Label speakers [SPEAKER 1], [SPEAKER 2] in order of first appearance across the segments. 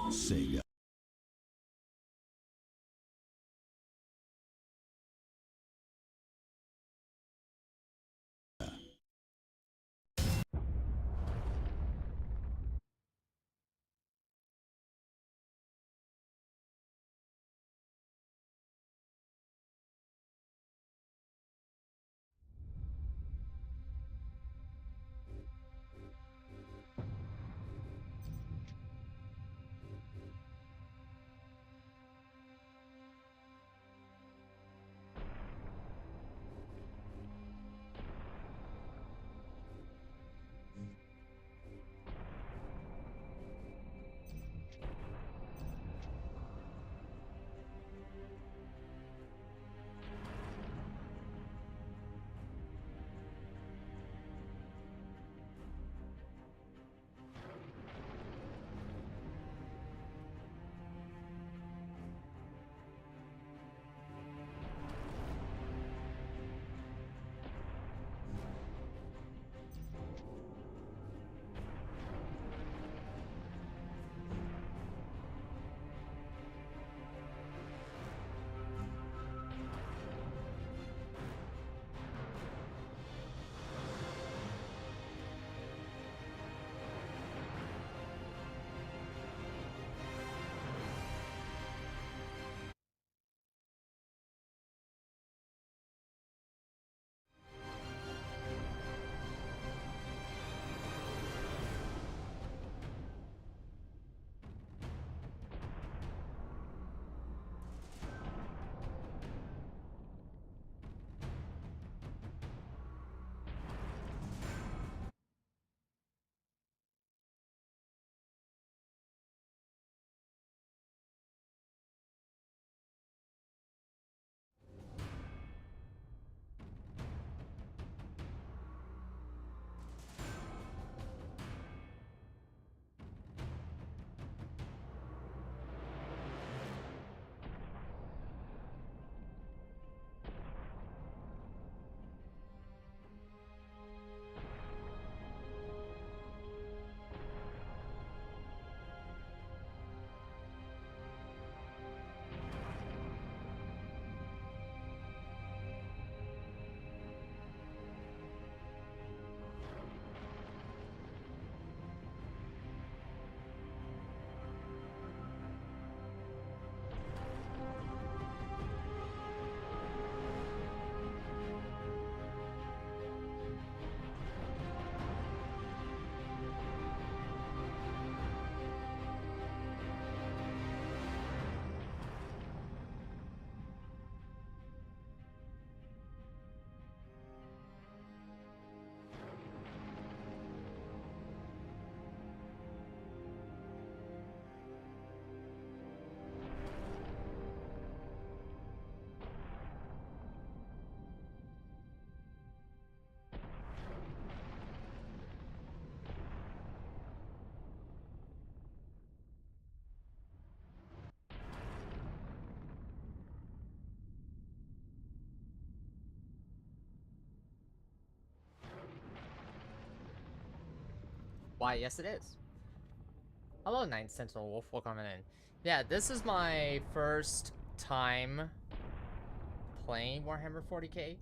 [SPEAKER 1] Sega.
[SPEAKER 2] Why, yes it is. Hello, Ninth Sentinel Wolf, welcome in. Yeah, this is my first time playing Warhammer 40k,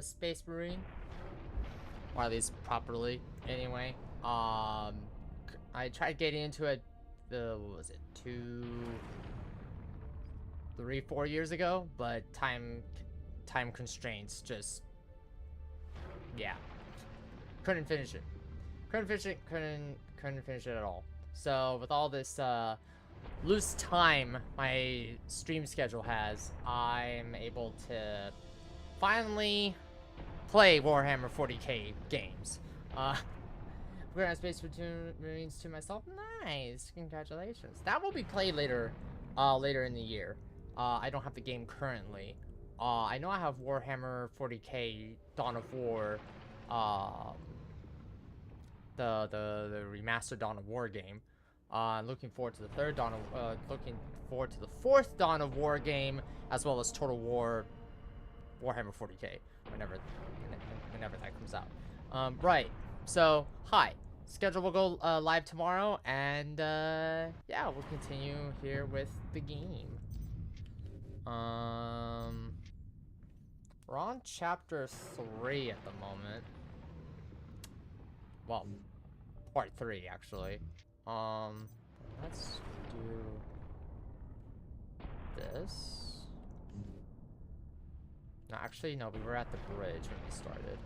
[SPEAKER 2] Space Marine. Or at least properly, anyway. I tried getting into it, what was it, 4 years ago, but time constraints just, yeah, couldn't finish it. Couldn't finish it at all. So with all this loose time my stream schedule has, I'm able to finally play Warhammer 40k games. We're on Space Marines to myself. Nice, congratulations. That will be played later in the year. I don't have the game currently. I know I have Warhammer 40k Dawn of War, the remastered Dawn of War game. Looking forward to the looking forward to the fourth Dawn of War game, as well as Total War Warhammer 40k whenever that comes out. Right. So hi. schedule will go live tomorrow, and yeah, we'll continue here with the game. We're on chapter 3 at the moment. Well, part 3 actually. Let's do this. No, actually, no, we were at the bridge when we started.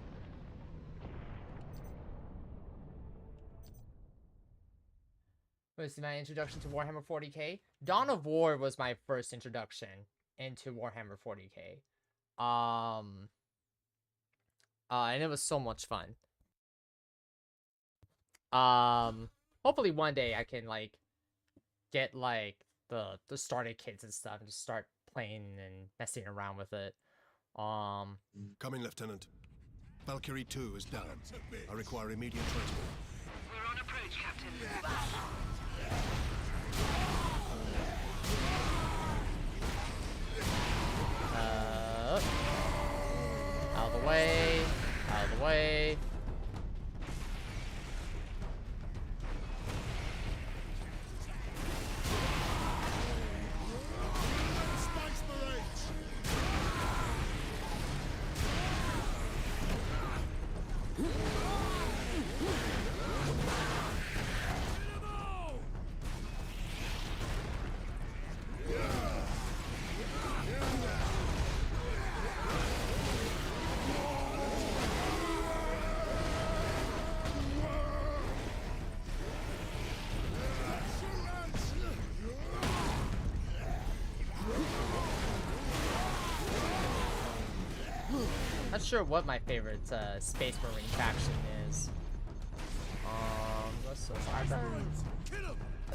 [SPEAKER 2] This is my introduction to Warhammer 40k. Dawn of War was my first introduction into Warhammer 40k. And it was so much fun. Hopefully one day I can like get like the starter kits and stuff and just start playing and messing around with it.
[SPEAKER 1] Come in, Lieutenant. Valkyrie 2 is down. I require immediate transport.
[SPEAKER 3] We're on approach, Captain.
[SPEAKER 2] Out of the way. Out of the way. Not sure what my favorite Space Marine faction is.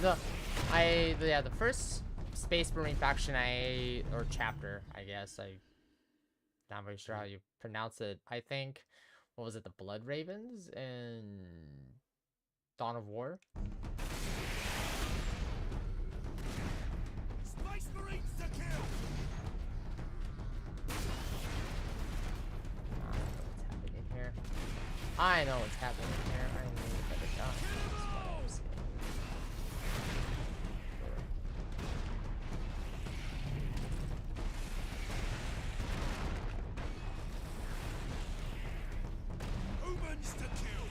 [SPEAKER 2] The first Space Marine faction or chapter, I guess. I'm not really sure how you pronounce it. I think, what was it, the Blood Ravens in Dawn of War?
[SPEAKER 3] Space Marines to kill!
[SPEAKER 2] I know what's happening here. I need better done. That's what I'm saying.
[SPEAKER 3] Humans to kill!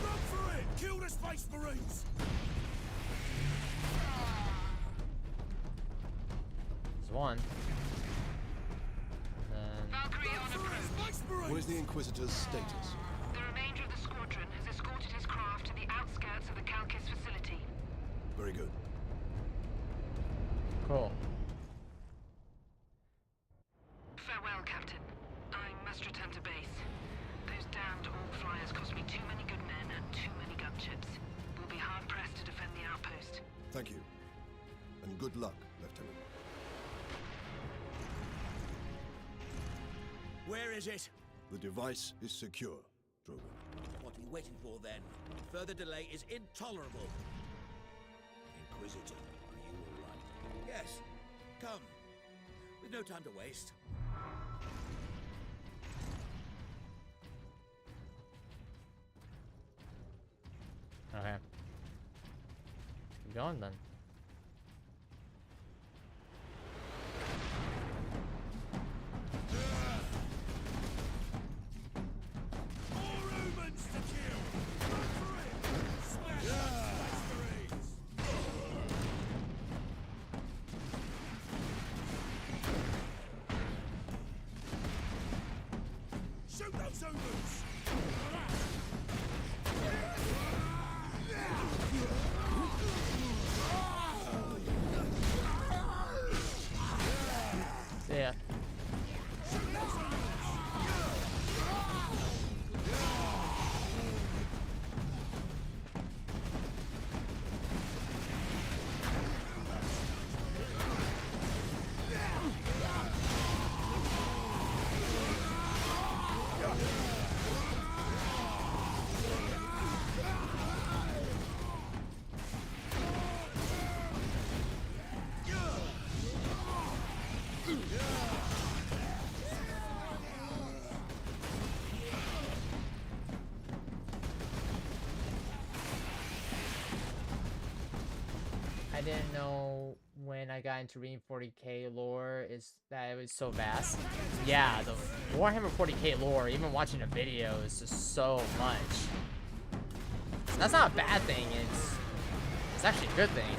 [SPEAKER 3] Run for it! Kill the Space Marines!
[SPEAKER 2] One.
[SPEAKER 3] Valkyrie on approach.
[SPEAKER 1] What is the Inquisitor's status?
[SPEAKER 3] The remainder of the squadron has escorted his craft to the outskirts of the Calcis facility.
[SPEAKER 1] Very good.
[SPEAKER 2] Cool.
[SPEAKER 3] Farewell, Captain. I must return to base. Those damned Orc flyers cost me too many good men and too many gunships. We'll be hard-pressed to defend the outpost.
[SPEAKER 1] Thank you. And good luck, Lieutenant.
[SPEAKER 4] Where is it?
[SPEAKER 1] The device is secure, Drogon.
[SPEAKER 4] What are we waiting for then? Further delay is intolerable. Inquisitor, are you all right? Yes. Come. With no time to waste.
[SPEAKER 2] Okay. Keep going then.
[SPEAKER 3] Shoot those humans!
[SPEAKER 2] Yeah. I didn't know when I got into reading 40k lore is that it was so vast. Yeah, the Warhammer 40k lore, even watching a video, is just so much. That's not a bad thing. It's actually a good thing.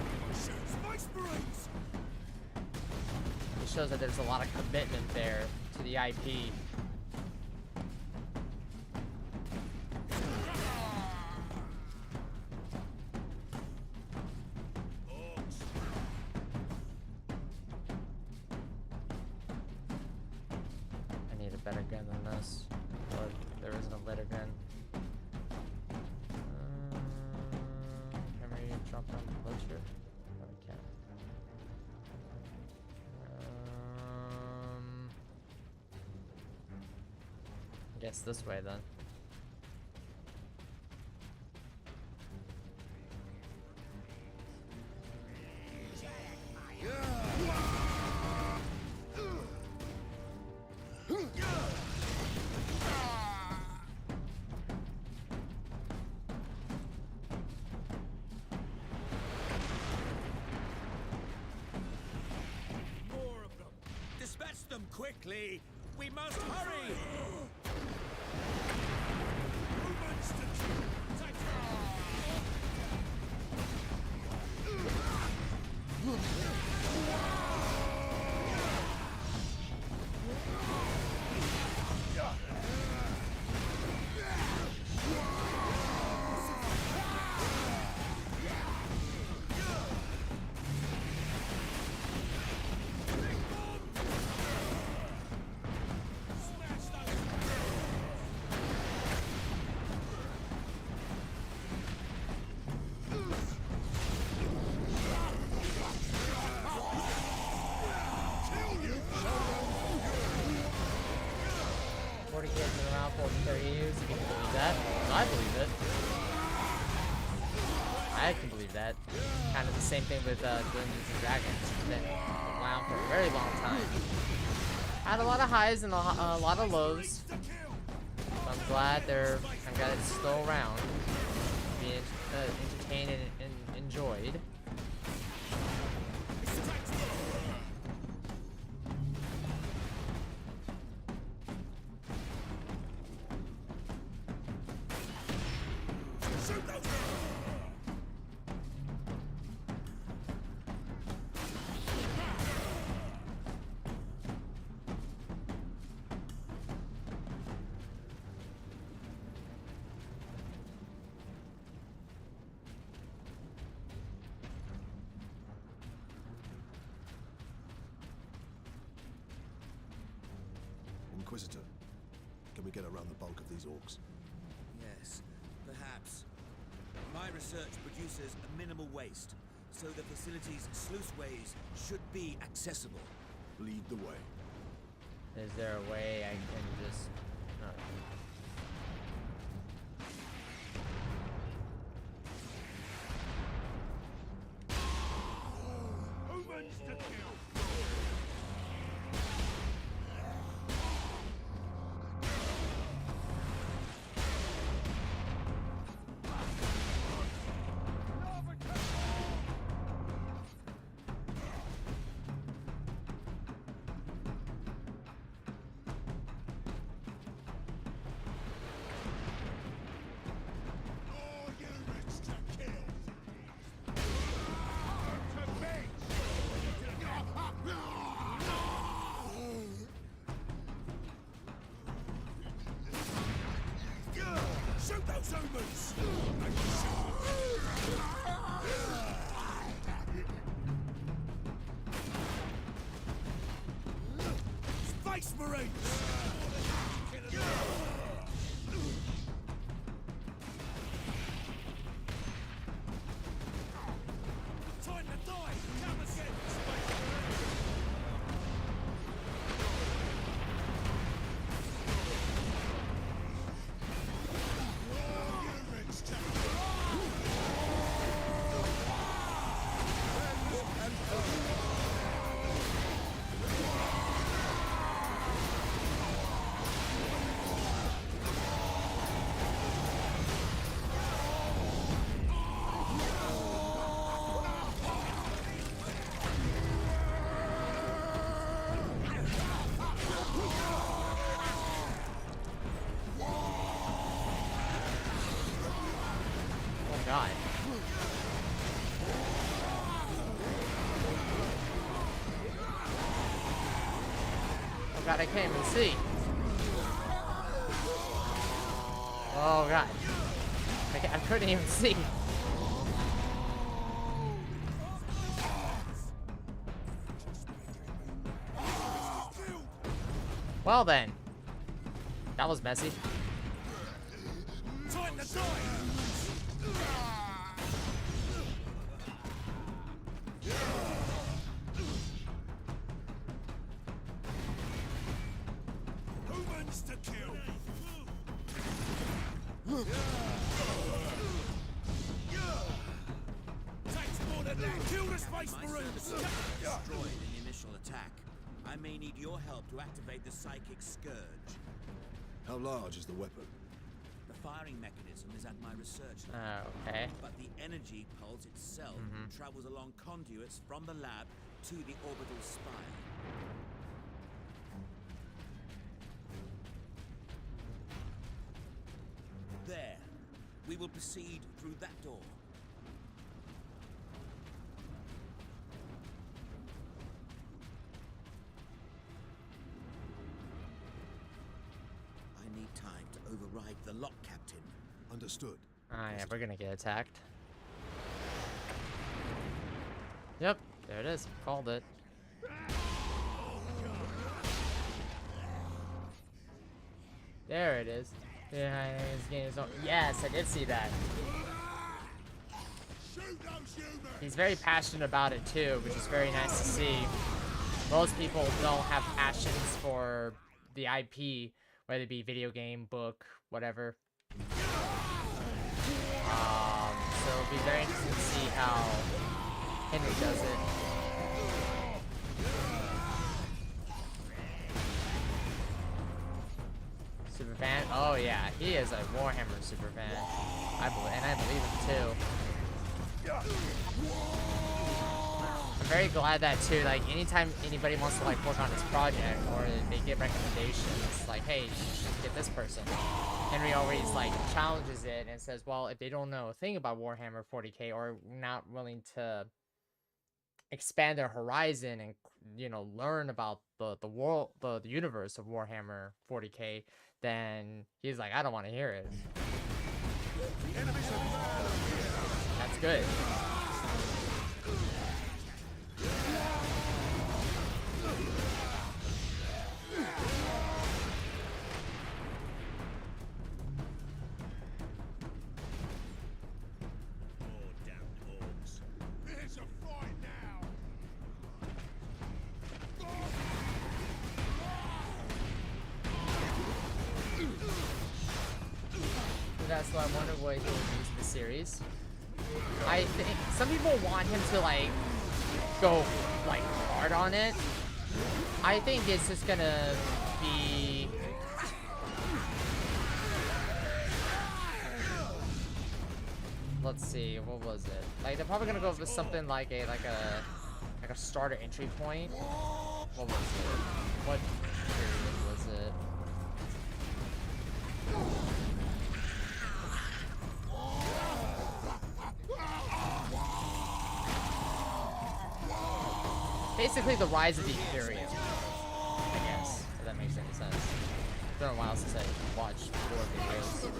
[SPEAKER 2] It shows that there's a lot of commitment there to the IP. I need a better gun than this. Or there isn't a better gun. Can we drop down the butcher? No, we can't. I guess this way then.
[SPEAKER 4] More of them. Dispatch them quickly. We must hurry.
[SPEAKER 2] I believe it. I can believe that. Kind of the same thing with Dungeons and Dragons. Been around for a very long time. Had a lot of highs and a lot of lows. So I'm glad it's still around, being entertained and enjoyed.
[SPEAKER 1] Inquisitor, can we get around the bulk of these orcs?
[SPEAKER 4] Yes, perhaps. My research produces a minimal waste, so the facility's sluiceways should be accessible.
[SPEAKER 1] Lead the way.
[SPEAKER 2] Is there a way I can just... god, I can't even see. Oh god. I couldn't even see. Well then. That was messy.
[SPEAKER 4] Time to die! Humans to kill! Takes more than that! Kill the Space Marines! Destroyed in the initial attack. I may need your help to activate the Psychic Scourge.
[SPEAKER 1] How large is the weapon?
[SPEAKER 4] The firing mechanism is at my research lab.
[SPEAKER 2] Okay.
[SPEAKER 4] But the energy pulse itself travels along conduits from the lab to the orbital spire. There. We will proceed through that door. I need time to override the lock, Captain.
[SPEAKER 1] Understood.
[SPEAKER 2] Yeah, we're gonna get attacked. Yep, there it is. Called it. There it is. Yeah, his game is on. Yes, I did see that. He's very passionate about it too, which is very nice to see. Most people don't have passions for the IP, whether it be video game, book, whatever. So it'll be very interesting to see how Henry does it. Super fan? Oh yeah, he is a Warhammer super fan. I believe him too. I'm very glad that too, like anytime anybody wants to like work on this project or they get recommendations, like hey, you should get this person. Henry always like challenges it and says, well, if they don't know a thing about Warhammer 40k or not willing to expand their horizon and, you know, learn about the world, the universe of Warhammer 40k, then he's like, I don't want to hear it. That's good. That's why I wonder what he'll use in the series. I think some people want him to like go like hard on it. I think it's just gonna be let's see, what was it? Like they're probably gonna go with something like a starter entry point. What was it? What period was it? Basically the rise of the Imperium, I guess, if that makes any sense. It's been a while since I watched war videos.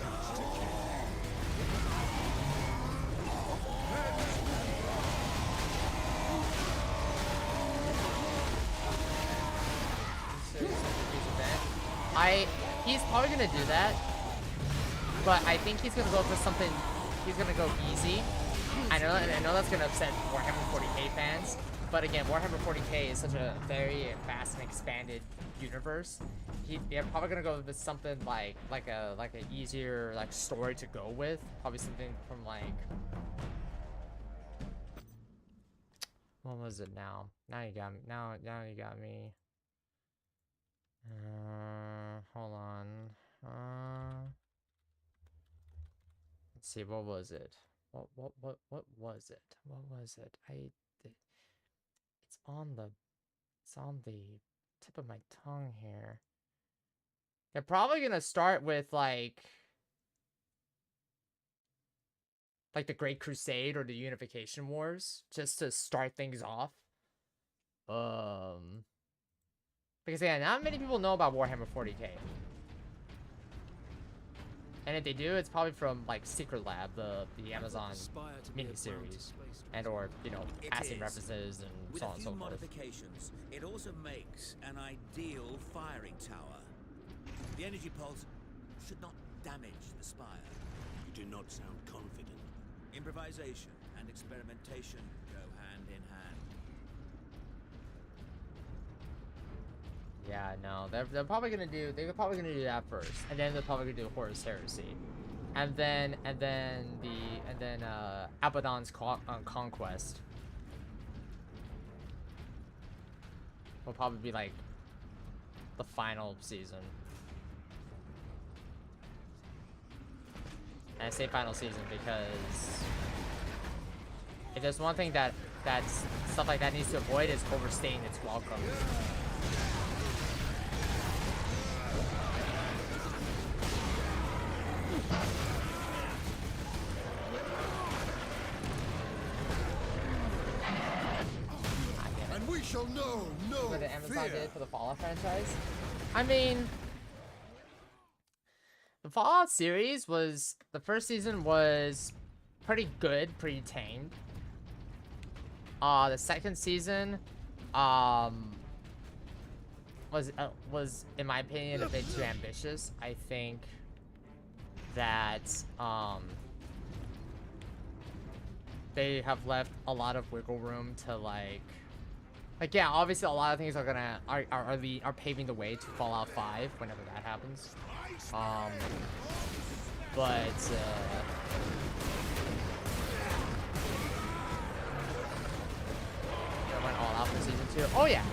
[SPEAKER 2] He's probably gonna do that, but I think he's gonna go for something. He's gonna go easy. I know that's gonna upset Warhammer 40k fans, but again, Warhammer 40k is such a very vast and expanded universe. They're probably gonna go with something like a easier like story to go with. Probably something from like, what was it now? Now you got me. Now you got me. Hold on. Let's see. What was it? What was it? What was it? It's on the tip of my tongue here. They're probably gonna start with like the Great Crusade or the Unification Wars, just to start things off. But Because yeah, not many people know about Warhammer 40k. And if they do, it's probably from like Secret Lab, the Amazon miniseries, and or you know passing references and
[SPEAKER 4] With
[SPEAKER 2] so
[SPEAKER 4] a
[SPEAKER 2] on and
[SPEAKER 4] few
[SPEAKER 2] so forth.
[SPEAKER 4] modifications, it also makes an ideal firing tower. The energy pulse should not damage the spire.
[SPEAKER 5] You do not sound confident.
[SPEAKER 4] Improvisation and experimentation go hand in hand.
[SPEAKER 2] Yeah, no, they're probably gonna do that first, and then they're probably gonna do Horus Heresy, and then Abaddon's Conquest will probably be like the final season. And I say final season because if there's one thing that's stuff like that needs to avoid is overstaying its welcome.
[SPEAKER 1] And we shall know no
[SPEAKER 2] What the Amazon
[SPEAKER 1] fear.
[SPEAKER 2] did for the Fallout franchise. I mean, the Fallout series was, the first season was pretty good, pretty tamed. The second season, was in my opinion a bit too ambitious. I think that they have left a lot of wiggle room to like yeah, obviously a lot of things are paving the way to Fallout 5 whenever that happens. But they went all out for season 2. Oh yeah,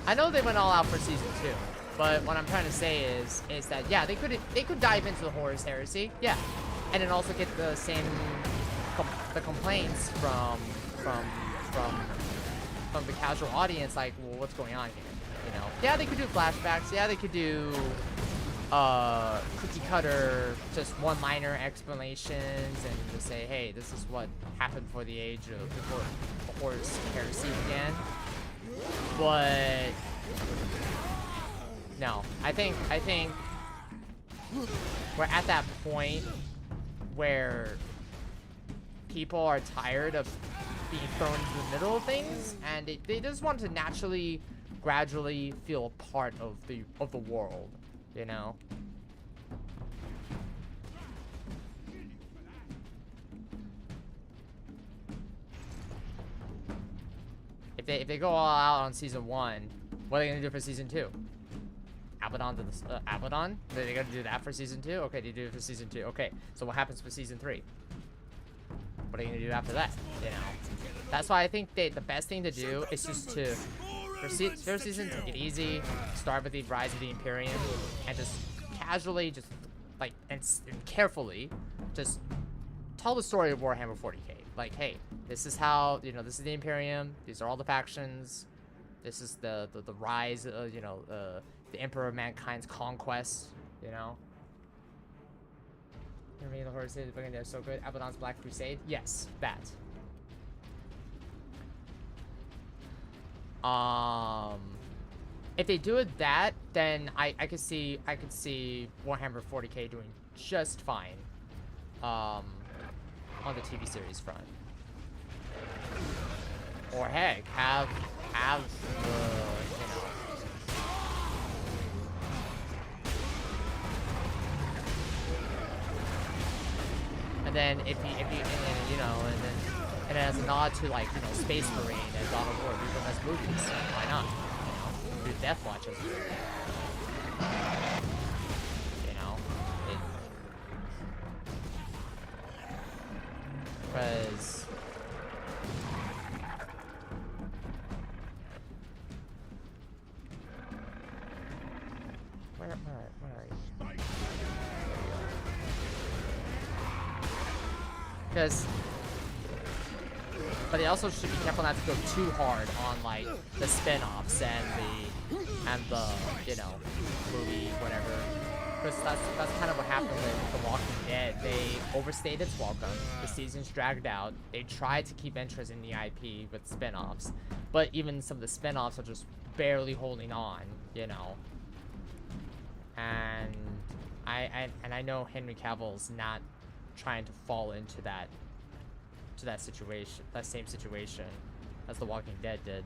[SPEAKER 2] I know they went all out for season 2. But what I'm trying to say is that yeah, they could dive into the Horus Heresy, yeah, and then also get the same the complaints from the casual audience, like, well, what's going on here? You know, yeah, they could do flashbacks, yeah, they could do cookie cutter, just one-liner explanations, and just say, hey, this is what happened for the age of before Horus Heresy began. But no, I think we're at that point where people are tired of being thrown into the middle of things, and they just want to naturally, gradually feel a part of the world, you know. If they go all out on season 1, what are they gonna do for season 2? Abaddon to the Abaddon? Are they gonna do that for season 2? Okay, they do it for season 2. Okay, so what happens for season 3? What are you gonna do after that? You know, that's why I think the best thing to do is just to first season, take it easy, start with the rise of the Imperium, and just casually, just like and carefully, just tell the story of Warhammer 40k. Like, hey, this is how, you know, this is the Imperium. These are all the factions. This is the rise, you know, the Emperor of Mankind's conquest. You know. You mean the Horus Heresy, they're so good. Abaddon's Black Crusade, yes, that. If they do it that, then I could see Warhammer 40k doing just fine. On the TV series front. Or heck, have the, you know. And then if you you know, and then as a nod to, like, you know, Space Marine and Dawn of War, do them as movies. Why not? You know, do Death Watch as a movie. You know, because where are you? Because, but they also should be careful not to go too hard on, like, the spin-offs and the you know, movie, whatever. Because that's kind of what happened with The Walking Dead. They overstayed its welcome. The seasons dragged out. They tried to keep interest in the IP with spin-offs, but even some of the spin-offs are just barely holding on, you know. And I know Henry Cavill's not trying to fall into that situation, that same situation as The Walking Dead did.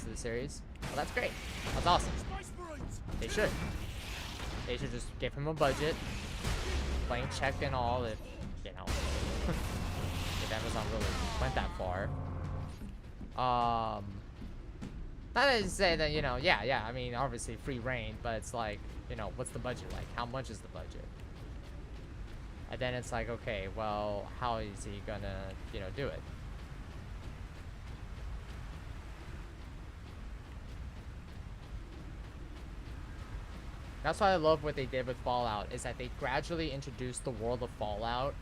[SPEAKER 2] The series. Well, that's great. That's awesome. They should. They should just give him a budget, blank check and all. If you know, if Amazon really went that far. Not to say that, you know, yeah. I mean, obviously free reign, but it's like, you know, what's the budget like? How much is the budget? And then it's like, okay, well, how is he gonna, you know, do it? That's why I love what they did with Fallout, is that they gradually introduced the world of Fallout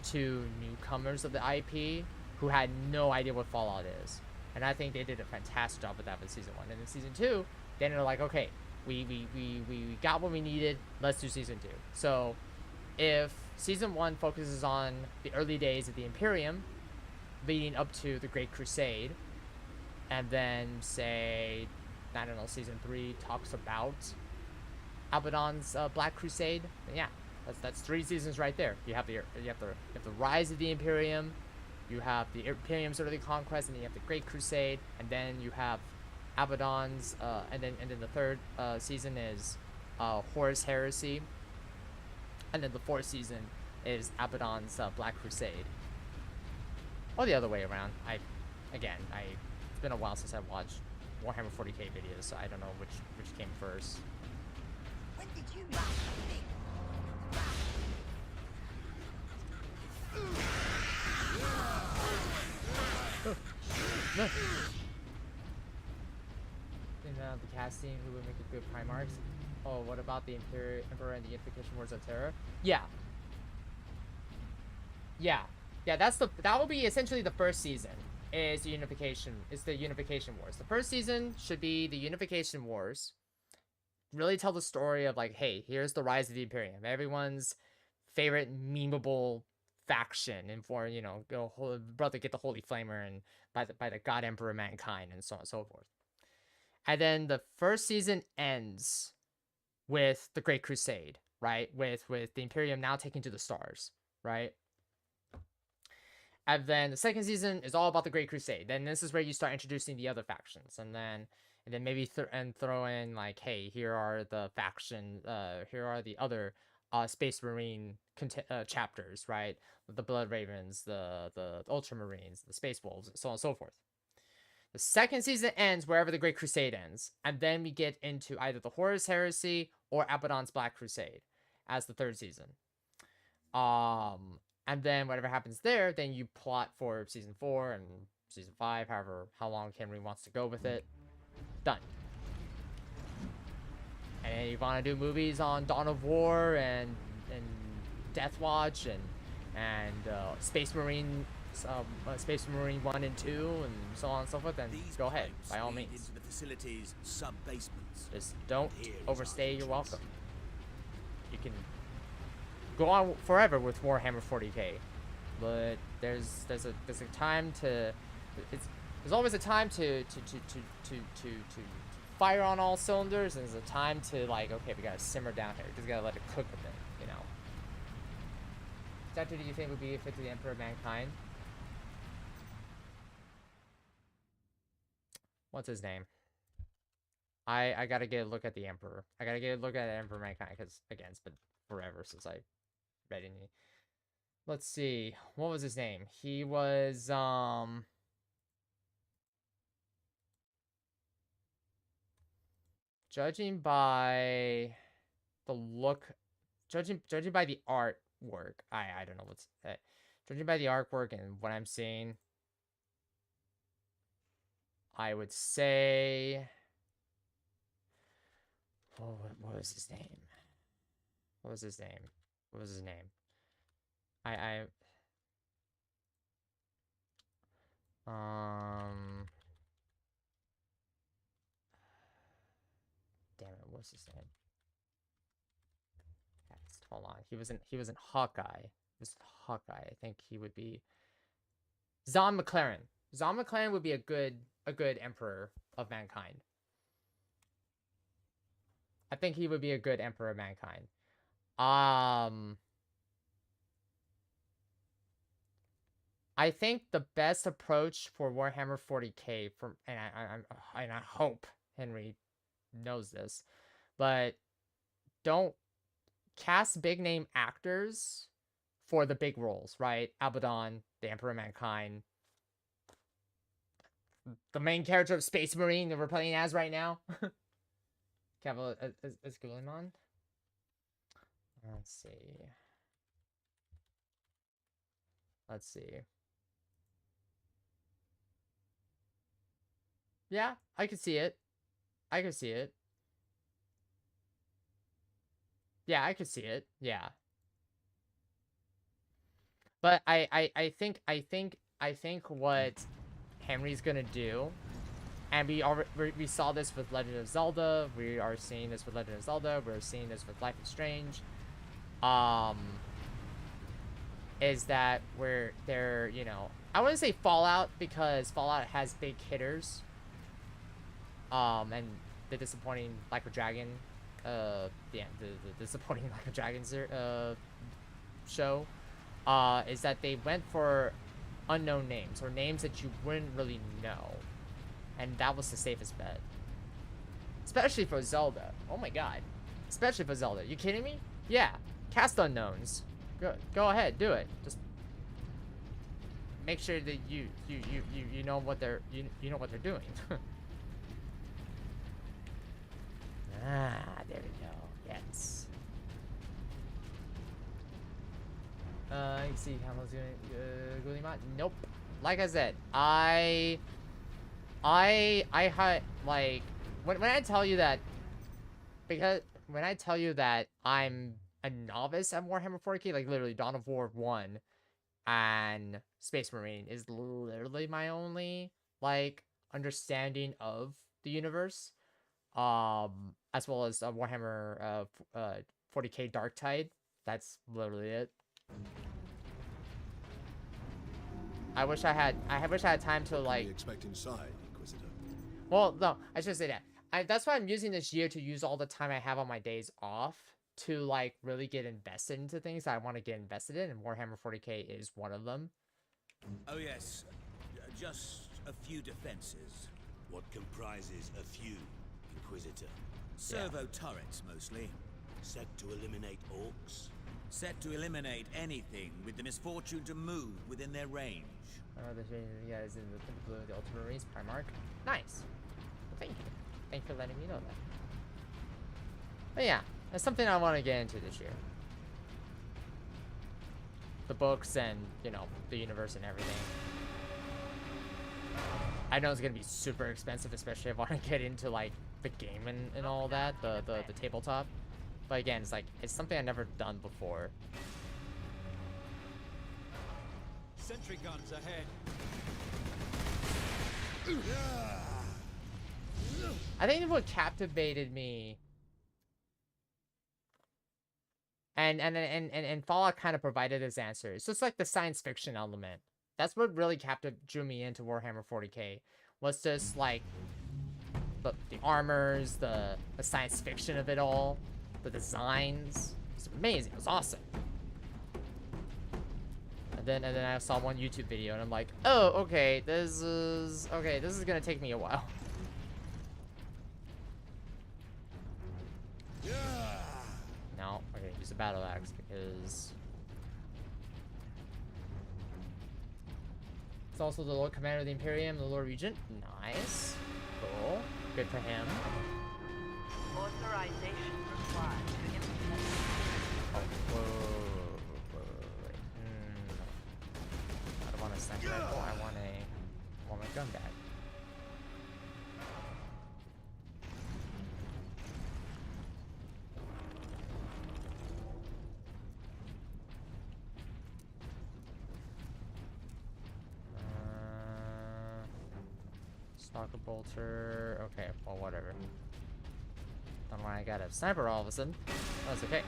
[SPEAKER 2] to newcomers of the IP who had no idea what Fallout is. And I think they did a fantastic job with that with Season 1. And in Season 2, then they're like, okay, we got what we needed, let's do Season 2. So, if Season 1 focuses on the early days of the Imperium, leading up to the Great Crusade, and then, say, I don't know, Season 3 talks about Abaddon's Black Crusade, then yeah, that's 3 seasons right there. You have the rise of the Imperium, you have the Imperium's early conquest, and then you have the Great Crusade, and then you have Abaddon's, and then the third season is Horus Heresy, and then the 4th season is Abaddon's Black Crusade, or the other way around. It's been a while since I watched Warhammer 40k videos, so I don't know which came first.
[SPEAKER 6] When did you last think?
[SPEAKER 2] No. In the casting, who would make a good Primarchs? Oh, what about the Emperor and the Unification Wars of Terror? Yeah. That will be essentially the first season. Is the Unification Wars. The first season should be the Unification Wars. Really tell the story of like, hey, here's the rise of the Imperium, everyone's favorite memeable faction, and for, you know, brother get the Holy Flamer, and by the God Emperor Mankind, and so on and so forth. And then the first season ends with the Great Crusade, right? With the Imperium now taking to the stars, right? And then the second season is all about the Great Crusade. Then this is where you start introducing the other factions, and then maybe throw in like, hey, here are the faction, here are the other Space Marine chapters, right? The Blood Ravens, the Ultramarines, the Space Wolves, and so on and so forth. The second season ends wherever the Great Crusade ends, and then we get into either the Horus Heresy or Abaddon's Black Crusade as the third season. And then whatever happens there, then you plot for Season 4 and Season 5, how long Henry wants to go with it. Done. And then you want to do movies on Dawn of War and Death Watch and Space Marine 1 and 2 and so on and so forth, then go ahead, by all means.
[SPEAKER 4] Into the facility's sub-basements.
[SPEAKER 2] Just don't overstay your welcome. You can go on forever with Warhammer 40k, but there's a time to there's always a time to fire on all cylinders, and there's a time to, like, okay, we gotta simmer down here, just gotta let it cook a bit, you know. Exactly, do you think would be a fit to the Emperor of Mankind? What's his name? I gotta get a look at the Emperor. I gotta get a look at the Emperor of Mankind, because again, it's been forever since I read any. Let's see, what was his name? He was judging by the look, judging by the artwork, I don't know what's judging by the artwork and what I'm seeing, I would say What was his name? What was his name? What was his name? I damn it, what's his name? Yes, hold on. He was in Hawkeye. He was in Hawkeye. I think he would be Zahn McClaren. Zahn McClaren would be a good Emperor of Mankind. I think he would be a good Emperor of Mankind. I think the best approach for Warhammer 40k, and I hope Henry knows this, but don't cast big name actors for the big roles, right? Abaddon, the Emperor of Mankind, the main character of Space Marine that we're playing as right now. Cavill is Guilliman. Let's see. Let's see. Yeah, I could see it. I could see it. Yeah, I could see it. Yeah. But I think what Henry's gonna do, and we saw this with Legend of Zelda, we are seeing this with Legend of Zelda, we're seeing this with Life is Strange, is that they're, you know, I wouldn't say Fallout, because Fallout has big hitters, and the disappointing Like a Dragon, yeah, the disappointing Like a Dragon show, is that they went for unknown names, or names that you wouldn't really know, and that was the safest bet. Especially for Zelda. Oh my god. Especially for Zelda. You kidding me? Yeah. Cast unknowns. Go ahead, do it. Just make sure that you know what they're you know what they're doing. Ah, there we go. Yes. You see Hamill's going nope. Like I said, I had, like, when I tell you that, because when I tell you that I'm a novice at Warhammer 40k, like literally Dawn of War 1 and Space Marine is literally my only, like, understanding of the universe, as well as Warhammer 40k Dark Tide. That's literally it. I wish I had time to, like,
[SPEAKER 1] expect inside, Inquisitor.
[SPEAKER 2] well, no, I should say that. That's why I'm using this year to use all the time I have on my days off to, like, really get invested into things that I want to get invested in, and Warhammer 40k is one of them.
[SPEAKER 4] Oh yes, just a few defenses.
[SPEAKER 5] What comprises a few, Inquisitor?
[SPEAKER 4] Servo turrets, mostly.
[SPEAKER 5] Set to eliminate orcs?
[SPEAKER 4] Set to eliminate anything with the misfortune to move within their range.
[SPEAKER 2] This is in the Ultramarines Primarch. Nice. Well, thank you. Thanks for letting me know that. But yeah, that's something I want to get into this year. The books and, you know, the universe and everything. I know it's gonna be super expensive, especially if I want to get into, like, the game and all that, the tabletop. But again, it's like, it's something I've never done before.
[SPEAKER 7] Sentry guns ahead.
[SPEAKER 2] I think what captivated me, and Fallout kind of provided his answer. It's just like the science fiction element. That's what really drew me into Warhammer 40k. Was just like the armors, the science fiction of it all, the designs. It's amazing. It was awesome. And then I saw one YouTube video and I'm like, oh, okay, this is gonna take me a while. No, okay, use a battle axe because it's also the Lord Commander of the Imperium, the Lord Regent. Nice, cool, good for him.
[SPEAKER 6] Authorization required to implement.
[SPEAKER 2] Whoa. I don't want a sniper rifle. I want my gun back. Stalker bolter. Okay, well, whatever. Don't know why I got a sniper all of a sudden. That's okay.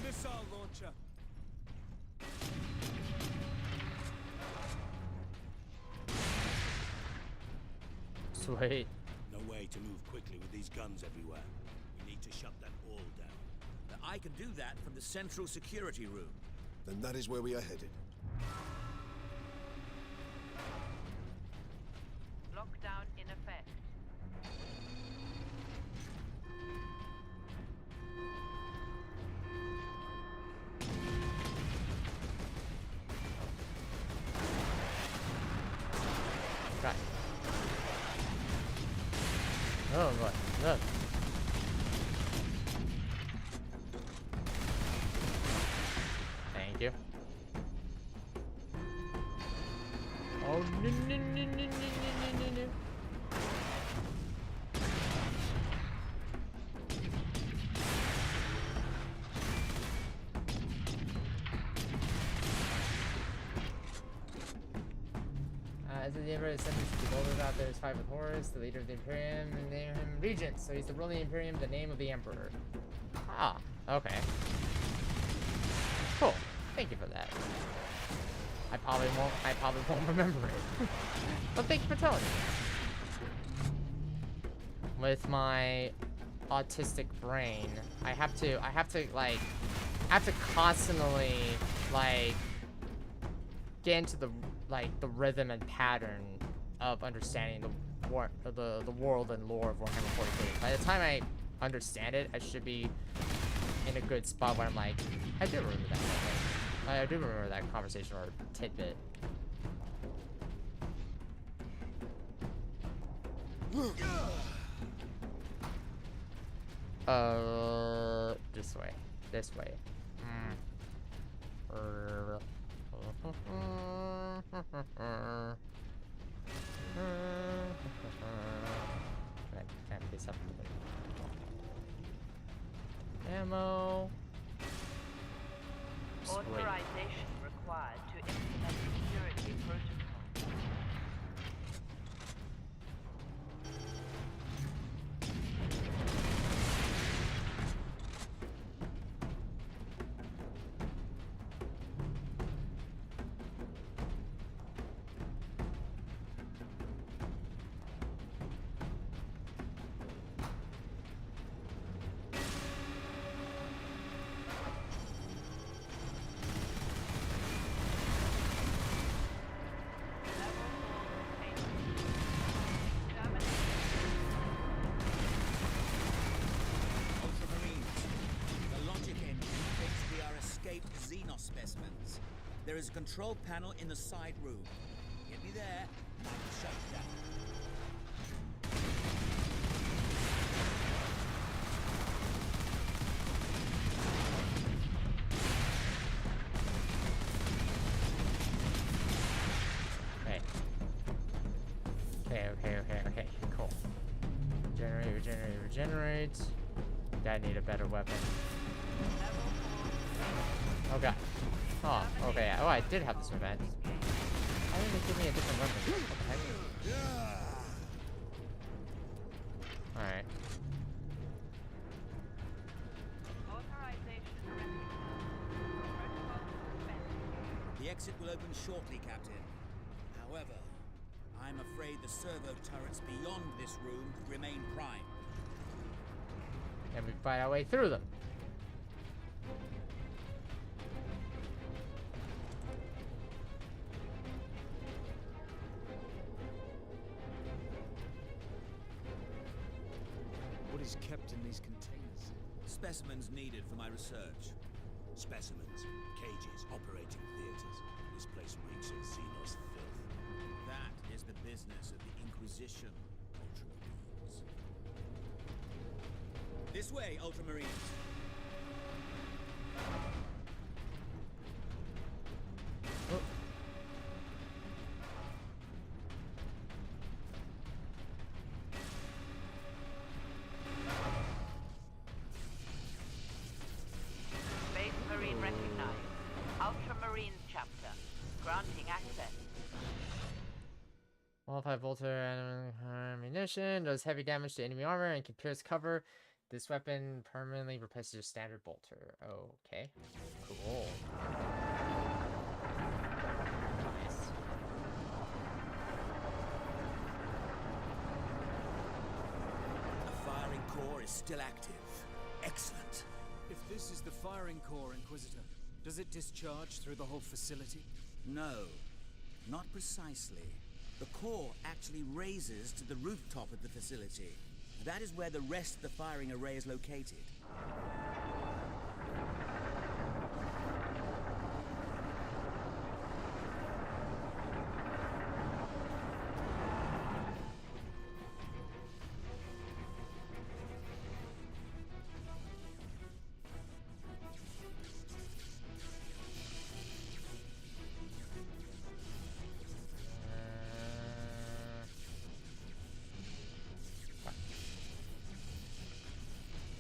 [SPEAKER 7] Missile launcher.
[SPEAKER 2] Sweet.
[SPEAKER 5] No way to move quickly with these guns everywhere. We need to shut them all down.
[SPEAKER 4] I can do that from the central security room.
[SPEAKER 1] Then that is where we are headed.
[SPEAKER 6] Lockdown in effect.
[SPEAKER 2] Right. Oh, what? Look. Thank you. Oh, no, no, no, no, no, no, no, no. As the Emperor is sentenced to be golden out there is fight with Horus, the leader of the Imperium, and name him Regent, so he's the ruling Imperium, the name of the Emperor. Ah, okay. Cool. Thank you for that. I probably won't remember it. But thank you for telling me. With my autistic brain, I have to constantly like get into the rhythm and pattern of understanding the world and lore of Warhammer 40K. By the time I understand it, I should be in a good spot where I'm like, I do remember that moment. I do remember that conversation or tidbit. This way. This way. Can I piece up ammo? Sweet.
[SPEAKER 6] Authorization required to implement security protocol.
[SPEAKER 4] Specimens. There is a control panel in the side room. Get me there, and I can shut it down.
[SPEAKER 2] Okay, cool. Regenerate. I need a better weapon. Oh god. Oh, okay. Oh, I did have this event. Why didn't they give me a different weapon? What the heck? Alright.
[SPEAKER 4] The exit will open shortly, Captain. However, I'm afraid the servo turrets beyond this room remain prime.
[SPEAKER 2] And we fight our way through them.
[SPEAKER 7] What is kept in these containers?
[SPEAKER 4] Specimens needed for my research.
[SPEAKER 5] Specimens, cages, operating theaters. This place reeks of Xenos filth.
[SPEAKER 4] That is the business of the Inquisition, Ultramarines. This way, Ultramarines.
[SPEAKER 2] Oh.
[SPEAKER 6] Space Marine recognized. Ultramarines chapter. Granting access.
[SPEAKER 2] Multi-bolter ammunition does heavy damage to enemy armor and can pierce cover. This weapon permanently replaces your standard bolter. Okay. Cool. Nice.
[SPEAKER 4] The firing core is still active. Excellent.
[SPEAKER 7] If this is the firing core, Inquisitor, does it discharge through the whole facility?
[SPEAKER 4] No, not precisely. The core actually raises to the rooftop of the facility. That is where the rest of the firing array is located.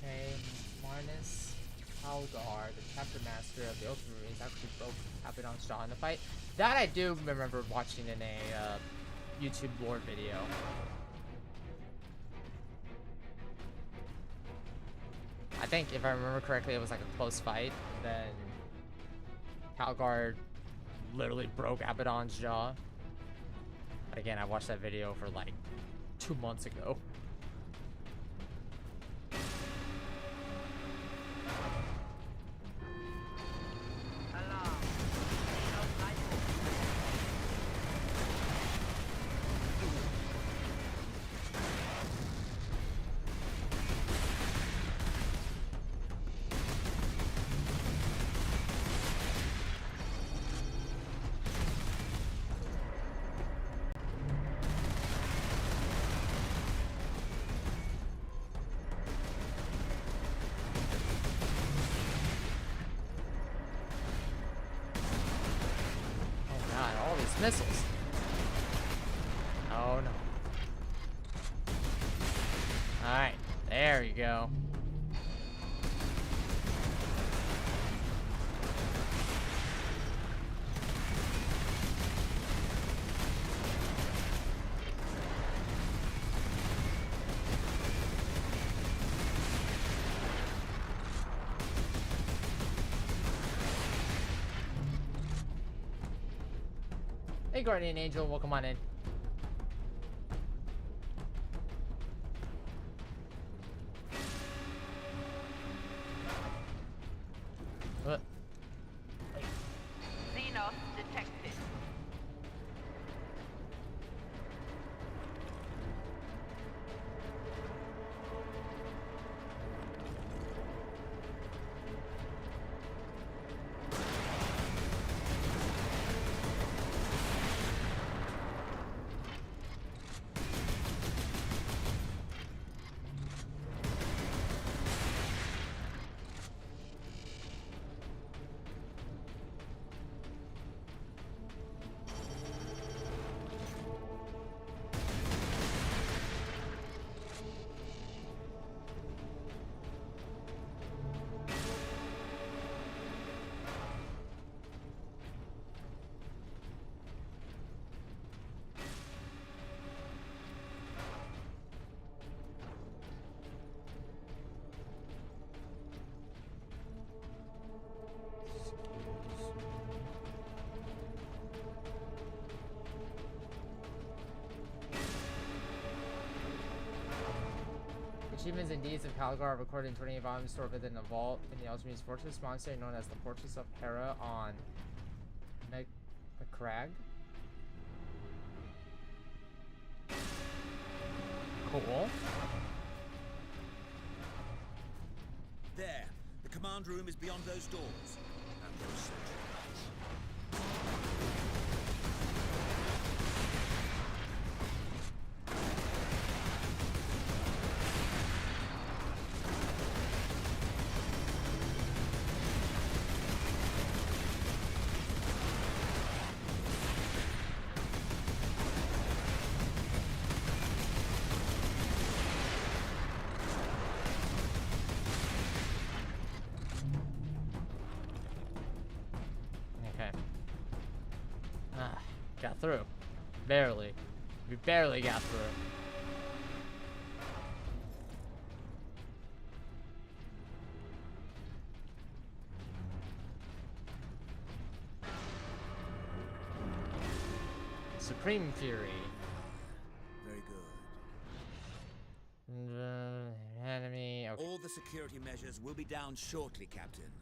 [SPEAKER 2] Okay, Marnus Algar, the chapter master of the Ultramarines, actually broke Abaddon's jaw in the fight. That I do remember watching in a YouTube lore video. I think if I remember correctly, it was like a close fight. Then Calgar literally broke Abaddon's jaw. But again, I watched that video for like 2 months ago.
[SPEAKER 6] Alarm. Xenos light force.
[SPEAKER 2] Oh god, all these missiles. Oh no. Alright, there you go. Hey Guardian Angel, welcome on in. What?
[SPEAKER 6] Xenos detected.
[SPEAKER 2] Achievements and deeds of Calgar are recorded in 28 volumes stored within a vault in the Ultramarines Fortress monastery known as the Fortress of Hera on the Crag. Cool.
[SPEAKER 4] There. The command room is beyond those doors.
[SPEAKER 5] And those sentry guns.
[SPEAKER 2] Got through. Barely. We barely got through. Supreme Fury.
[SPEAKER 4] Very good.
[SPEAKER 2] Enemy. Okay.
[SPEAKER 4] All the security measures will be down shortly, Captain.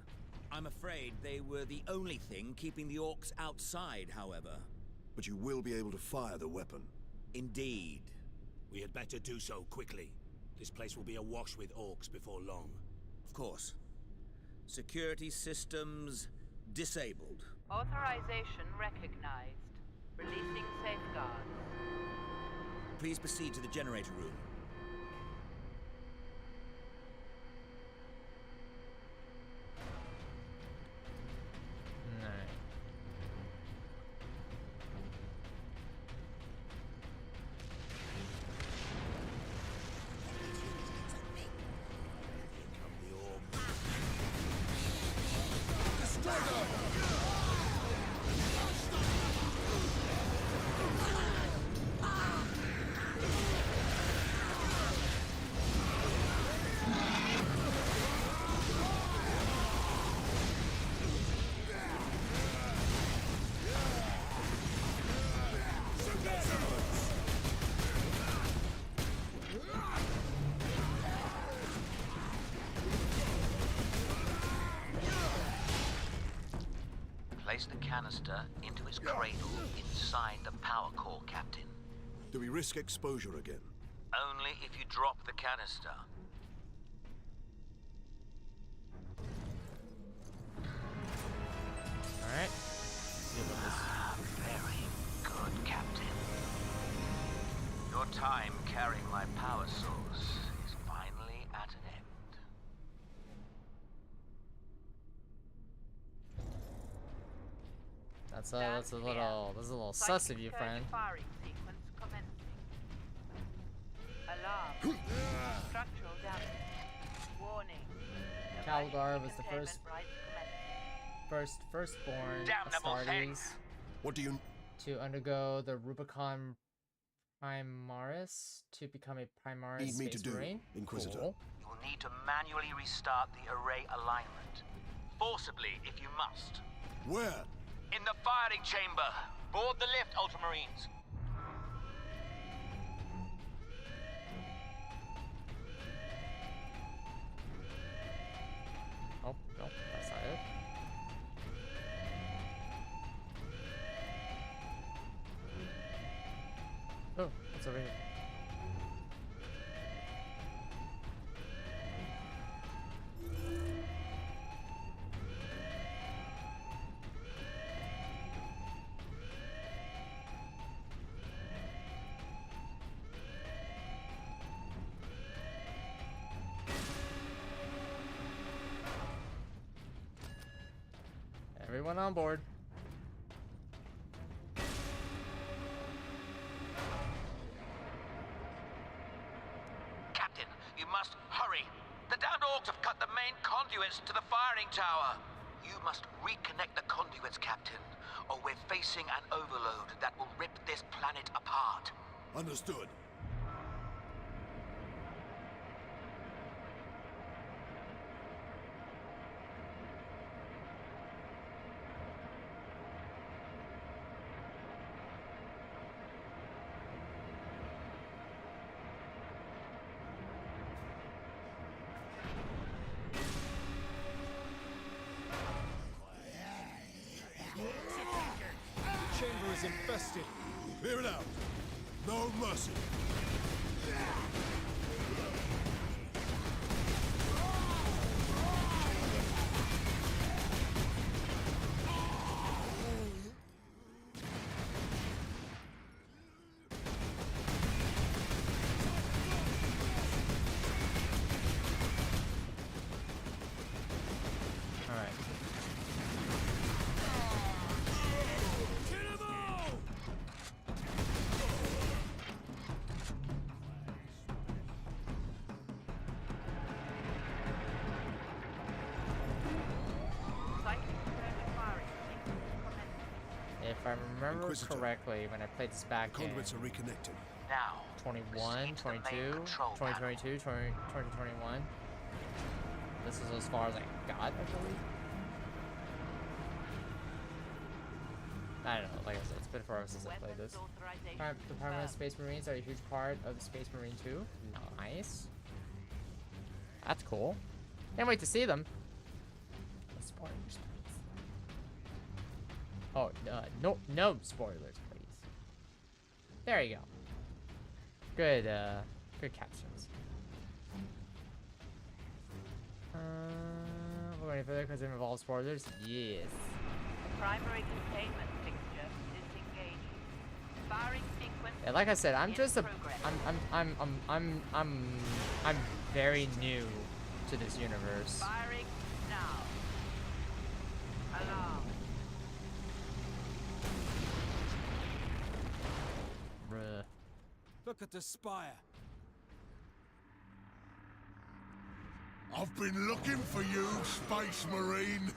[SPEAKER 4] I'm afraid they were the only thing keeping the orcs outside, however.
[SPEAKER 1] But you will be able to fire the weapon.
[SPEAKER 4] Indeed.
[SPEAKER 5] We had better do so quickly. This place will be awash with orcs before long.
[SPEAKER 4] Of course. Security systems disabled.
[SPEAKER 6] Authorization recognized. Releasing safeguards.
[SPEAKER 4] Please proceed to the generator room.
[SPEAKER 2] Alright.
[SPEAKER 8] Place the canister into its cradle inside the power core, Captain.
[SPEAKER 1] Do we risk exposure again?
[SPEAKER 8] Only if you drop the canister.
[SPEAKER 2] Alright.
[SPEAKER 8] Very good, Captain. Your time carrying my power source is finally at an end.
[SPEAKER 2] That's a little sus of you, friend.
[SPEAKER 6] Firing sequence commencing. Alarm. Structural damage. Warning.
[SPEAKER 2] Calgar was the
[SPEAKER 6] Containment
[SPEAKER 2] first
[SPEAKER 6] rights commencing.
[SPEAKER 2] firstborn
[SPEAKER 8] Damnable thing.
[SPEAKER 2] Astartes
[SPEAKER 1] What do you...
[SPEAKER 2] to undergo the Rubicon Primaris to become a Primaris
[SPEAKER 1] Need me to
[SPEAKER 2] Space
[SPEAKER 1] do,
[SPEAKER 2] Marine?
[SPEAKER 1] Inquisitor?
[SPEAKER 2] Cool.
[SPEAKER 8] You will need to manually restart the array alignment. Forcibly, if you must.
[SPEAKER 1] Where?
[SPEAKER 8] In the firing chamber. Board the lift, Ultramarines.
[SPEAKER 2] Oh, no, that's not it. Oh, what's over here? Everyone on board.
[SPEAKER 8] Captain, you must hurry. The downed orcs have cut the main conduits to the firing tower. You must reconnect the conduits, Captain, or we're facing an overload that will rip this planet apart.
[SPEAKER 1] Understood.
[SPEAKER 7] The chamber is infested.
[SPEAKER 1] Clear it out. No mercy.
[SPEAKER 2] Alright. If I remember
[SPEAKER 1] Inquisitor.
[SPEAKER 2] correctly, when I played this back in
[SPEAKER 1] Conduits are reconnected.
[SPEAKER 8] Now,
[SPEAKER 2] 21,
[SPEAKER 8] proceed to the main
[SPEAKER 2] 22,
[SPEAKER 8] control panel.
[SPEAKER 2] 2022, 2021. This is as far as I got, I believe. I don't know, like I said, it's been forever since I played this.
[SPEAKER 6] Weapons authorization
[SPEAKER 2] The permanent
[SPEAKER 6] confirmed.
[SPEAKER 2] Space Marines are a huge part of the Space Marine 2. Nice. That's cool. Can't wait to see them. No spoilers, please. Oh, no spoilers, please. There you go. Good, good captions. We're going further because it involves spoilers? Yes.
[SPEAKER 6] Primary containment fixture disengaging. Firing sequence.
[SPEAKER 2] Yeah, like I said, I'm
[SPEAKER 6] in
[SPEAKER 2] just a,
[SPEAKER 6] progress.
[SPEAKER 2] I'm very new to this universe.
[SPEAKER 6] Firing now. Alarm.
[SPEAKER 2] Bruh.
[SPEAKER 7] Look at the spire.
[SPEAKER 1] I've been looking for you, Space Marine.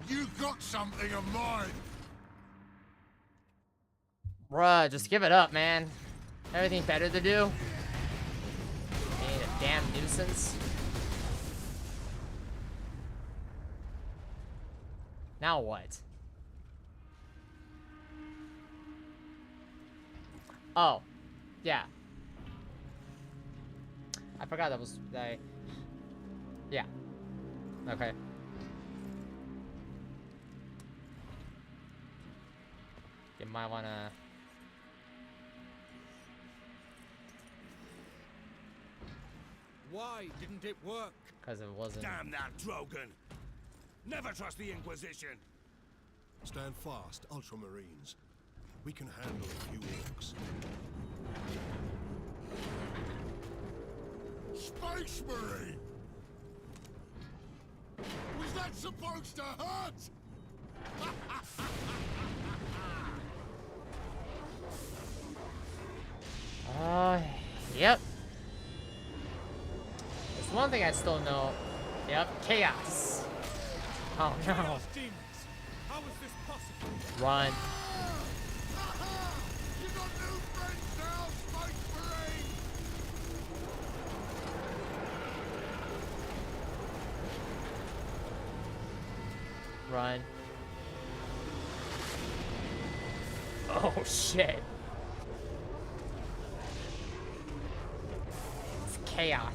[SPEAKER 1] You got something of mine.
[SPEAKER 2] Bruh, just give it up, man. Everything better to do? Being a damn nuisance. Now what? Oh, yeah. I forgot that was yeah. Okay. You might wanna.
[SPEAKER 7] Why didn't it work?
[SPEAKER 2] Because it wasn't.
[SPEAKER 5] Damn that Drogon! Never trust the Inquisition!
[SPEAKER 1] Stand fast, Ultramarines. We can handle a few orcs. Space Marine! Was that supposed to hurt?
[SPEAKER 2] Yep. There's one thing I still know. Yep, chaos. Oh no.
[SPEAKER 7] Chaos demons. How is this possible?
[SPEAKER 2] Run.
[SPEAKER 1] You got new friends now, Space Marine!
[SPEAKER 2] Run. Oh shit. It's chaos.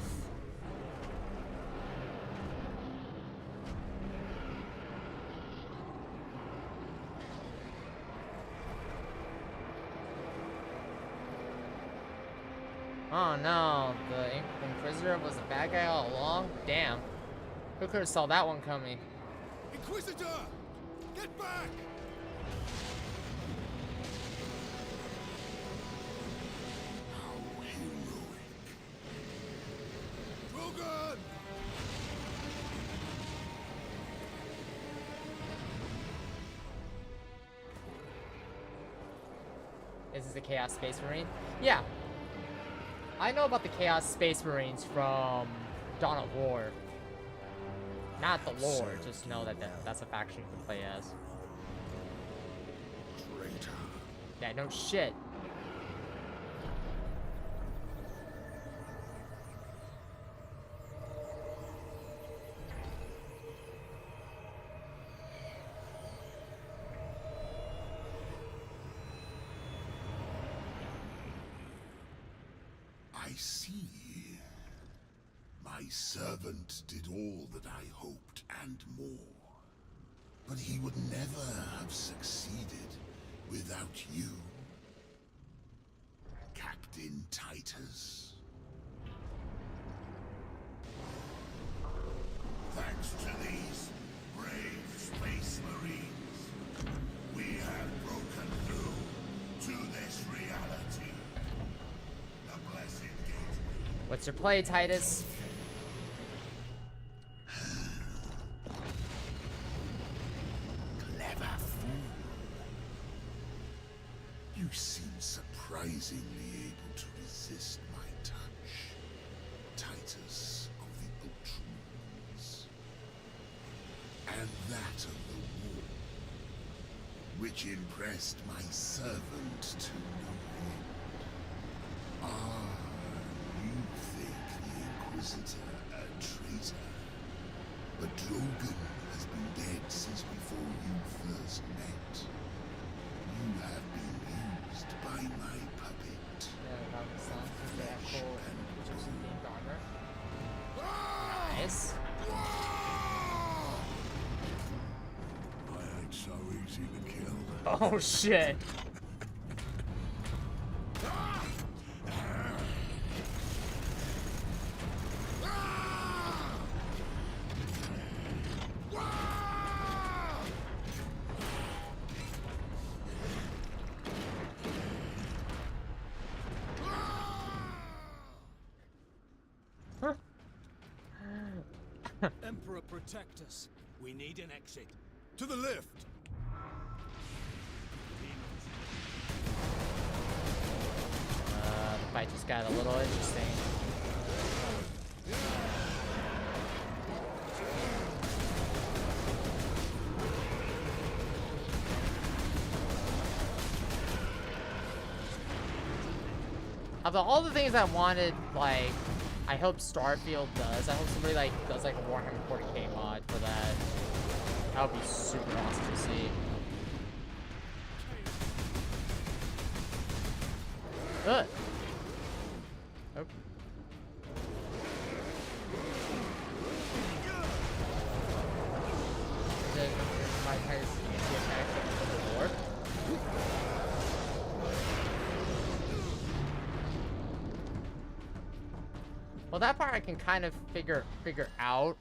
[SPEAKER 2] Oh no, the Inquisitor was a bad guy all along? Damn. Who could have saw that one coming?
[SPEAKER 1] Inquisitor! Get back! How heroic. Drogon!
[SPEAKER 2] Is this the Chaos Space Marine? Yeah. I know about the Chaos Space Marines from Dawn of War. Not the lore, just know that that's a faction you can play as.
[SPEAKER 1] Traitor.
[SPEAKER 2] Yeah, no shit.
[SPEAKER 1] I see. My servant did all that I hoped and more. But he would never have succeeded without you, Captain Titus. Thanks to these brave Space Marines, we have broken through to this reality. The blessed gateway.
[SPEAKER 2] What's your play, Titus?
[SPEAKER 1] Clever fool. You seem surprisingly able to resist my touch, Titus of the Ultramarines. And that of the war. which impressed my servant to no end. Ah, you think the Inquisitor a traitor? But Drogon has been dead since before you first met. You have been used by my puppet.
[SPEAKER 2] Yeah, that was
[SPEAKER 1] Flesh
[SPEAKER 2] cool.
[SPEAKER 1] and
[SPEAKER 2] Egyptian
[SPEAKER 1] bone.
[SPEAKER 2] themed armor. Nice.
[SPEAKER 1] I ain't so easy to kill.
[SPEAKER 2] Oh shit.
[SPEAKER 7] Emperor, protect us.
[SPEAKER 5] We need an exit.
[SPEAKER 1] To the left!
[SPEAKER 2] The fight just got a little interesting. Of all the things I wanted, like, I hope Starfield does. I hope somebody like does like a Warhammer 40k mod for that. That would be super awesome to see. Good. Nope. Then my anti-attack of the war. Well, that part I can kind of figure out,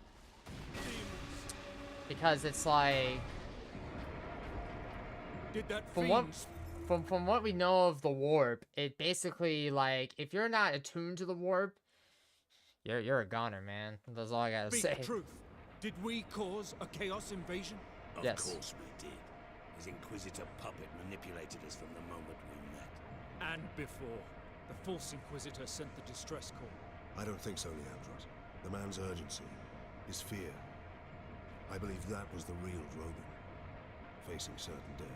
[SPEAKER 2] because it's like
[SPEAKER 7] Did that
[SPEAKER 2] from what we know of the warp, it basically, like, if you're not attuned to the warp, you're a goner, man. That's all I gotta
[SPEAKER 7] Speak
[SPEAKER 2] say.
[SPEAKER 7] truth. Did we cause a chaos invasion?
[SPEAKER 5] Of
[SPEAKER 2] Yes.
[SPEAKER 5] course we did. His Inquisitor puppet manipulated us from the moment we met.
[SPEAKER 7] And before, the false Inquisitor sent the distress call.
[SPEAKER 9] I don't think so, Leandros. The man's urgency, his fear. I believe that was the real Drogon, facing certain death.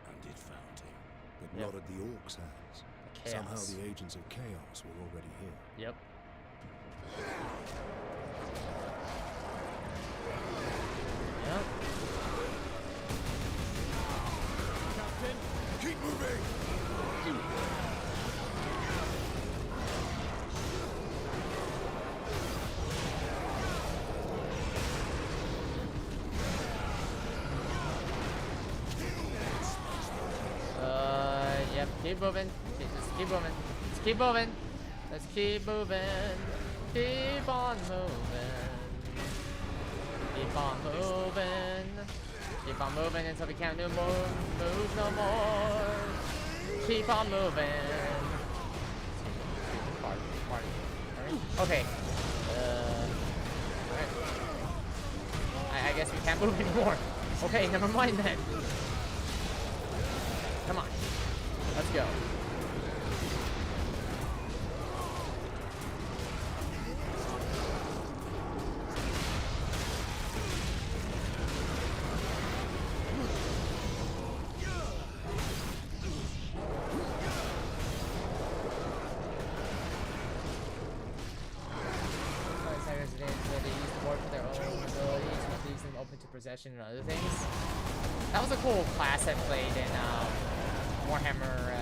[SPEAKER 5] And it found him.
[SPEAKER 9] But
[SPEAKER 2] Yep.
[SPEAKER 9] not at the Orcs' hands.
[SPEAKER 2] Chaos.
[SPEAKER 9] Somehow the agents of chaos were already here.
[SPEAKER 2] Yep. Yep.
[SPEAKER 7] Captain,
[SPEAKER 1] Keep moving!
[SPEAKER 2] Yep, keep moving. Just keep moving. Just keep moving. Let's keep moving. Keep on moving. Keep on moving. Keep on moving until we can't move no more. Keep on moving. Okay. Alright. I guess we can't move anymore. Okay, never mind then. Come on. Let's go. Possession and other things. That was a cool class I played in Warhammer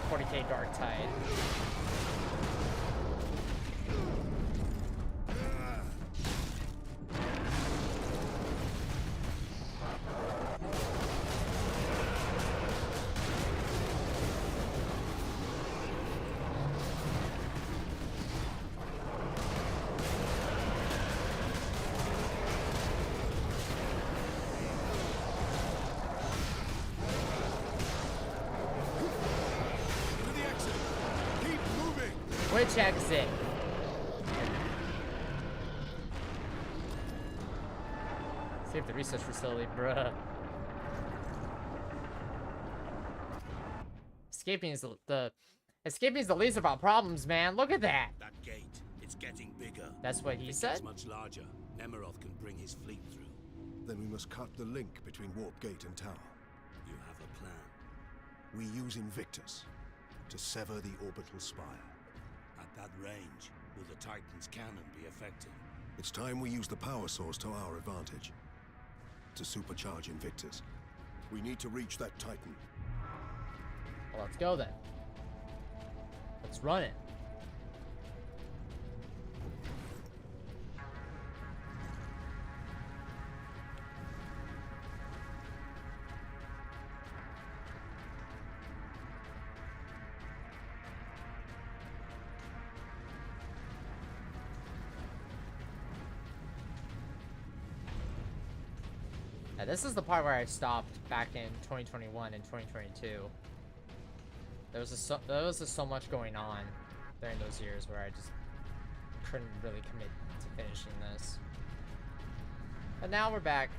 [SPEAKER 2] 40k Dark Tide. Which exit? Save the research facility, bruh. Escaping is the least of our problems, man. Look at that.
[SPEAKER 5] That gate, it's getting bigger.
[SPEAKER 2] That's what he
[SPEAKER 5] If it
[SPEAKER 2] said.
[SPEAKER 5] gets much larger, Nemeroth can bring his fleet through.
[SPEAKER 9] Then we must cut the link between Warp Gate and Tower.
[SPEAKER 5] You have a
[SPEAKER 9] We use Invictus to sever the orbital spire.
[SPEAKER 5] At that range, will the Titan's cannon be effective?
[SPEAKER 9] It's time we use the power source to our advantage. To supercharge Invictus, we need to reach that Titan.
[SPEAKER 2] Well, let's go then. Let's run it. Now, this is the part where I stopped back in 2021 and 2022. There was just so much going on during those years where I just couldn't really commit to finishing this. But now we're back.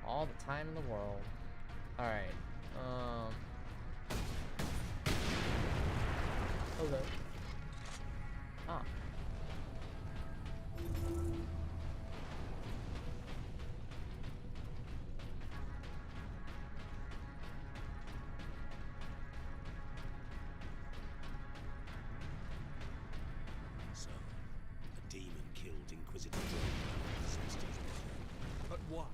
[SPEAKER 2] All the time in the world. Alright. Hello. Ah.
[SPEAKER 5] So, a demon killed Inquisitor Drake.
[SPEAKER 7] But why?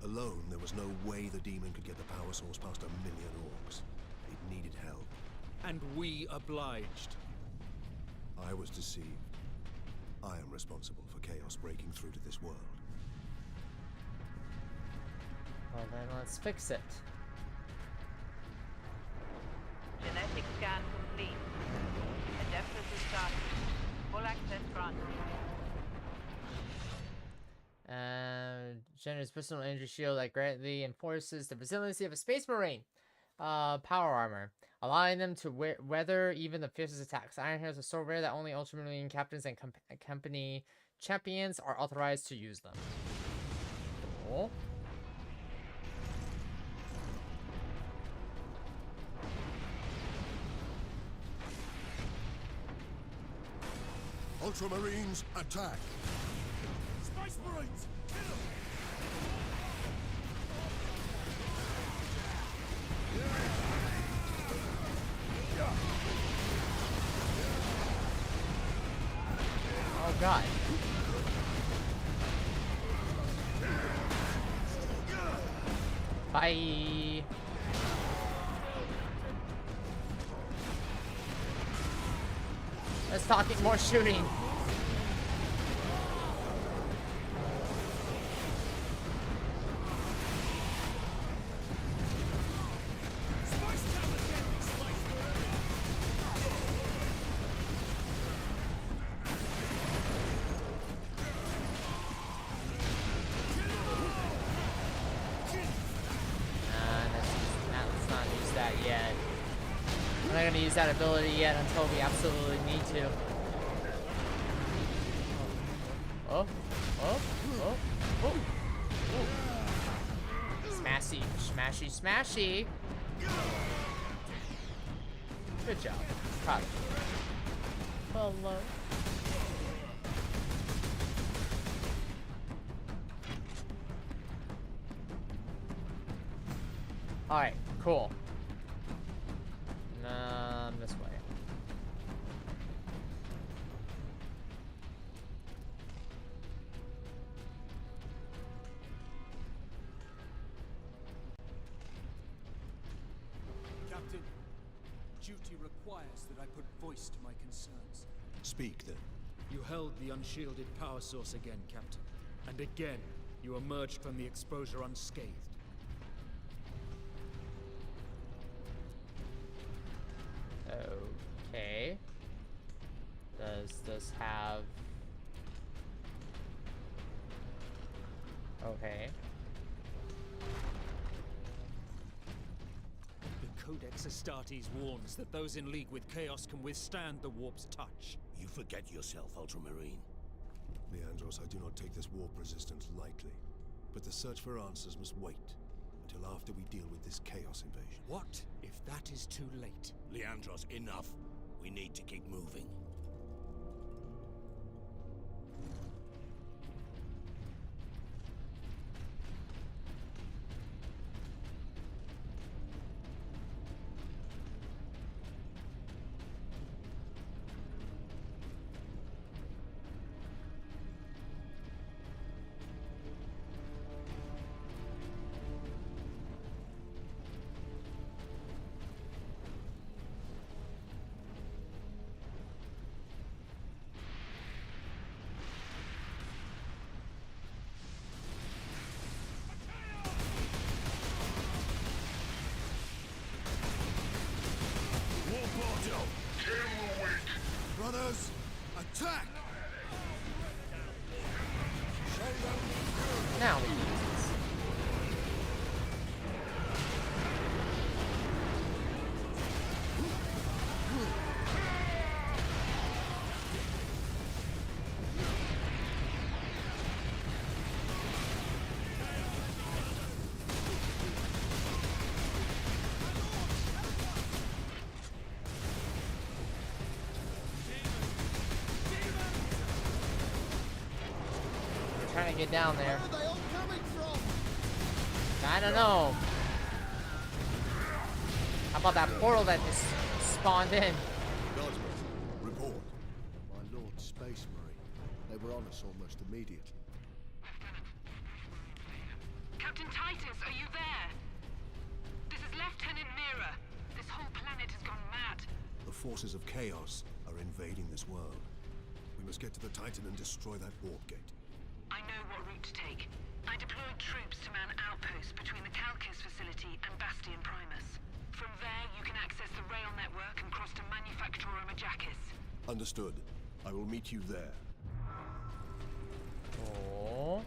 [SPEAKER 9] Alone, there was no way the demon could get the power source past 1 million orcs. It needed help.
[SPEAKER 7] And we obliged.
[SPEAKER 9] I was deceived. I am responsible for chaos breaking through to this world.
[SPEAKER 2] Well then, let's fix it.
[SPEAKER 6] Genetic scan complete. Adeptus is started. Full access granted.
[SPEAKER 2] Generous personal energy shield that greatly enforces the resiliency of a space marine. Power armor, allowing them to weather even the fiercest attacks. Iron Hair is so rare that only Ultramarine captains and company champions are authorized to use them. Cool.
[SPEAKER 9] Ultramarines, attack!
[SPEAKER 5] Space Marines! Kill them!
[SPEAKER 2] Oh god. Bye. Let's talk more shooting. Let's not use that yet. I'm not gonna use that ability yet until we absolutely need to. Oh, oh, oh, oh, oh. Smashy, smashy, smashy. Good job. Proud of you. Hello. Alright, cool. This way.
[SPEAKER 7] Captain, duty requires that I put voice to my concerns.
[SPEAKER 9] Speak, then.
[SPEAKER 7] You held the unshielded power source again, Captain. And again, you emerged from the exposure unscathed.
[SPEAKER 2] Okay. Does this have... Okay.
[SPEAKER 7] The Codex Astartes warns that those in league with Chaos can withstand the warp's touch.
[SPEAKER 5] You forget yourself, Ultramarine.
[SPEAKER 9] Leandros, I do not take this warp resistance lightly. But the search for answers must wait until after we deal with this Chaos invasion.
[SPEAKER 7] What if that is too late?
[SPEAKER 5] Leandros, enough. We need to keep moving.
[SPEAKER 9] Runners, attack!
[SPEAKER 2] Now we can use this. Trying to get down there.
[SPEAKER 1] Where are they all coming from?
[SPEAKER 2] I don't know. How about that portal that just spawned in?
[SPEAKER 9] Guardsmen, report.
[SPEAKER 1] My Lord Space Marine. They were on us almost immediately.
[SPEAKER 3] Captain Titus, are you there? This is Lieutenant Mira. This whole planet has gone mad.
[SPEAKER 9] The forces of chaos are invading this world. We must get to the Titan and destroy that warp gate.
[SPEAKER 3] I know what route to take. I deployed troops to man outposts between the Calcus facility and Bastion Primus. From there, you can access the rail network and cross to Manufactura Majakis.
[SPEAKER 9] Understood. I will meet you there.
[SPEAKER 2] Oh.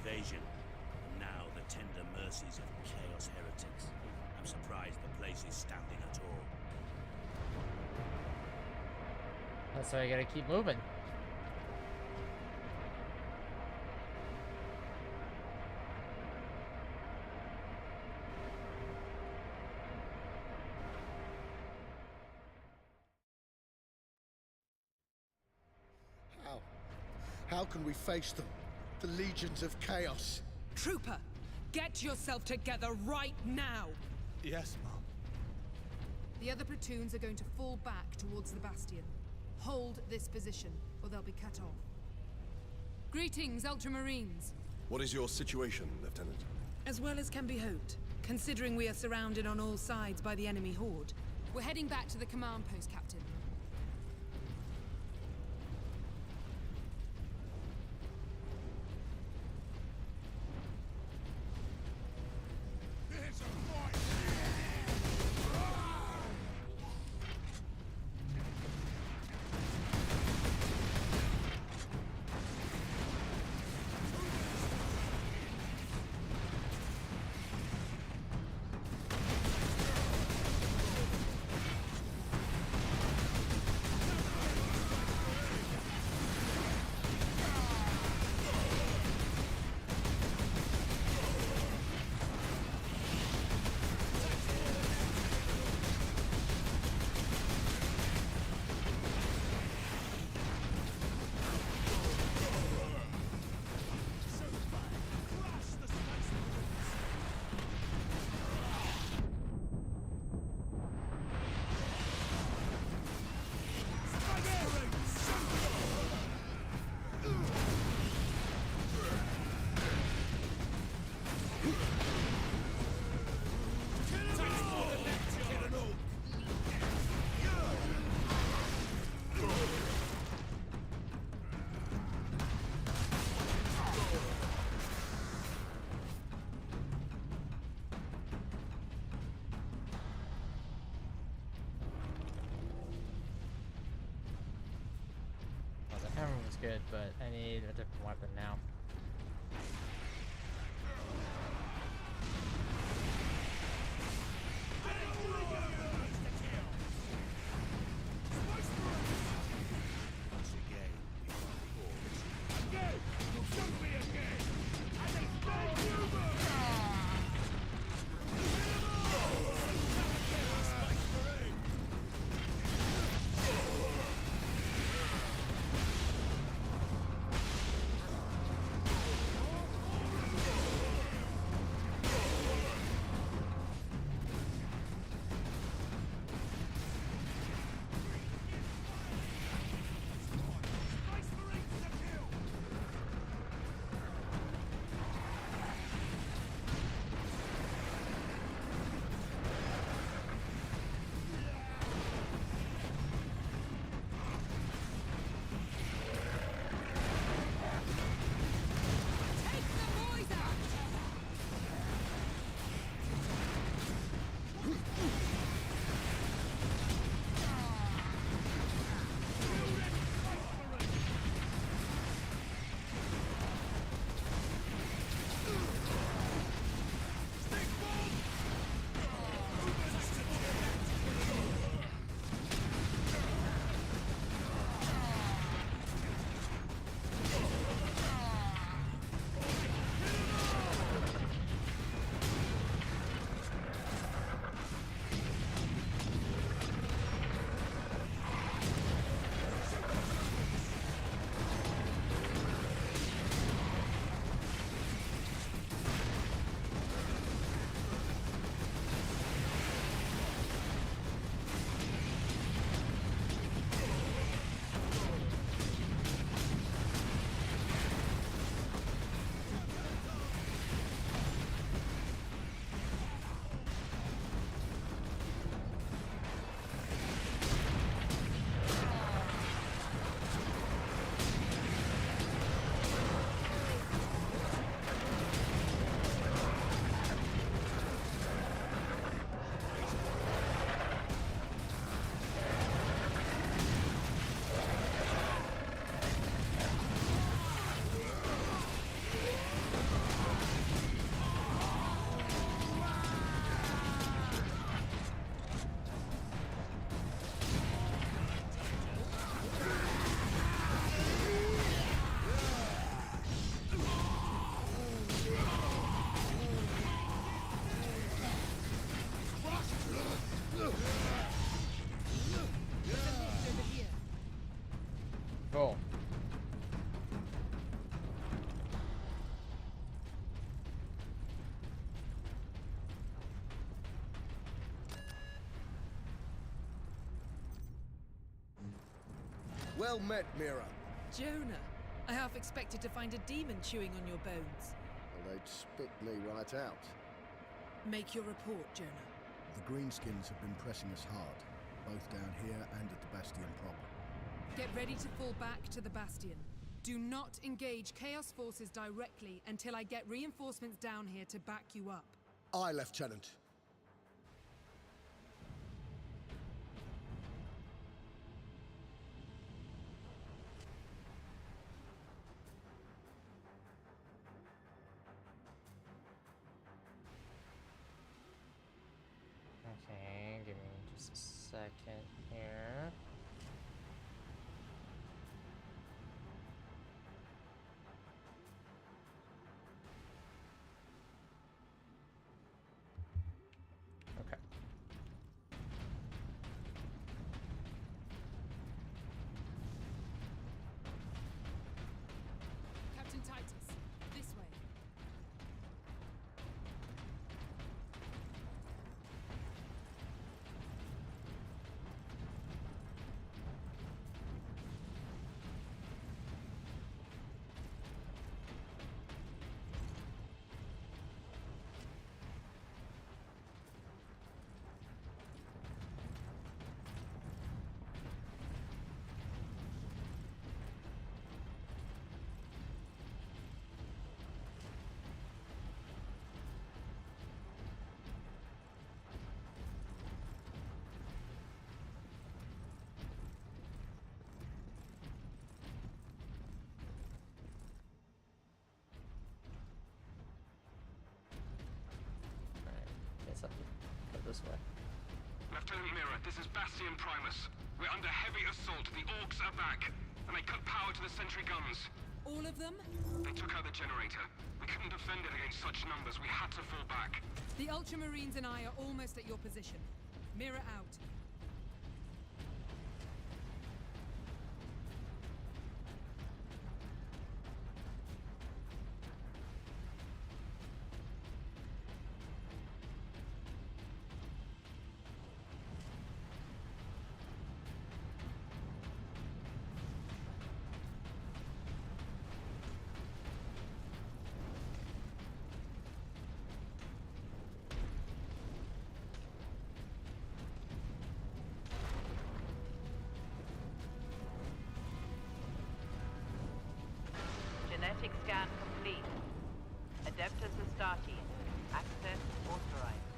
[SPEAKER 5] And now the tender mercies of Chaos heretics. I'm surprised the place is standing at all.
[SPEAKER 2] That's why I gotta keep moving.
[SPEAKER 1] How can we face them? The legions of chaos.
[SPEAKER 10] Trooper, get yourself together right now!
[SPEAKER 1] Yes, Mom.
[SPEAKER 11] The other platoons are going to fall back towards the Bastion. Hold this position, or they'll be cut off. Greetings, Ultramarines.
[SPEAKER 9] What is your situation, Lieutenant?
[SPEAKER 10] As well as can be hoped, considering we are surrounded on all sides by the enemy horde.
[SPEAKER 11] We're heading back to the command post, Captain.
[SPEAKER 2] Hammer was good, but I need a different weapon now. Cool.
[SPEAKER 4] Well met, Mira.
[SPEAKER 10] Jonah, I half expected to find a demon chewing on your bones.
[SPEAKER 12] they'd spit me right out.
[SPEAKER 10] Make your report, Jonah.
[SPEAKER 12] The Greenskins have been pressing us hard, both down here and at the Bastion proper.
[SPEAKER 11] Get ready to fall back to the Bastion. Do not engage Chaos forces directly until I get reinforcements down here to back you up.
[SPEAKER 12] Aye, Lieutenant.
[SPEAKER 2] Okay, give me just a second here. Okay.
[SPEAKER 11] Captain Titus, this way.
[SPEAKER 2] Go this way.
[SPEAKER 13] Lieutenant Mira, this is Bastion Primus. We're under heavy assault. The orcs are back, and they cut power to the sentry guns.
[SPEAKER 11] All of them?
[SPEAKER 13] They took out the generator. We couldn't defend it against such numbers. We had to fall back.
[SPEAKER 11] The Ultramarines and I are almost at your position. Mirror out.
[SPEAKER 6] Genetic scan complete. Adeptus Astarte. Access authorized.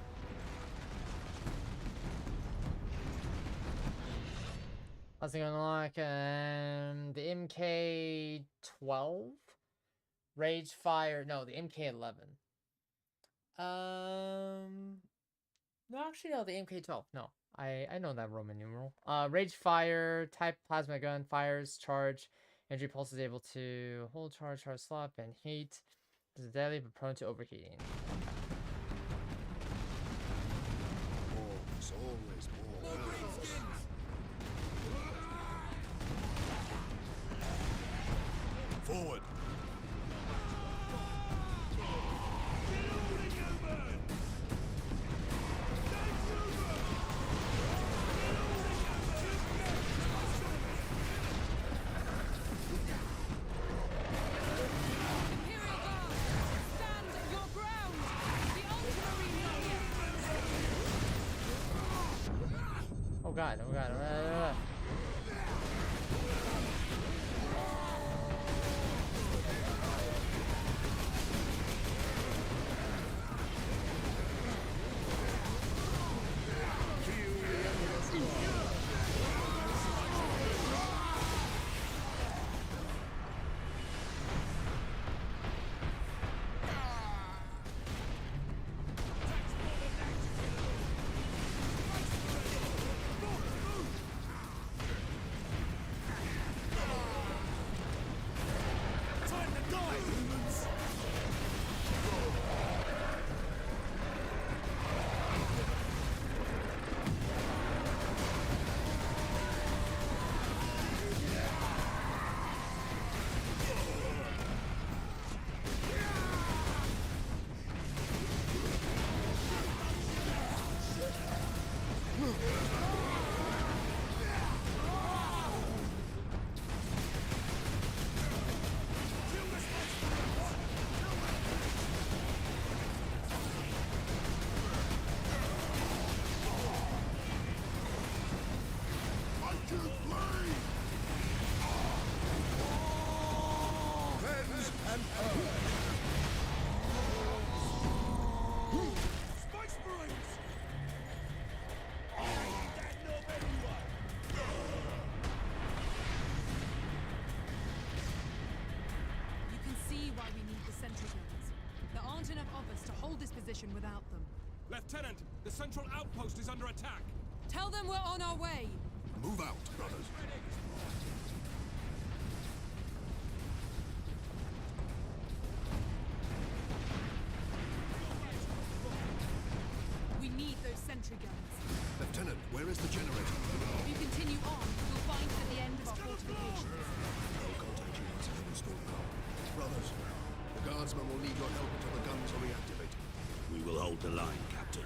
[SPEAKER 2] Let's unlock the MK12, Rage Fire. No, the MK11. No, actually, no, the MK12. No, I know that Roman numeral. Rage Fire, type plasma gun, fires, charge. Energy pulse is able to hold charge, slop, and heat. This is deadly but prone to overheating.
[SPEAKER 12] Always, always more.
[SPEAKER 9] Forward!
[SPEAKER 2] Oh god, oh god,
[SPEAKER 11] see why we need the sentry guns. There aren't enough of us to hold this position without them.
[SPEAKER 13] Lieutenant, the central outpost is under attack.
[SPEAKER 11] Tell them we're on our way!
[SPEAKER 9] Move out, brothers.
[SPEAKER 11] We need those sentry guns.
[SPEAKER 9] Lieutenant, where is the generator?
[SPEAKER 11] If you continue on, you'll find it at the end of our fortifications.
[SPEAKER 9] I'll contact you once I've installed now. Brothers, the guardsmen will need your help until the guns are reactivated.
[SPEAKER 5] We will hold the line, Captain.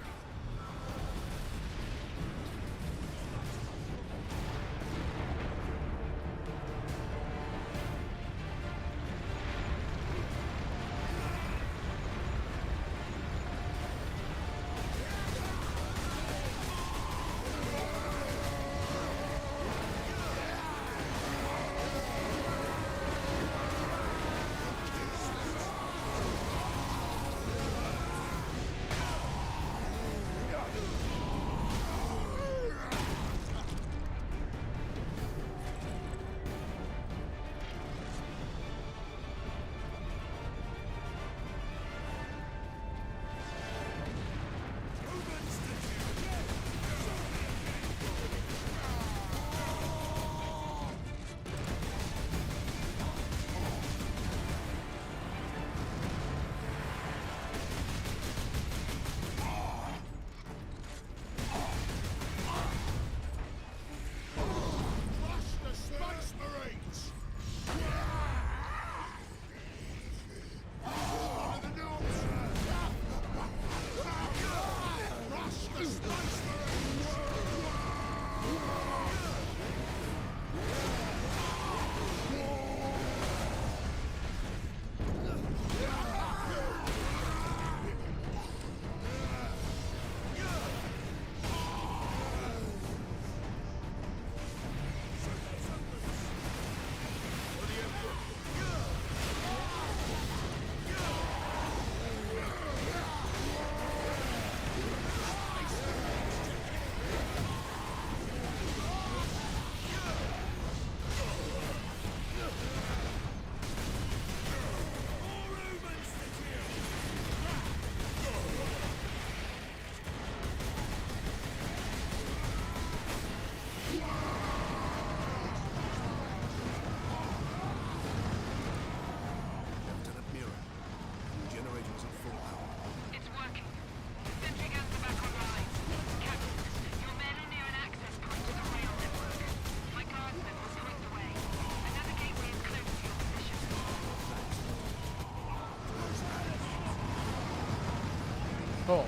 [SPEAKER 2] Cool.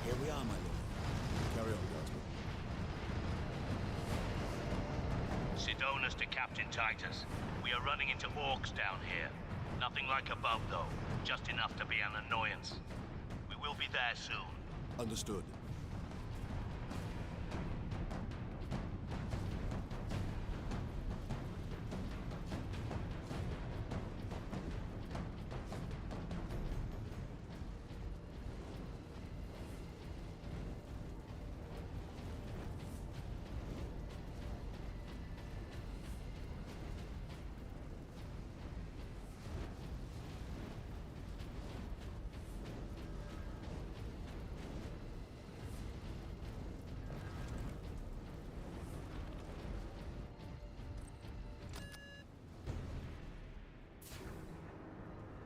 [SPEAKER 4] Here we are, my lord.
[SPEAKER 9] Carry on, guardsmen.
[SPEAKER 5] Sidonis to Captain Titus. We are running into orcs down here. Nothing like above, though. Just enough to be an annoyance. We will be there soon.
[SPEAKER 9] Understood.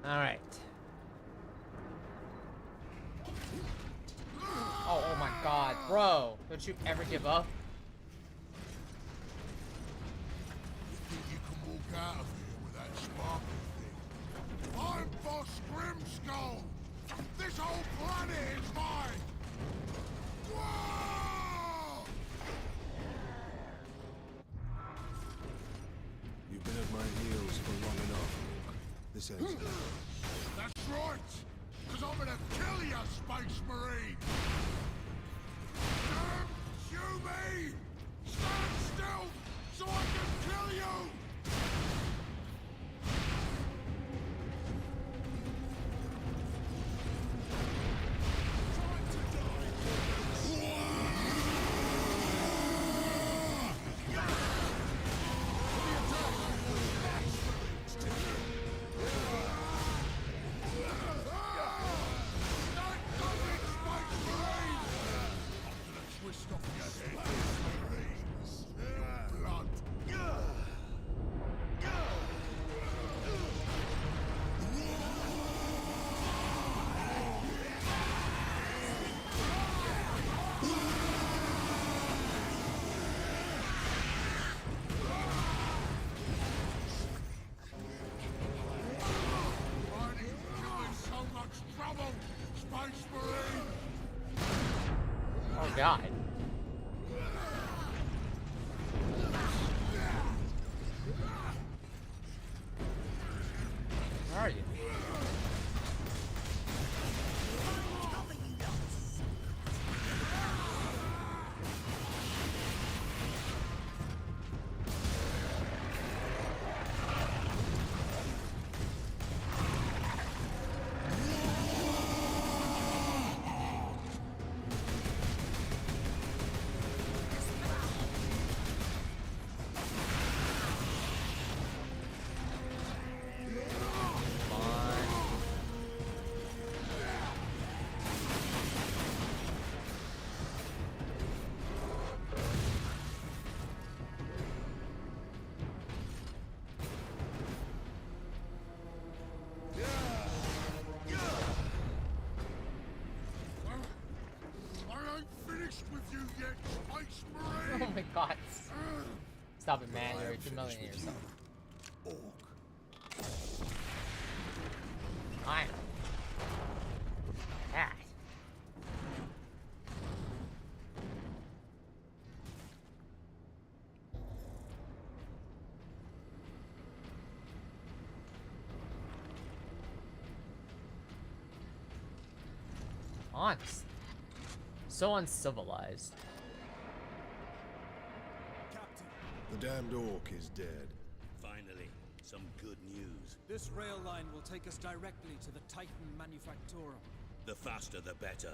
[SPEAKER 2] All right. Oh my God, bro! Don't you ever give up?
[SPEAKER 1] You think you can walk out of here with that sparkle thing? I'm Boss Grimskull! This whole planet is mine! Whoa!
[SPEAKER 9] You've been at my heels for long enough. This ends now.
[SPEAKER 1] That's right! Because I'm gonna kill you, Space Marine! Damn you me! Stand still so I can kill you!
[SPEAKER 2] god. Where are you? Oh my god. Stop it, man. You're humiliating yourself. Fine. Ah. Honest. So uncivilized.
[SPEAKER 9] The damned orc is dead.
[SPEAKER 4] Finally, some good news.
[SPEAKER 7] This rail line will take us directly to the Titan Manufactorum.
[SPEAKER 4] The faster the better.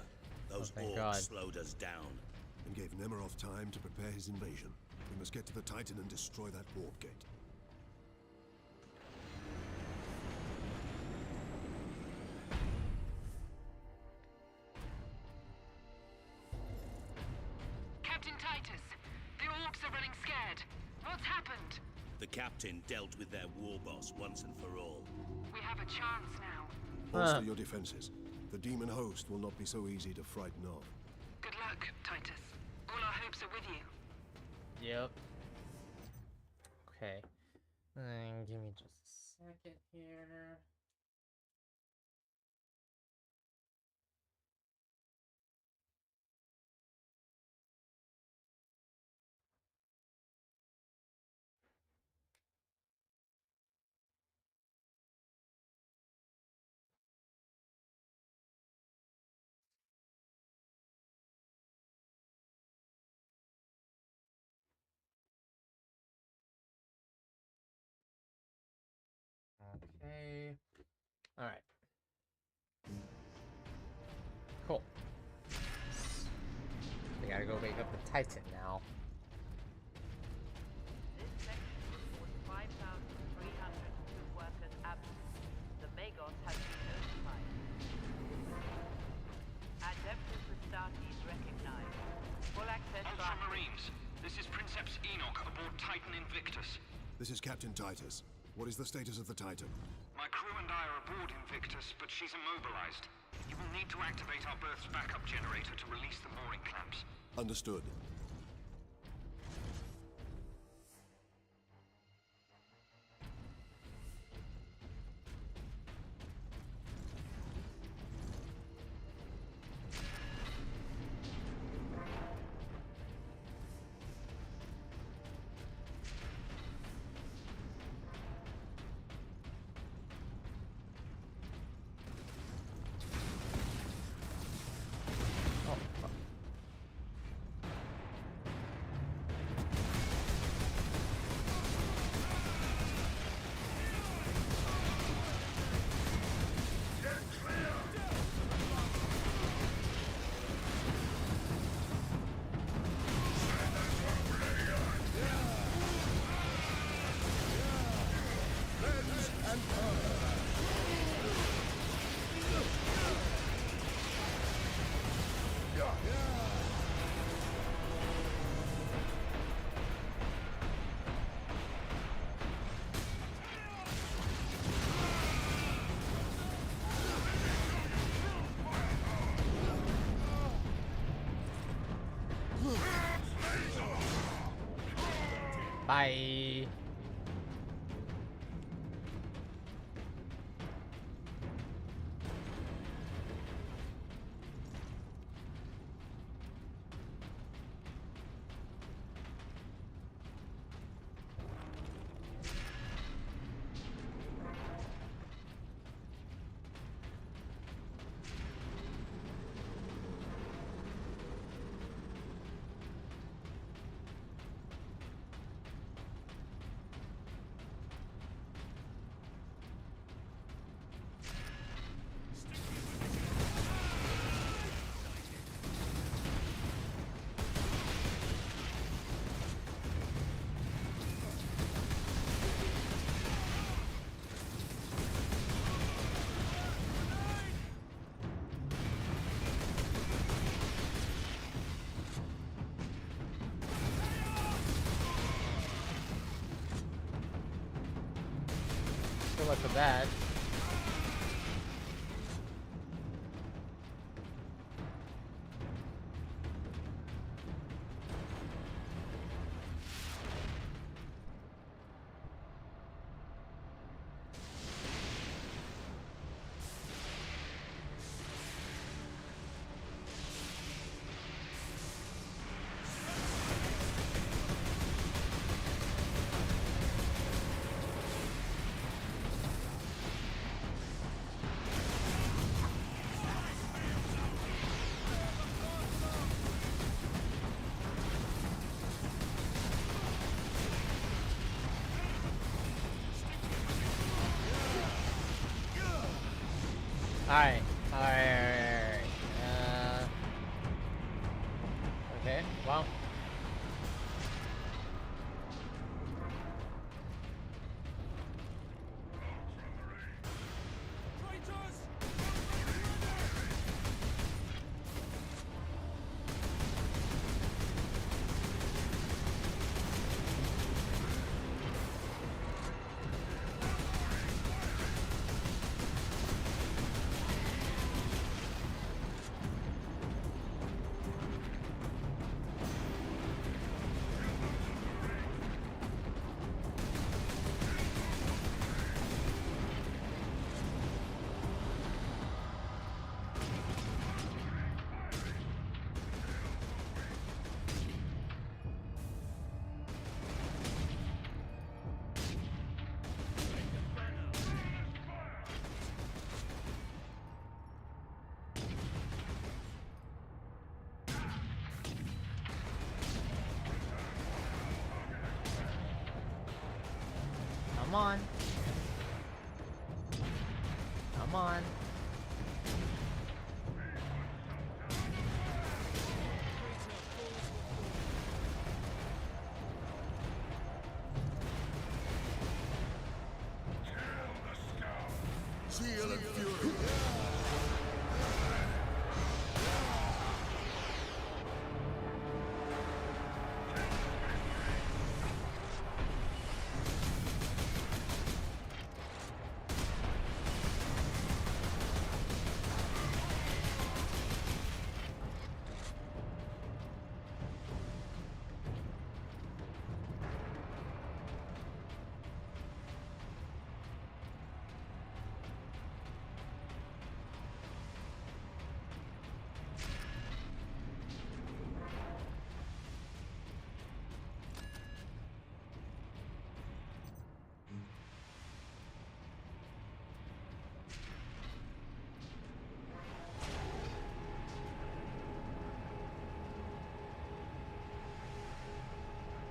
[SPEAKER 4] Those
[SPEAKER 2] thank
[SPEAKER 4] orcs
[SPEAKER 2] God.
[SPEAKER 4] slowed us down.
[SPEAKER 9] And gave Nemiroth time to prepare his invasion. We must get to the Titan and destroy that warp gate.
[SPEAKER 3] Captain Titus, the orcs are running scared. What's happened?
[SPEAKER 4] The captain dealt with their war boss once and for all.
[SPEAKER 3] We have a chance now.
[SPEAKER 9] Bolster your defenses. The demon host will not be so easy to frighten off.
[SPEAKER 3] Good luck, Titus. All our hopes are with you.
[SPEAKER 2] Yep. Okay. Give me just a second here. Okay. Alright. Cool. We gotta go wake up the Titan now.
[SPEAKER 6] This section reports 5,302 workers absent. The Magos have been notified. Adeptus Astartes recognized. Full access to
[SPEAKER 13] Ultramarines, this is Princeps Enoch aboard Titan Invictus.
[SPEAKER 9] This is Captain Titus. What is the status of the Titan?
[SPEAKER 13] My crew and I are aboard Invictus, but she's immobilized. You will need to activate our berth's backup generator to release the mooring clamps.
[SPEAKER 9] Understood.
[SPEAKER 2] Bye. luck with that. Alright. Okay, well. Come on. Come on.
[SPEAKER 1] Zeal and fury.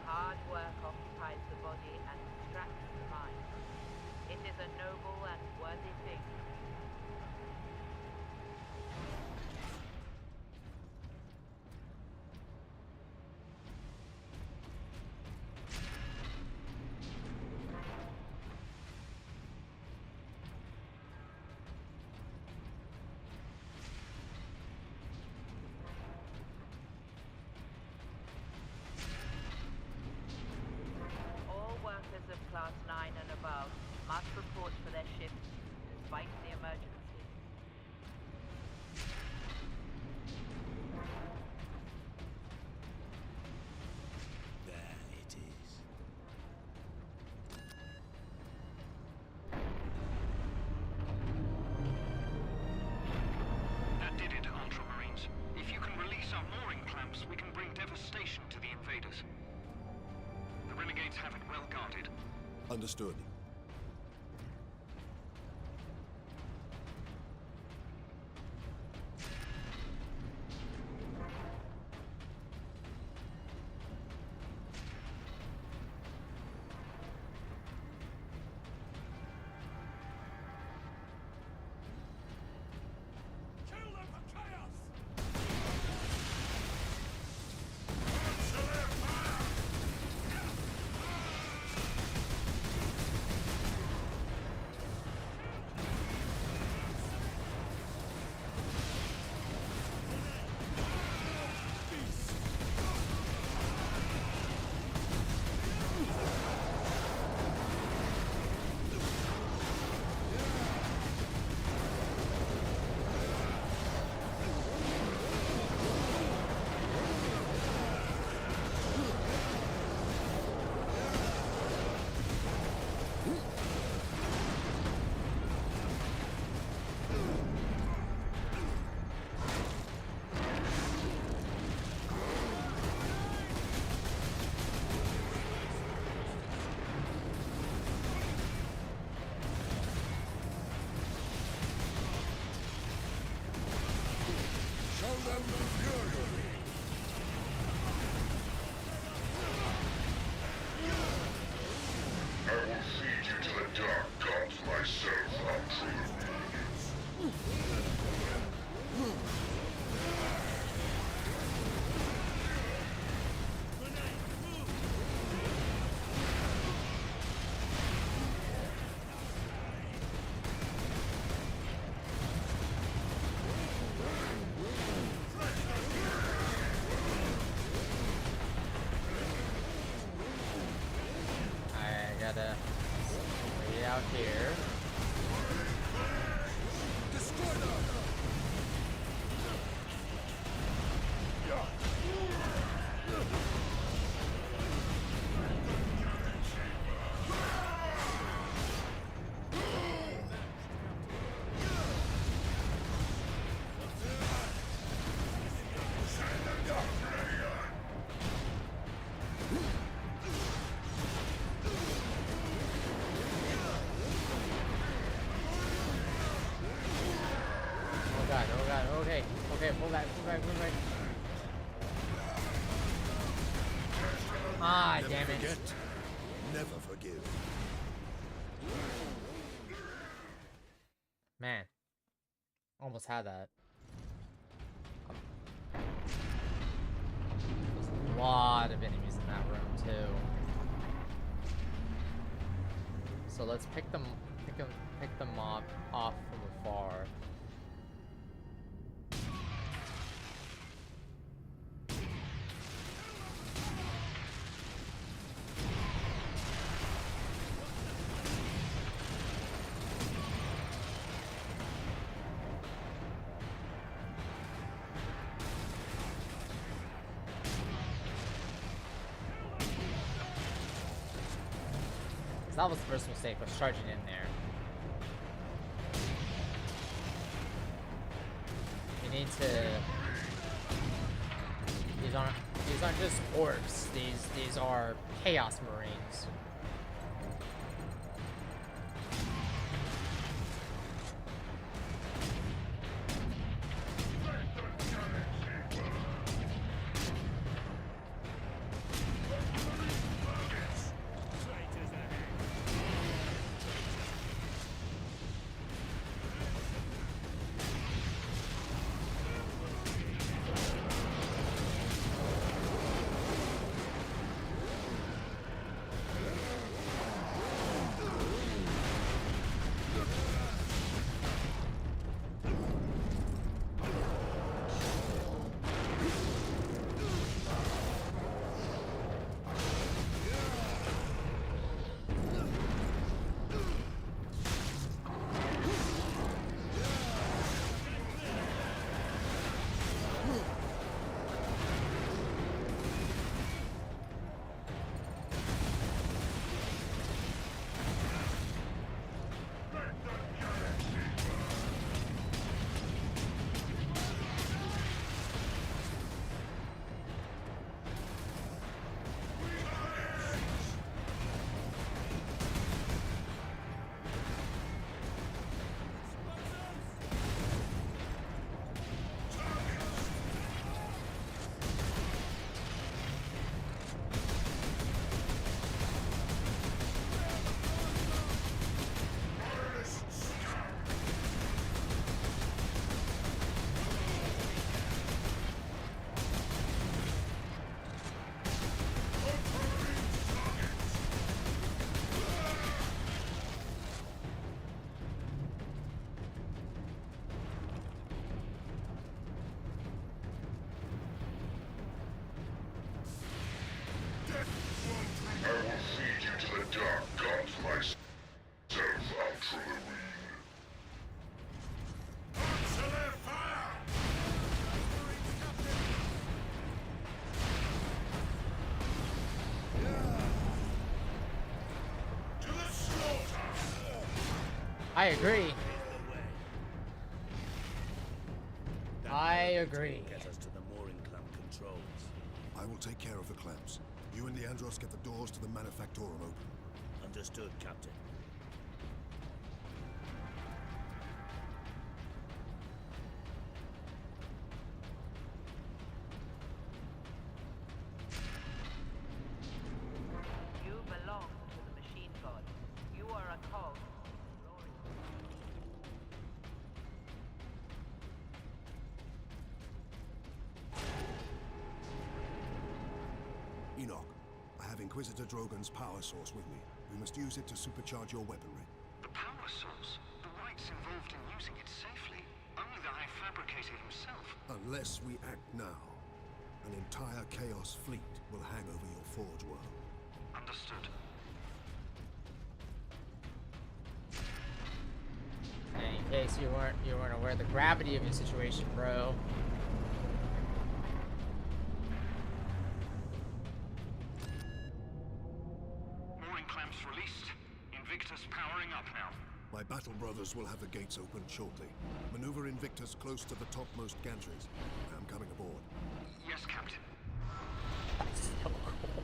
[SPEAKER 6] Hard work occupies the body and distracts the mind. It is a noble and worthy thing. Workers of Class 9 and above must report for their shifts, despite the emergency.
[SPEAKER 4] There it is.
[SPEAKER 13] That did it, Ultramarines. If you can release our mooring clamps, we can bring devastation to the invaders. The renegades have it well guarded.
[SPEAKER 9] Understood.
[SPEAKER 1] them furiously. I will feed you to the dark gods myself, Ultramarines.
[SPEAKER 2] I gotta wait out here.
[SPEAKER 1] Destroy them!
[SPEAKER 2] Oh god, okay, pull back. Ah,
[SPEAKER 9] Never
[SPEAKER 2] damn it.
[SPEAKER 9] forget, never forgive.
[SPEAKER 2] Man, almost had that. There's a lot of enemies in that room too. So let's pick them off from afar. That was the first mistake, was charging in there. You need to... These aren't just orcs. These are Chaos Marines.
[SPEAKER 1] I will feed you to the dark gods myself, Ultramarine. Answer their fire! To the slaughter!
[SPEAKER 2] I agree. I agree.
[SPEAKER 4] Get us to the mooring clamp controls.
[SPEAKER 9] I will take care of the clamps. You and Leandros get the doors to the Manufactorum open.
[SPEAKER 4] Understood, Captain.
[SPEAKER 9] Inquisitor Drogon's power source with me. We must use it to supercharge your weaponry.
[SPEAKER 13] The power source? The rites involved in using it safely. Only the High Fabricator himself.
[SPEAKER 9] Unless we act now, an entire Chaos fleet will hang over your Forge world.
[SPEAKER 13] Understood.
[SPEAKER 2] And in case you weren't aware of the gravity of your situation, bro.
[SPEAKER 13] Mooring clamps released. Invictus powering up now.
[SPEAKER 9] My battle brothers will have the gates open shortly. Maneuver Invictus close to the topmost gantries. I'm coming aboard.
[SPEAKER 13] Yes, Captain.
[SPEAKER 2] That's so cool.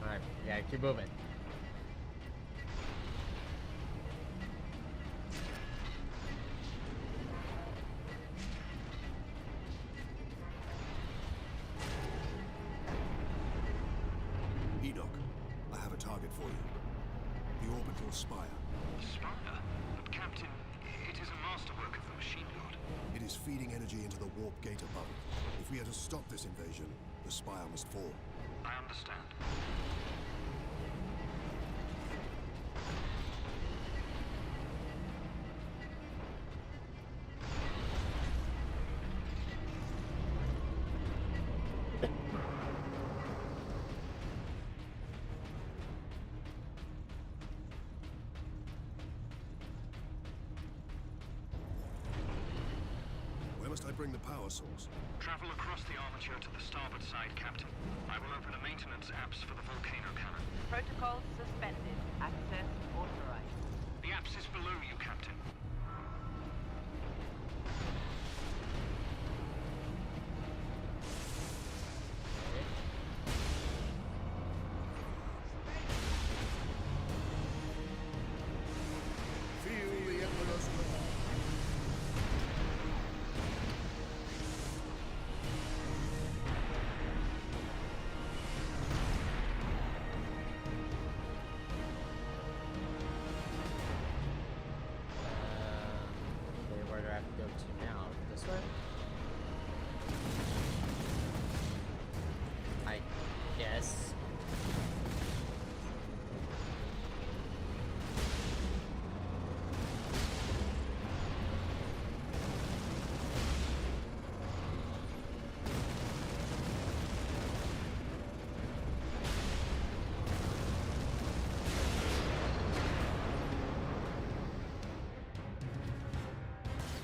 [SPEAKER 2] Alright, yeah, keep moving.
[SPEAKER 9] Enoch, I have a target for you. The orbital spire.
[SPEAKER 13] Spire? But Captain, it is a masterwork of the machine god.
[SPEAKER 9] It is feeding energy into the warp gate above it. If we are to stop this invasion, the spire must fall.
[SPEAKER 13] I understand.
[SPEAKER 9] Where must I bring the power source?
[SPEAKER 13] Travel across the armature to the starboard side, Captain. I will open a maintenance apse for the volcano cannon.
[SPEAKER 6] Protocols suspended. Access authorized.
[SPEAKER 13] The apse is below you, Captain.
[SPEAKER 9] Feel the Emperor's wrath.
[SPEAKER 2] Okay, where do I have to go to now? This way? I guess.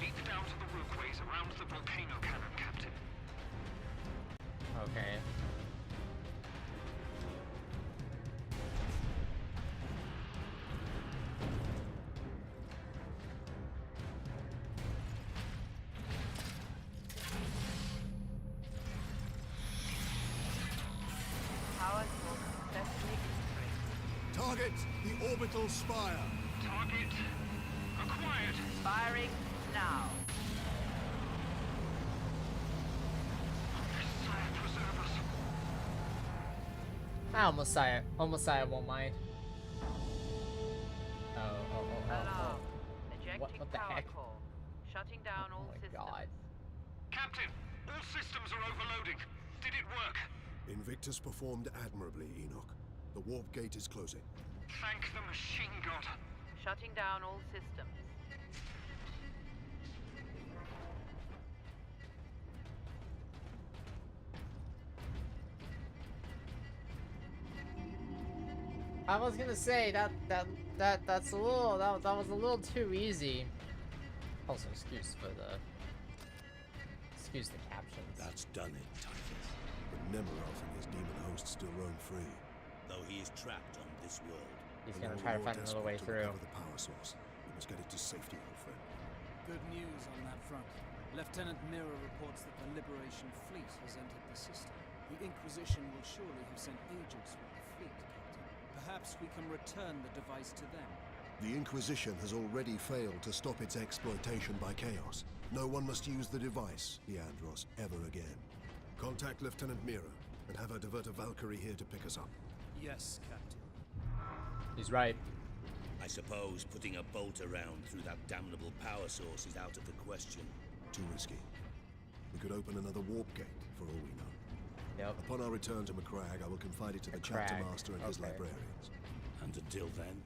[SPEAKER 13] Leap down to the walkways around the volcano cannon, Captain.
[SPEAKER 2] Okay.
[SPEAKER 6] Power source successfully integrated.
[SPEAKER 9] Target the orbital spire.
[SPEAKER 13] Target acquired.
[SPEAKER 6] Firing now.
[SPEAKER 13] Messiah, preserve us.
[SPEAKER 2] I won't mind.
[SPEAKER 6] Alarm. Ejecting
[SPEAKER 2] What the
[SPEAKER 6] power
[SPEAKER 2] heck?
[SPEAKER 6] core. Shutting down all
[SPEAKER 2] Oh my
[SPEAKER 6] systems.
[SPEAKER 2] God.
[SPEAKER 13] Captain, all systems are overloading. Did it work?
[SPEAKER 9] Invictus performed admirably, Enoch. The warp gate is closing.
[SPEAKER 13] Thank the machine god.
[SPEAKER 6] Shutting down all systems.
[SPEAKER 2] I was gonna say that's a little that was a little too easy. Also, excuse the captions.
[SPEAKER 9] That's done it, Titus. But Nemiroth and his demon host still roam free.
[SPEAKER 4] Though he is trapped on this world.
[SPEAKER 2] He's
[SPEAKER 9] And
[SPEAKER 2] gonna
[SPEAKER 9] we're
[SPEAKER 2] try to
[SPEAKER 9] more
[SPEAKER 2] find another way
[SPEAKER 9] desperate to
[SPEAKER 2] through.
[SPEAKER 9] recover the power source. We must get it to safety, old friend.
[SPEAKER 7] Good news on that front. Lieutenant Mirror reports that the Liberation Fleet has entered the system. The Inquisition will surely have sent agents with the fleet, Captain. Perhaps we can return the device to them.
[SPEAKER 9] The Inquisition has already failed to stop its exploitation by Chaos. No one must use the device, Leandros, ever again. Contact Lieutenant Mira and have her divert a Valkyrie here to pick us up.
[SPEAKER 7] Yes, Captain.
[SPEAKER 2] He's right.
[SPEAKER 4] I suppose putting a bolt around through that damnable power source is out of the question.
[SPEAKER 9] Too risky. We could open another warp gate, for all we know.
[SPEAKER 2] Yep.
[SPEAKER 9] Upon our return to Macragge, I will confide it to the chapter
[SPEAKER 2] Macragge,
[SPEAKER 9] master and his
[SPEAKER 2] okay.
[SPEAKER 9] librarians.
[SPEAKER 4] And until then?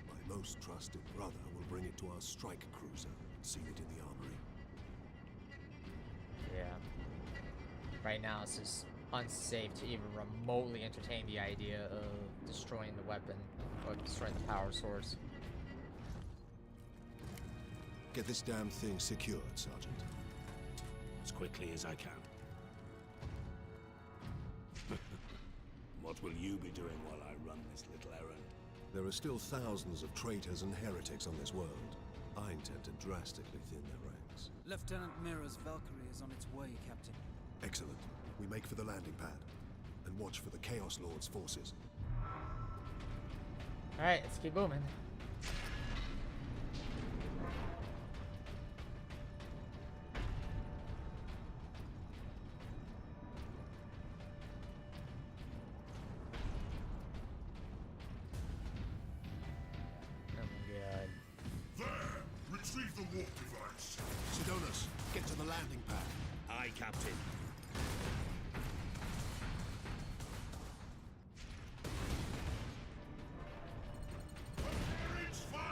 [SPEAKER 9] My most trusted brother will bring it to our strike cruiser and seal it in the armory.
[SPEAKER 2] Yeah. Right now, it's just unsafe to even remotely entertain the idea of destroying the weapon or destroying the power source.
[SPEAKER 9] Get this damn thing secured, Sergeant.
[SPEAKER 4] As quickly as I can. What will you be doing while I run this little errand?
[SPEAKER 9] There are still thousands of traitors and heretics on this world. I intend to drastically thin their ranks.
[SPEAKER 7] Lieutenant Mirror's Valkyrie is on its way, Captain.
[SPEAKER 9] Excellent. We make for the landing pad. And watch for the Chaos Lord's forces.
[SPEAKER 2] Alright, let's keep moving.
[SPEAKER 1] Retrieve the warp device.
[SPEAKER 9] Sidonus, get to the landing pad.
[SPEAKER 4] Aye, Captain.
[SPEAKER 1] Marines, fire!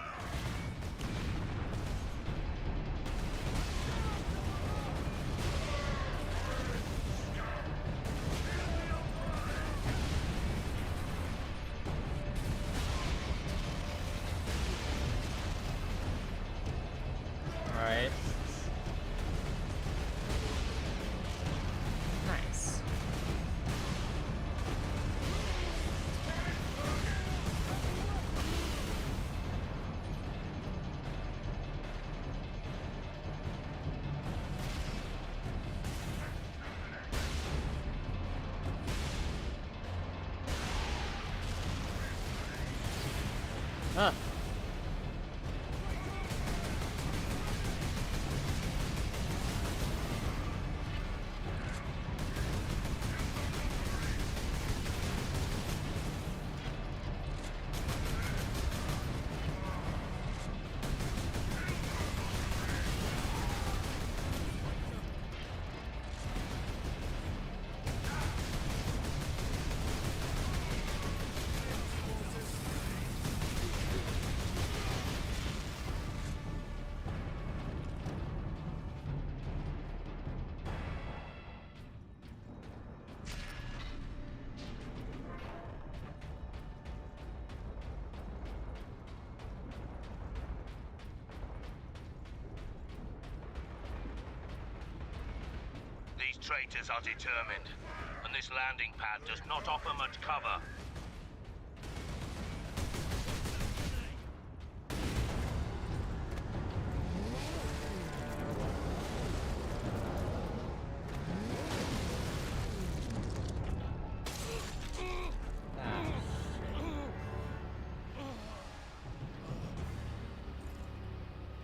[SPEAKER 2] Alright. Nice. Huh.
[SPEAKER 5] These traitors are determined, and this landing pad does not offer much cover.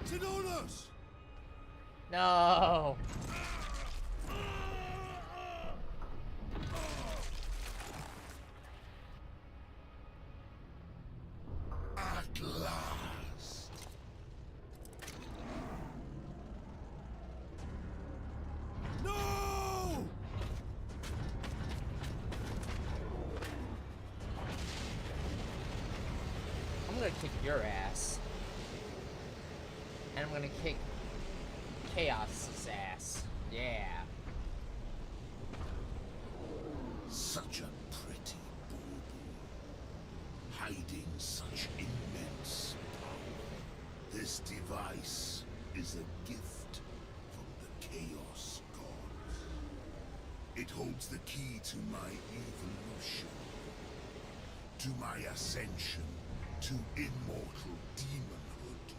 [SPEAKER 9] Sidonus!
[SPEAKER 2] No.
[SPEAKER 1] At last.
[SPEAKER 9] No!
[SPEAKER 2] I'm gonna kick your ass. And I'm gonna kick Chaos's ass. Yeah.
[SPEAKER 1] Such a pretty bauble. Hiding such immense power. This device is a gift from the Chaos Gods. It holds the key to my evolution, to my ascension to immortal demonhood.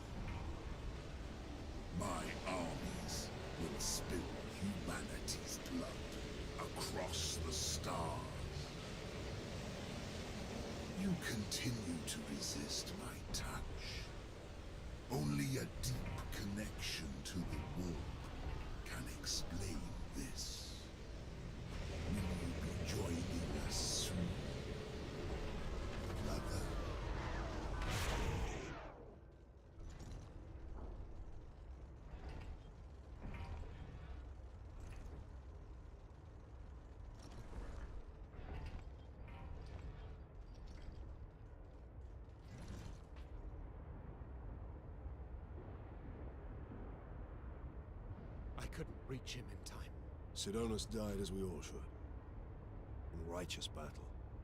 [SPEAKER 1] My armies will spill humanity's blood across the stars. You continue to resist my touch. Only a deep connection to the warp can explain this. Will you be joining us soon, brother?
[SPEAKER 14] I couldn't reach him in time.
[SPEAKER 9] Sidonus died as we all should. In righteous battle.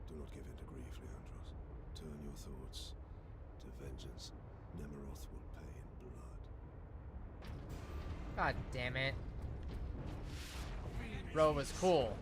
[SPEAKER 9] Do not give in to grief, Leandros. Turn your thoughts to vengeance. Nemeroth will pay in blood.
[SPEAKER 2] God damn it. Bro was cool.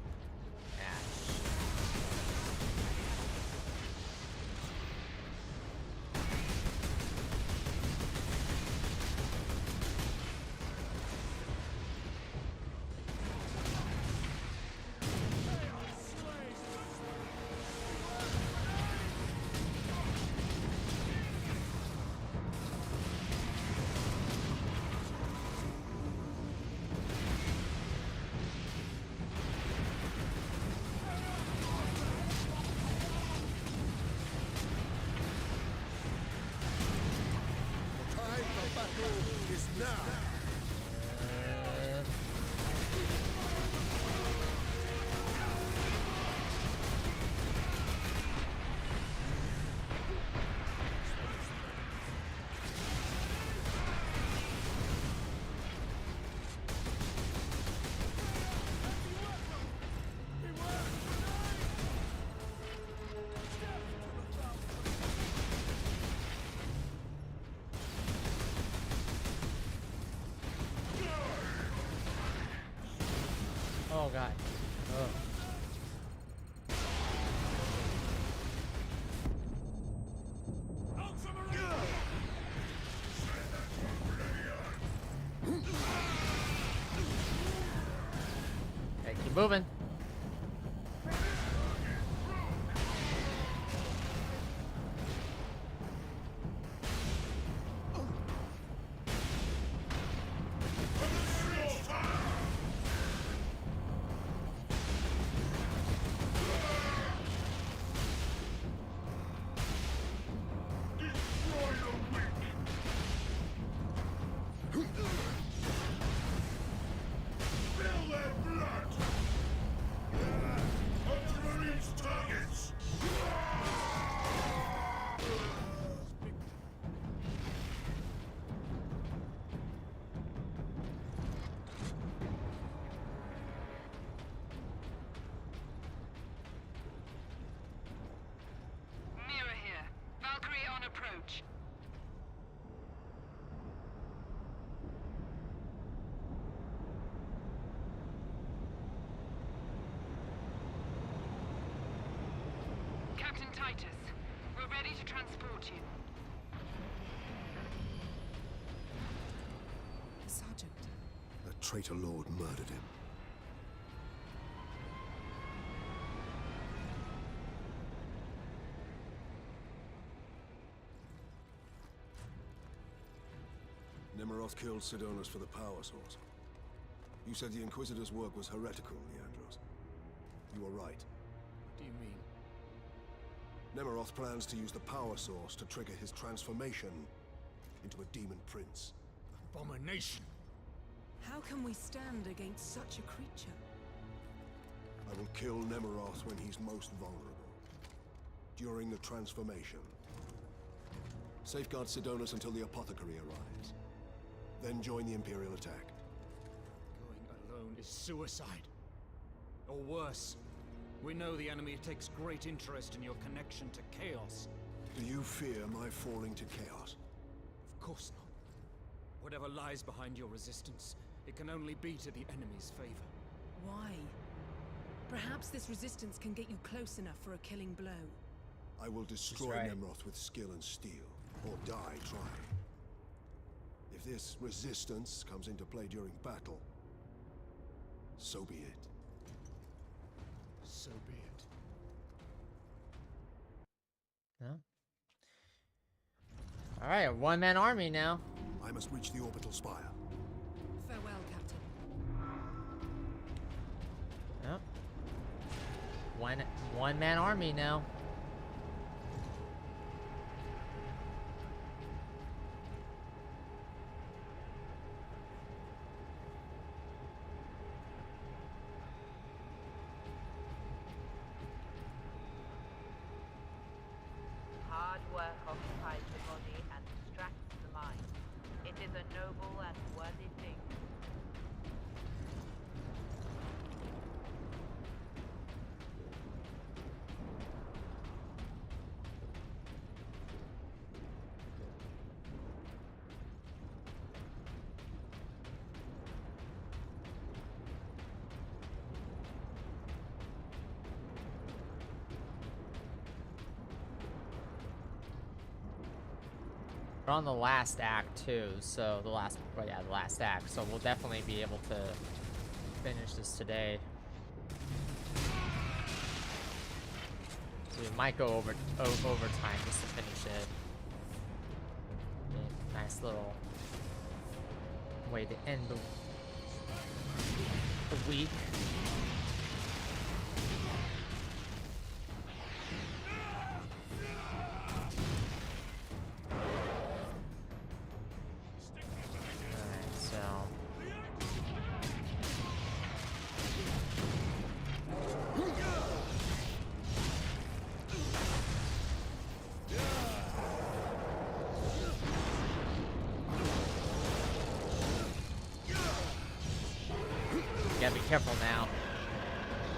[SPEAKER 9] Is now.
[SPEAKER 2] Oh god. Ugh. Okay, keep moving.
[SPEAKER 3] Approach. Captain Titus, we're ready to transport you.
[SPEAKER 10] The Sergeant.
[SPEAKER 9] That traitor lord murdered him. Nemeroth killed Sidonus for the power source. You said the Inquisitor's work was heretical, Leandros. You were right.
[SPEAKER 14] What do you mean?
[SPEAKER 9] Nemeroth plans to use the power source to trigger his transformation into a demon prince.
[SPEAKER 14] Abomination!
[SPEAKER 10] How can we stand against such a creature?
[SPEAKER 9] I will kill Nemeroth when he's most vulnerable. During the transformation. Safeguard Sidonus until the apothecary arrives. Then join the Imperial attack.
[SPEAKER 14] Going alone is suicide. Or worse. We know the enemy takes great interest in your connection to Chaos.
[SPEAKER 9] Do you fear my falling to chaos?
[SPEAKER 14] Of course not. Whatever lies behind your resistance, it can only be to the enemy's favor.
[SPEAKER 11] Why? Perhaps this resistance can get you close enough for a killing blow.
[SPEAKER 9] I will destroy
[SPEAKER 2] right.
[SPEAKER 9] Nemroth with skill and steel, or die trying. If this resistance comes into play during battle, so be it.
[SPEAKER 14] So be it.
[SPEAKER 2] No. All right, a one-man army now.
[SPEAKER 9] I must reach the orbital spire.
[SPEAKER 11] Farewell, Captain.
[SPEAKER 2] Yep. One-man army now.
[SPEAKER 6] Hard work occupies the body and distracts the mind. It is a noble and worthy thing.
[SPEAKER 2] We're on the last act too, so the last act. So we'll definitely be able to finish this today. So we might go overtime just to finish it. Nice little way to end the week. Gotta be careful now.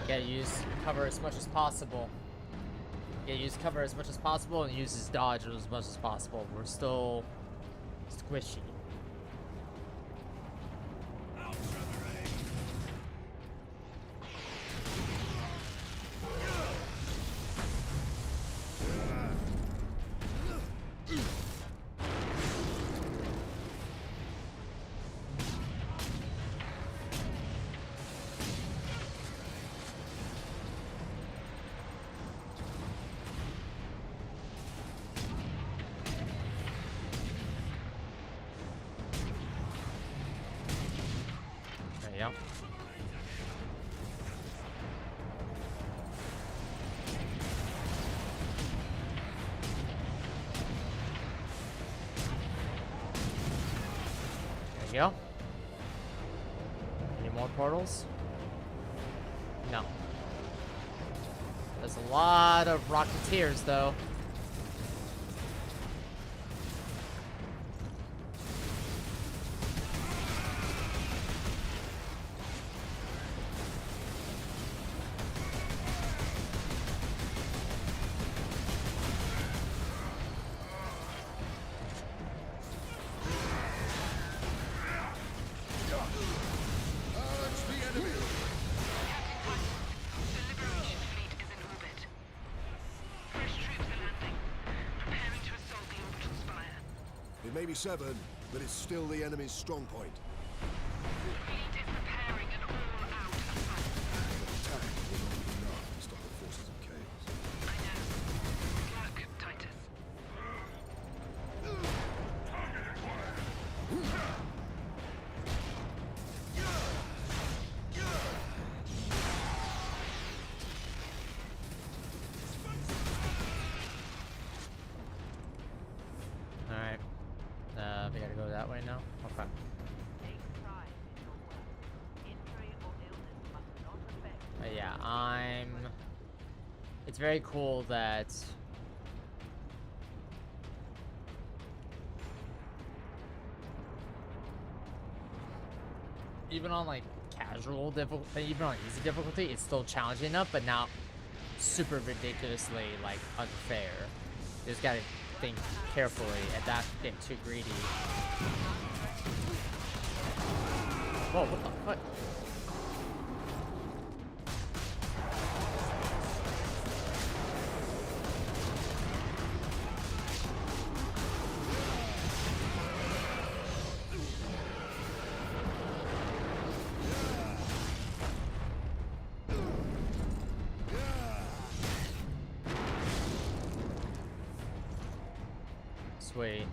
[SPEAKER 2] Gotta use cover as much as possible. Gotta use cover as much as possible and use his dodge as much as possible. We're still squishy. Yep. There you go. Any more portals? No. There's a lot of Rocketeers, though.
[SPEAKER 9] It may be 7, but it's still the enemy's strong point.
[SPEAKER 3] Fleet is preparing an all-out attack.
[SPEAKER 9] An attack will not be enough to stop the forces of chaos.
[SPEAKER 3] I know. Work, Titus.
[SPEAKER 2] Alright. We gotta go that way now? Okay.
[SPEAKER 6] Take pride in your work. Injury or illness must not affect.
[SPEAKER 2] Yeah, it's very cool that even on like casual difficulty, even on easy difficulty, it's still challenging enough, but not super ridiculously like unfair. You just gotta think carefully and not get too greedy. Whoa, what the fuck? Sweet.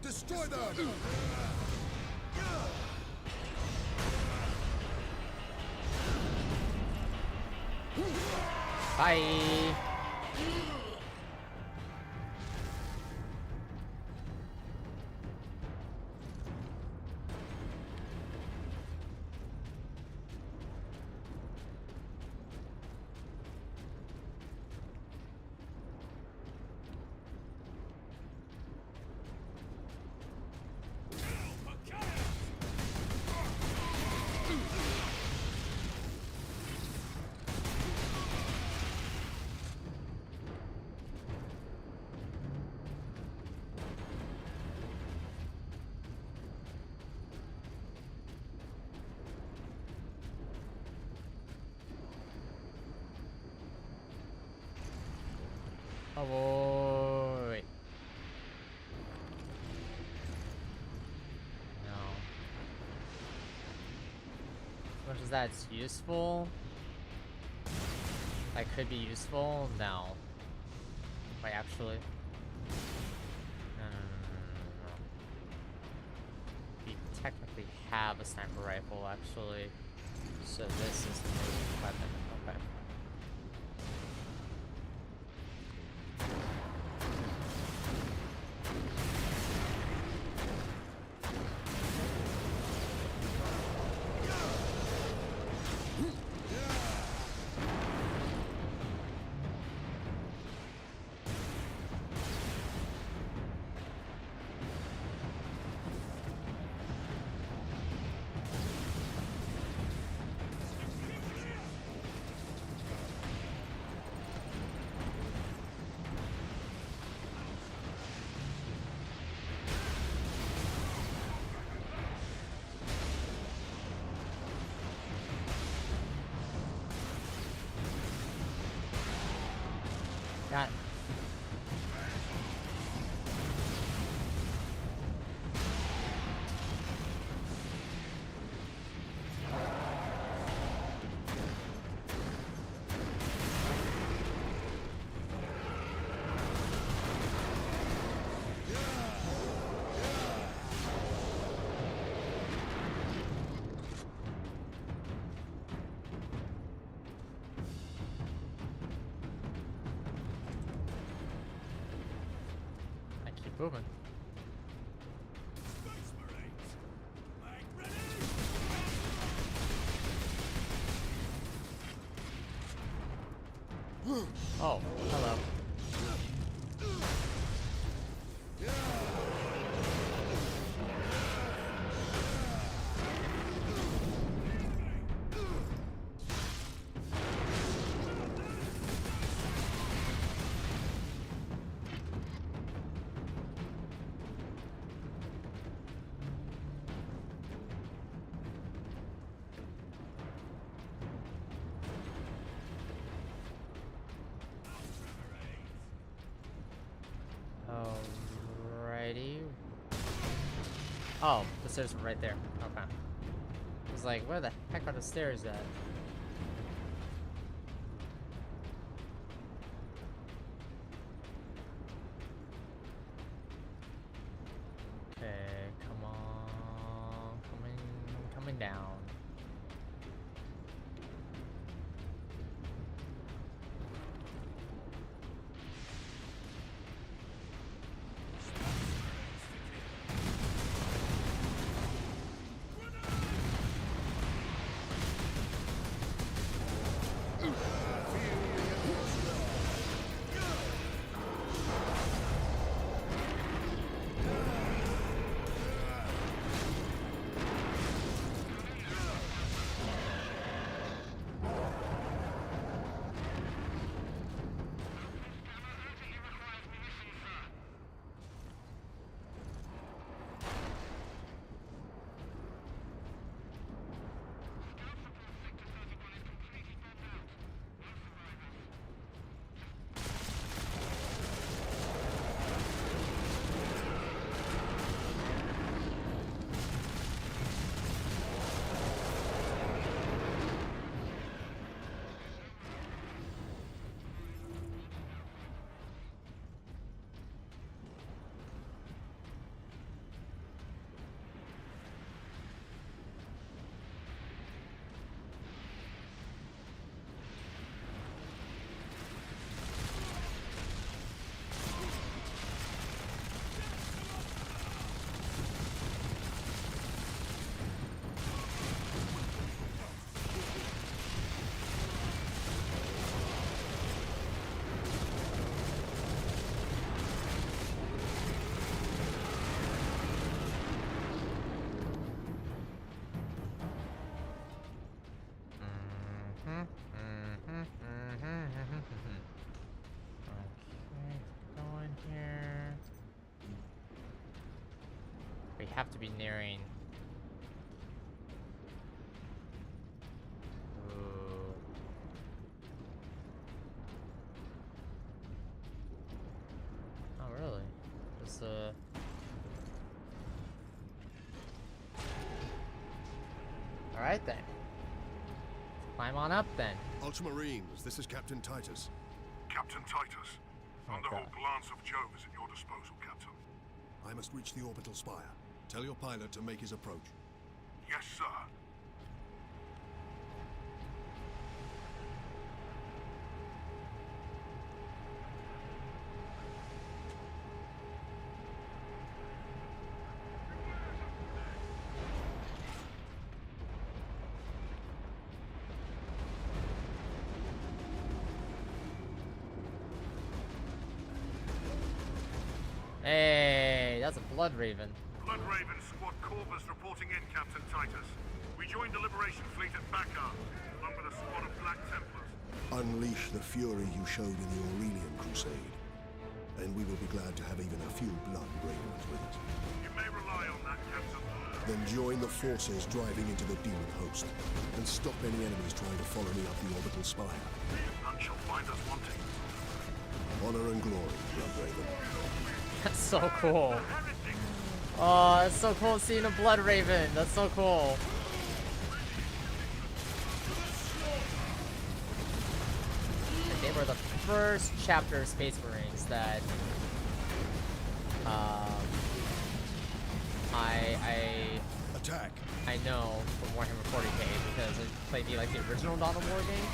[SPEAKER 9] Destroy them!
[SPEAKER 2] Bye. Oh, wait. No. As much as that's useful, that could be useful. No. Wait, actually. No. We technically have a sniper rifle, actually. So this is the moving weapon. Okay. Got it. Moving. Oh, hello. Alrighty. Oh, the stairs were right there. Okay. I was like, where the heck are the stairs at? Okay, come on. Coming down. We have to be nearing. Ooh. Oh, really? Just all right then. Climb on up then.
[SPEAKER 9] Ultramarines, this is Captain Titus.
[SPEAKER 15] Captain Titus, Thunderhawk Lance of Jove is at your disposal, Captain.
[SPEAKER 9] I must reach the orbital spire. Tell your pilot to make his approach.
[SPEAKER 15] Yes, sir.
[SPEAKER 2] Hey, that's a Blood Raven.
[SPEAKER 15] Blood Raven Squad Corvus reporting in, Captain Titus. We joined the Liberation Fleet at Bakar, along with a squad of Black Templars.
[SPEAKER 9] Unleash the fury you showed in the Aurelian Crusade, and we will be glad to have even a few Blood Ravens with us.
[SPEAKER 15] You may rely on that, Captain.
[SPEAKER 9] Then join the forces driving into the demon host, and stop any enemies trying to follow me up the orbital spire.
[SPEAKER 15] None shall find us wanting.
[SPEAKER 9] Honor and glory, Blood Raven.
[SPEAKER 2] That's so cool. Oh, that's so cool seeing a Blood Raven. That's so cool. And they were the first chapter of Space Marines that I know from Warhammer 40k because I played the original Dawn of War game.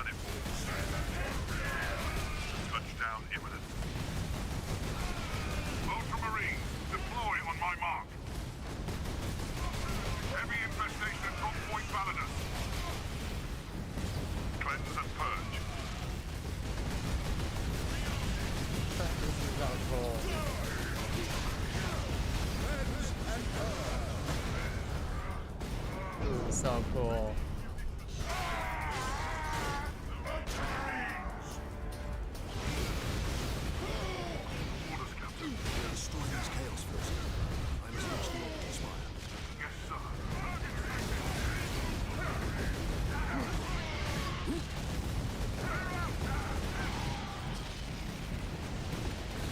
[SPEAKER 15] planet balls. Touchdown imminent. Ultramarines, deploy on my mark. Heavy infestation at drop point Validus. Cleanse and purge.
[SPEAKER 2] This is so cool. This is so cool.
[SPEAKER 15] Orders, Captain.
[SPEAKER 9] We're destroying these Chaos forces. I must reach the orbital spire.
[SPEAKER 15] Yes, sir.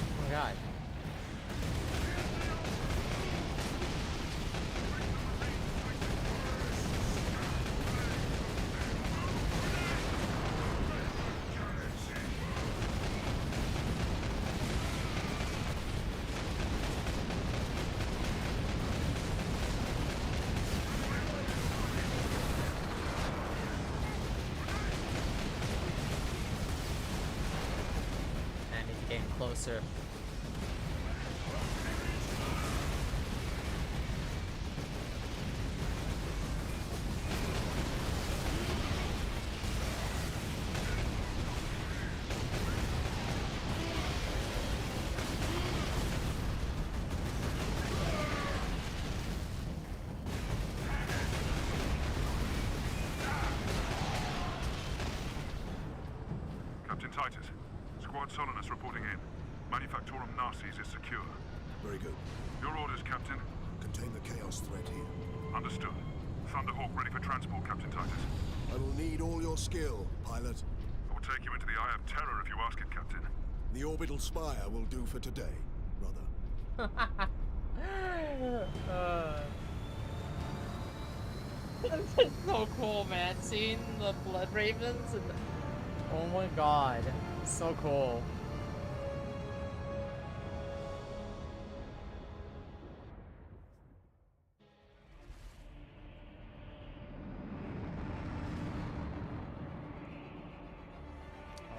[SPEAKER 2] Oh my god. I need to get closer.
[SPEAKER 15] Captain Titus, Squad Solinus reporting in. Manufactorum Narses is secure.
[SPEAKER 9] Very good.
[SPEAKER 15] Your orders, Captain.
[SPEAKER 9] Contain the Chaos threat here.
[SPEAKER 15] Understood. Thunderhawk ready for transport, Captain Titus.
[SPEAKER 9] I will need all your skill, pilot.
[SPEAKER 15] I will take you into the Eye of Terror if you ask it, Captain.
[SPEAKER 9] The orbital spire will do for today, brother.
[SPEAKER 2] This is so cool, man. Seeing the Blood Ravens and oh my god, so cool.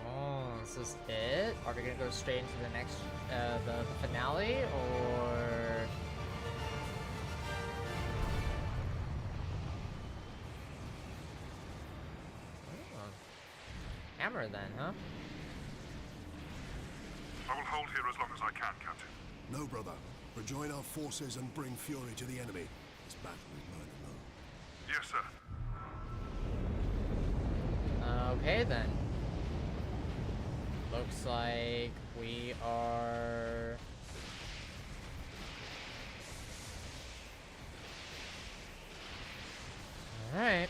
[SPEAKER 2] Oh, is this it? Are we gonna go straight into the next, the finale, or? Hammer then, huh?
[SPEAKER 15] I will hold here as long as I can, Captain.
[SPEAKER 9] No, brother. Rejoin our forces and bring fury to the enemy. This battle is mine alone.
[SPEAKER 15] Yes, sir.
[SPEAKER 2] Okay then. Looks like we are... Alright.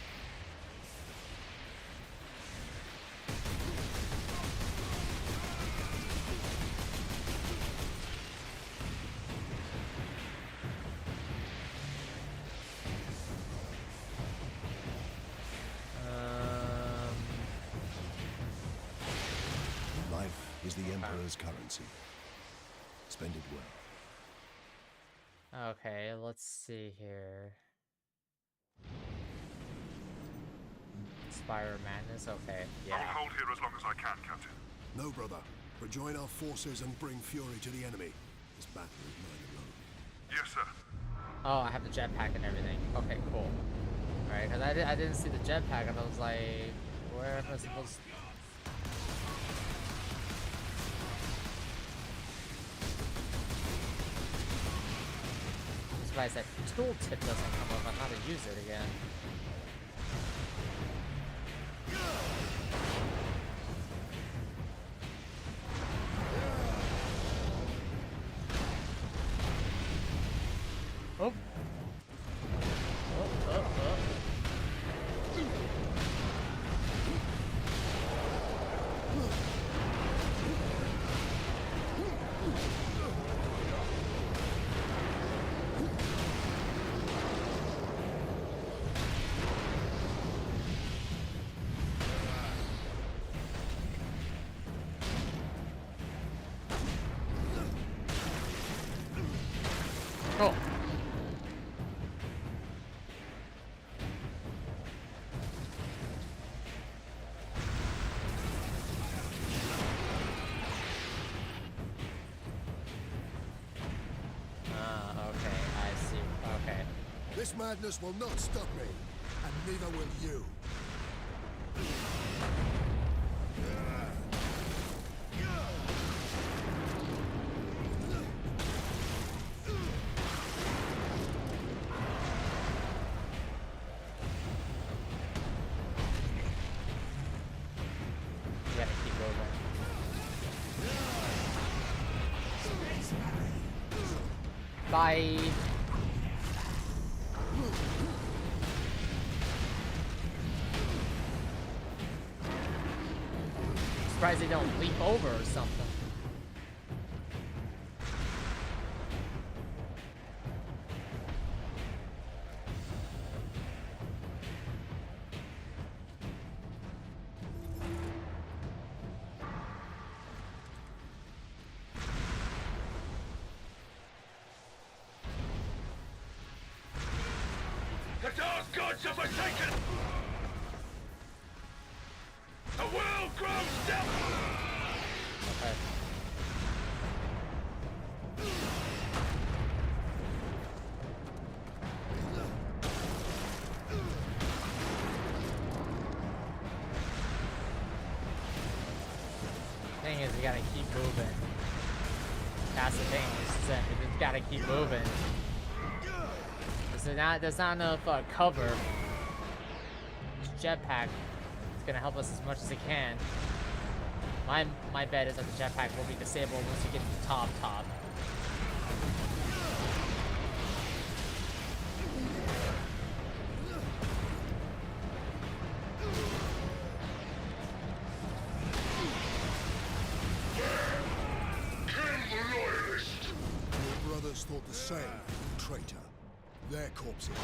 [SPEAKER 9] Life is the Emperor's currency. Spend it well.
[SPEAKER 2] Okay, let's see here. Spire of Madness, okay,
[SPEAKER 15] I
[SPEAKER 2] yeah.
[SPEAKER 15] will hold here as long as I can, Captain.
[SPEAKER 9] No, brother. Rejoin our forces and bring fury to the enemy. This battle is mine alone.
[SPEAKER 15] Yes, sir.
[SPEAKER 2] Oh, I have the jetpack and everything. Okay, cool. Alright, because I didn't see the jetpack and I was like, where am I supposed to... I'm surprised that tooltip doesn't come up on how to use it again. Oh. Oh.
[SPEAKER 9] This madness will not stop me, and neither will you.
[SPEAKER 2] You gotta keep moving. Bye. Surprised they don't leap over or something.
[SPEAKER 15] The dark gods are forsaken! The world grows down!
[SPEAKER 2] Okay. Thing is, you gotta keep moving. That's the thing. You just gotta keep moving. There's not enough cover. This jetpack is gonna help us as much as it can. My bet is that the jetpack will be disabled once you get to the top.
[SPEAKER 9] Your brothers thought the same, traitor. Their corpses.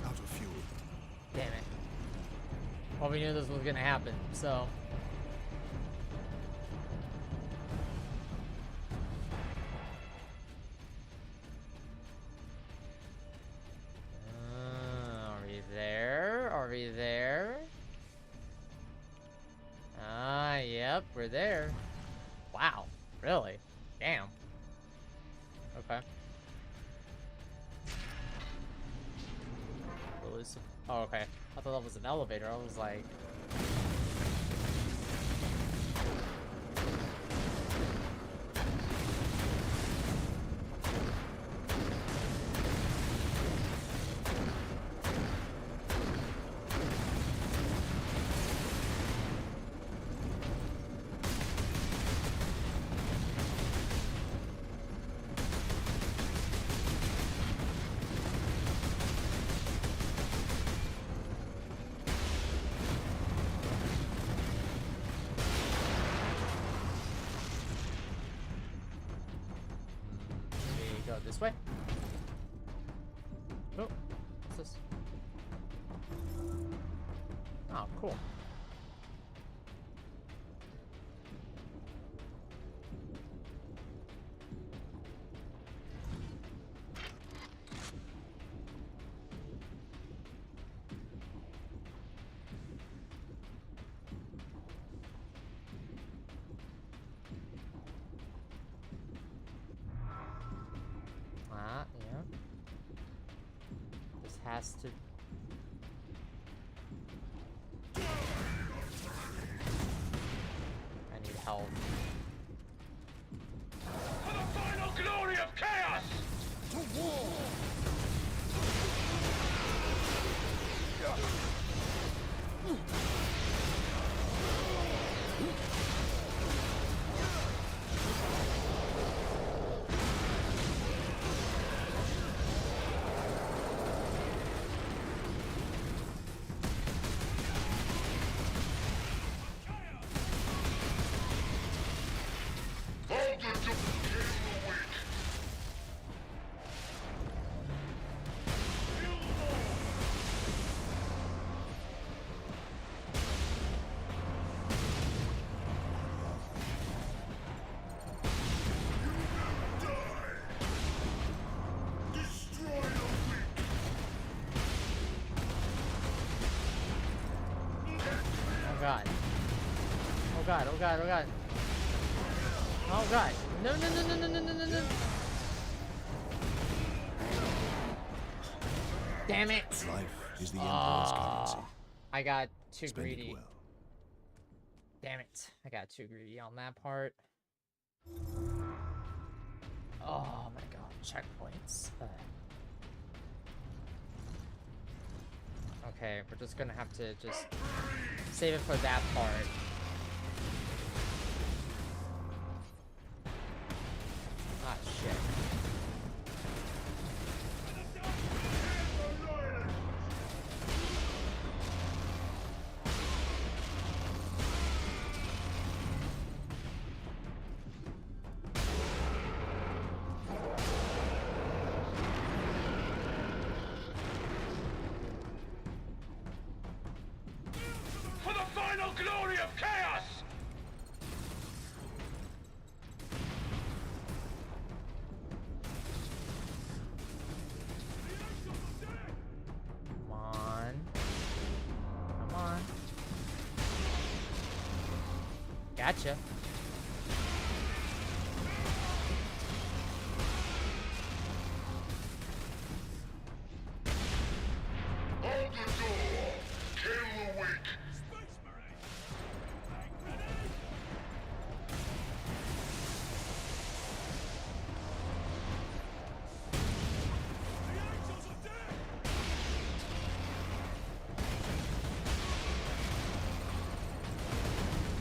[SPEAKER 9] Out of fuel.
[SPEAKER 2] Damn it. Well, we knew this was gonna happen, so. Are we there? Are we there? Ah, yep, we're there. Wow, really? Damn. Okay. Oh, okay. I thought that was an elevator. I was like... Go this way. Oh, what's this? Oh, cool. Yeah. This has to... I need help.
[SPEAKER 15] For the final glory of chaos! To war!
[SPEAKER 2] god. Oh god, oh god, oh god. Oh god. No, no, no, no, no, no, no, no, no. Damn it!
[SPEAKER 9] Life is the Emperor's currency.
[SPEAKER 2] I got too
[SPEAKER 9] Spend it
[SPEAKER 2] greedy.
[SPEAKER 9] well.
[SPEAKER 2] Damn it. I got too greedy on that part. Oh my god. Checkpoints. Okay, we're just gonna have to just save it for that part. Ah, shit.
[SPEAKER 15] For the final glory of chaos!
[SPEAKER 2] Come on. Come on. Gotcha.
[SPEAKER 1] Hold the door! Kill the weak!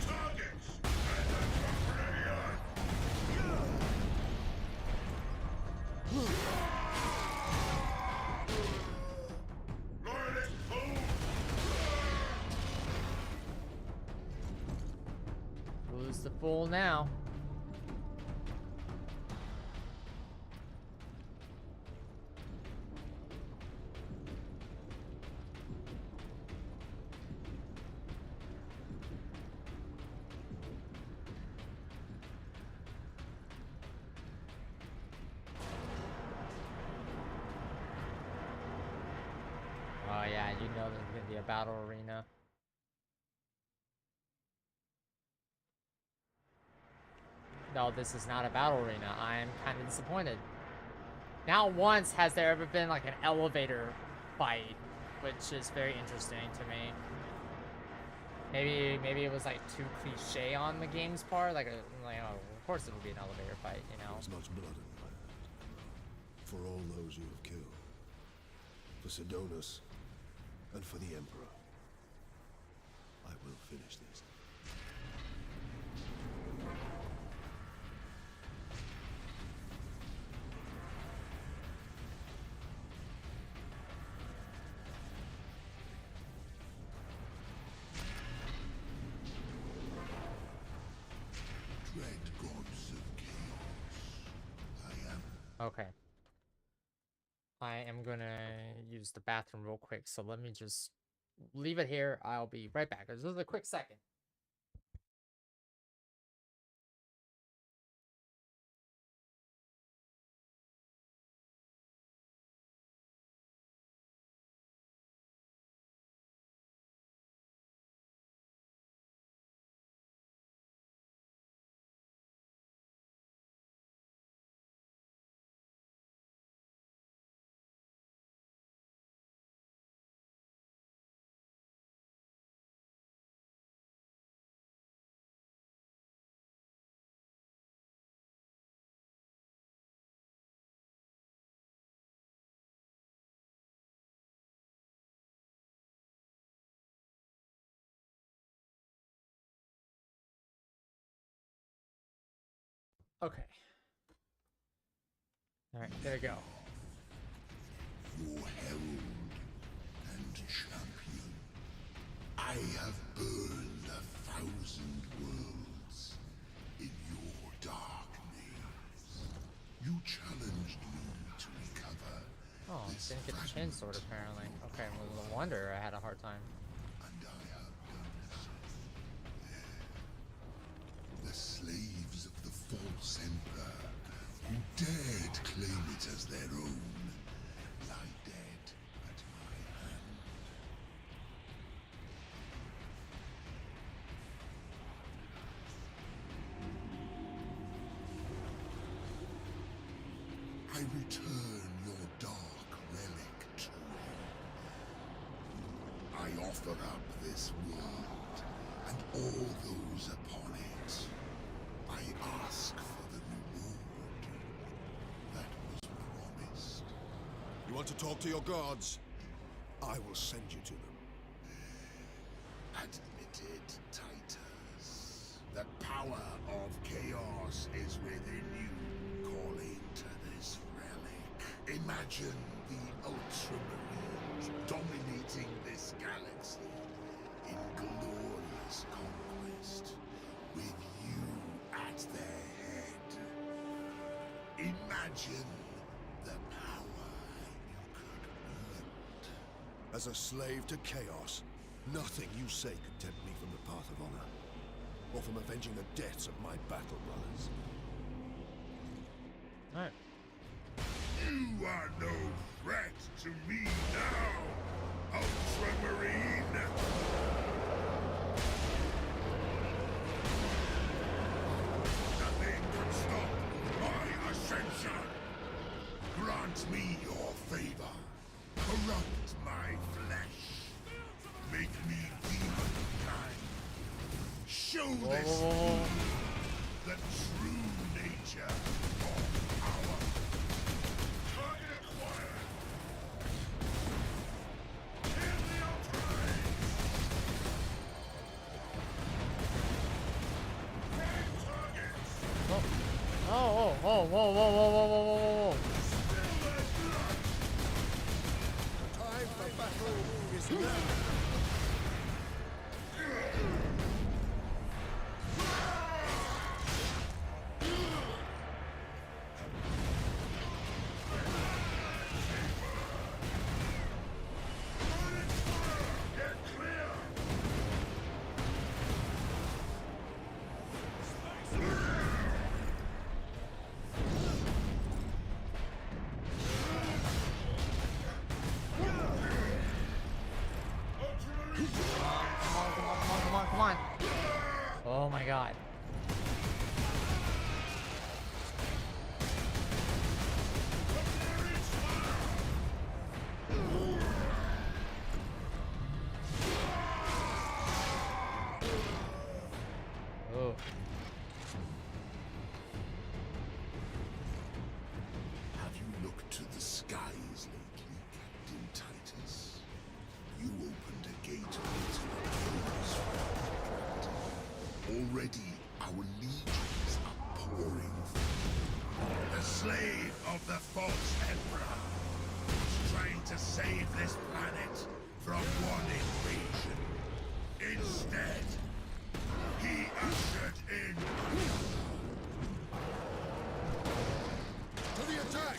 [SPEAKER 1] Targets! Loyalist move!
[SPEAKER 2] Who's the fool now? Oh yeah, you know there's gonna be a battle arena. No, this is not a battle arena. I'm kind of disappointed. Not once has there ever been like an elevator fight, which is very interesting to me. Maybe it was like too cliche on the game's part. Like, oh, of course it would be an elevator fight, you know.
[SPEAKER 9] There's much blood in the land. For all those you have killed. For Sidonus. And for the Emperor. I will finish this.
[SPEAKER 1] Dread gods of chaos. I am.
[SPEAKER 2] Okay. I am gonna use the bathroom real quick, so let me just leave it here. I'll be right back. This is a quick second. Okay. Alright, there we go.
[SPEAKER 1] Your herald and champion. I have burned 1,000 worlds in your dark maze. You challenged me to recover.
[SPEAKER 2] Oh, I didn't get the chain sword apparently. Okay, well, no wonder I had a hard time.
[SPEAKER 1] And I have done so. The slaves of the false emperor who dared claim it as their own lie dead at my hand. I return your dark relic to him. I offer up this world and all those upon it. I ask for the reward that was promised.
[SPEAKER 9] You want to talk to your gods? I will send you to them.
[SPEAKER 1] Admitted, Titus. The power of chaos is within you, calling to this relic. Imagine the Ultramarines dominating this galaxy in glorious conquest, with you at their head. Imagine the power you could wield.
[SPEAKER 9] As a slave to chaos, nothing you say could tempt me from the path of honor, or from avenging the deaths of my battle brothers.
[SPEAKER 2] Alright.
[SPEAKER 1] You are no threat to me now, Ultramarine! Nothing can stop my ascension! Grant me your favor. Corrupt my flesh. Make me demonkind. Show this world the true nature of power. Target acquired. Kill the Ultramarines. Prime targets.
[SPEAKER 2] Whoa, whoa, whoa, whoa, whoa, whoa, whoa, whoa.
[SPEAKER 9] Time for battle is now.
[SPEAKER 2] Come on. Oh my god. Oh.
[SPEAKER 1] Have you looked to the skies lately, Captain Titus? You opened a gateway to the chaos realm. Already, our legions are pouring through. The slave of the false emperor was trying to save this planet from one invasion. Instead, he ushered in
[SPEAKER 9] To the attack!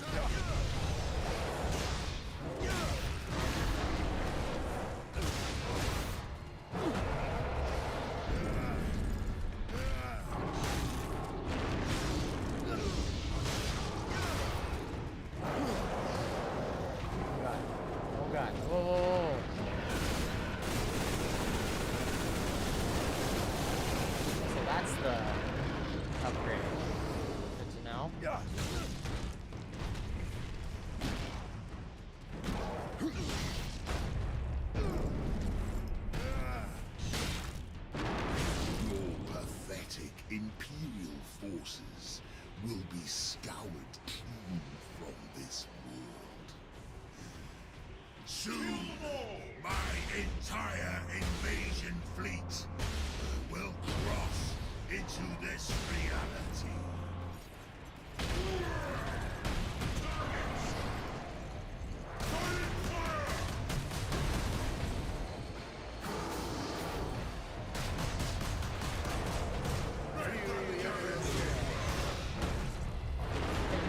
[SPEAKER 2] Oh god. Whoa, whoa, whoa. So that's the upgrade. Good to know.
[SPEAKER 1] your pathetic Imperial forces will be scoured clean from this world. Soon, my entire invasion fleet will cross into this reality.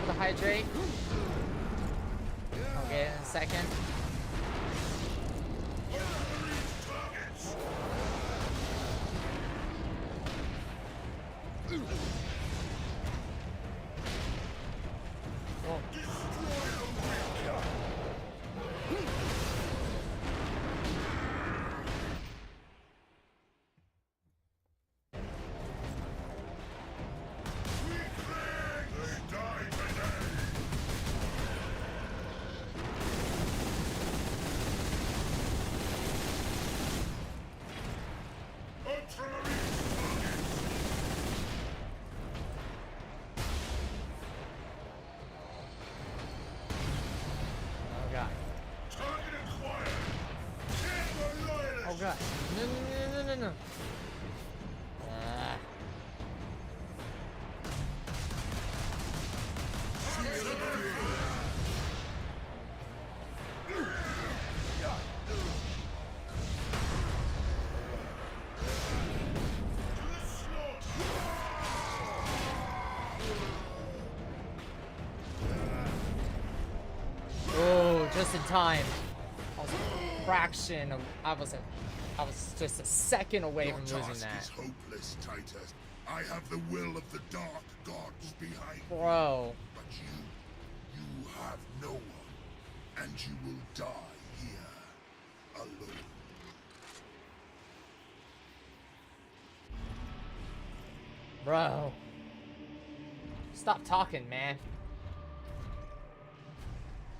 [SPEAKER 2] The hydrate. I'll get it in a second. just in time. I was a fraction of, I was just a second away
[SPEAKER 1] Your
[SPEAKER 2] from losing
[SPEAKER 1] task
[SPEAKER 2] that.
[SPEAKER 1] is hopeless, Titus. I have the will of the dark gods behind me.
[SPEAKER 2] Bro.
[SPEAKER 1] But you have no one, and you will die here alone.
[SPEAKER 2] Bro. Stop talking, man.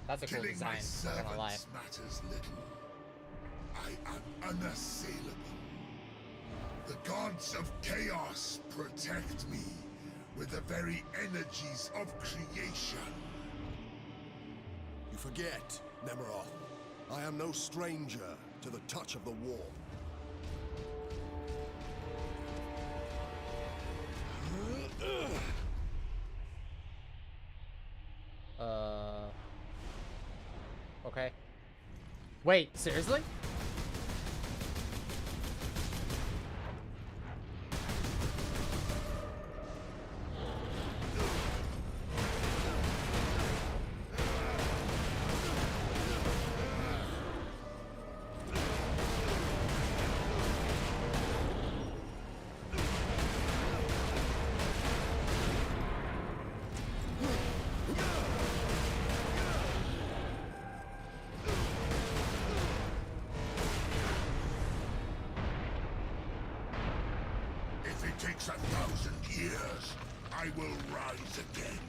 [SPEAKER 2] That's a cool
[SPEAKER 1] Killing
[SPEAKER 2] design,
[SPEAKER 1] my
[SPEAKER 2] not gonna lie.
[SPEAKER 1] servants matters little. I am unassailable. The gods of chaos protect me with the very energies of creation.
[SPEAKER 9] You forget, Nemiroth. I am no stranger to the touch of the war.
[SPEAKER 2] Okay. Wait, seriously?
[SPEAKER 1] If it takes 1,000 years, I will rise again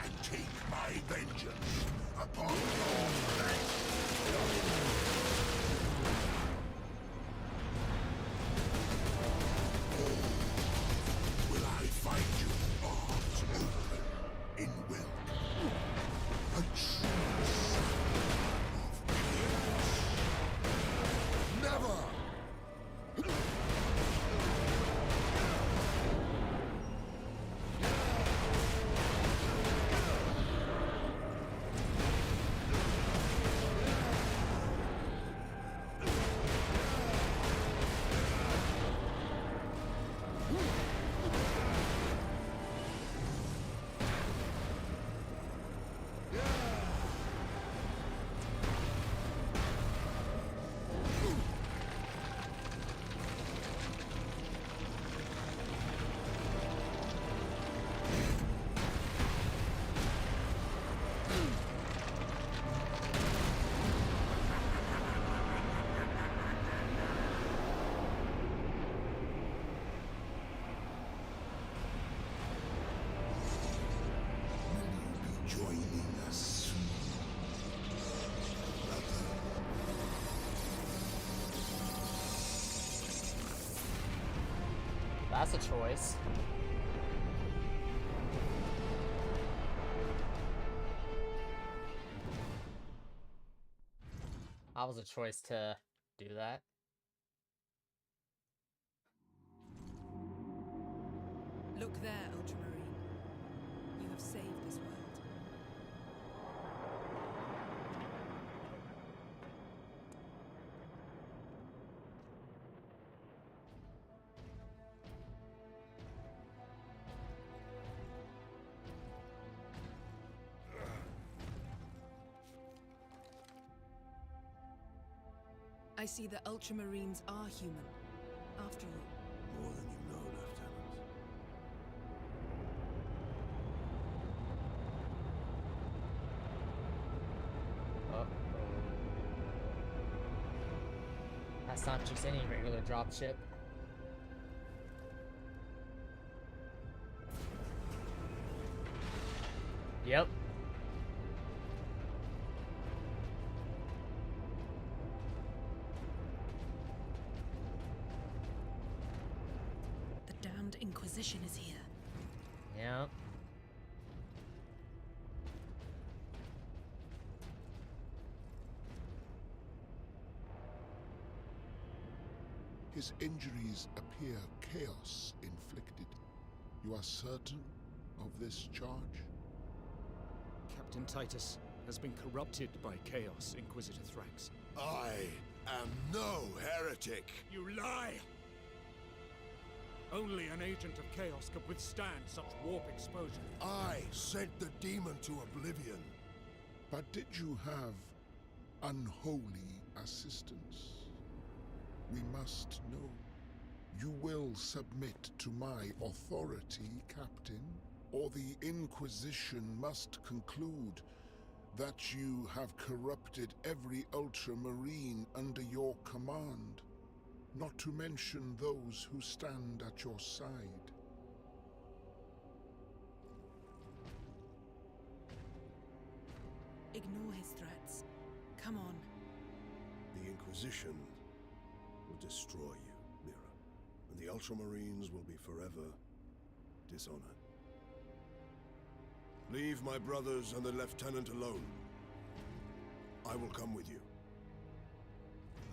[SPEAKER 1] and take my vengeance upon your flesh. Will I find you arms open in will? A true son of chaos. Never! Joining us soon, brother.
[SPEAKER 2] That's a choice. That was a choice to do that.
[SPEAKER 10] Look there, Ultramarine. You have saved this world. I see the Ultramarines are human, after all.
[SPEAKER 9] More than you know, Lieutenant.
[SPEAKER 2] Uh-oh. That's not just any regular dropship. Yep.
[SPEAKER 10] The damned Inquisition is here.
[SPEAKER 2] Yep.
[SPEAKER 1] His injuries appear chaos inflicted. You are certain of this charge?
[SPEAKER 14] Captain Titus has been corrupted by Chaos, Inquisitor Thrax.
[SPEAKER 9] I am no heretic.
[SPEAKER 14] You lie! Only an agent of Chaos could withstand such warp exposure.
[SPEAKER 9] I sent the demon to oblivion.
[SPEAKER 1] But did you have unholy assistance. We must know. You will submit to my authority, Captain, or the Inquisition must conclude that you have corrupted every Ultramarine under your command, not to mention those who stand at your side.
[SPEAKER 10] Ignore his threats. Come on.
[SPEAKER 9] The Inquisition will destroy you, Mira, and the Ultramarines will be forever dishonored. Leave my brothers and the Lieutenant alone. I will come with you.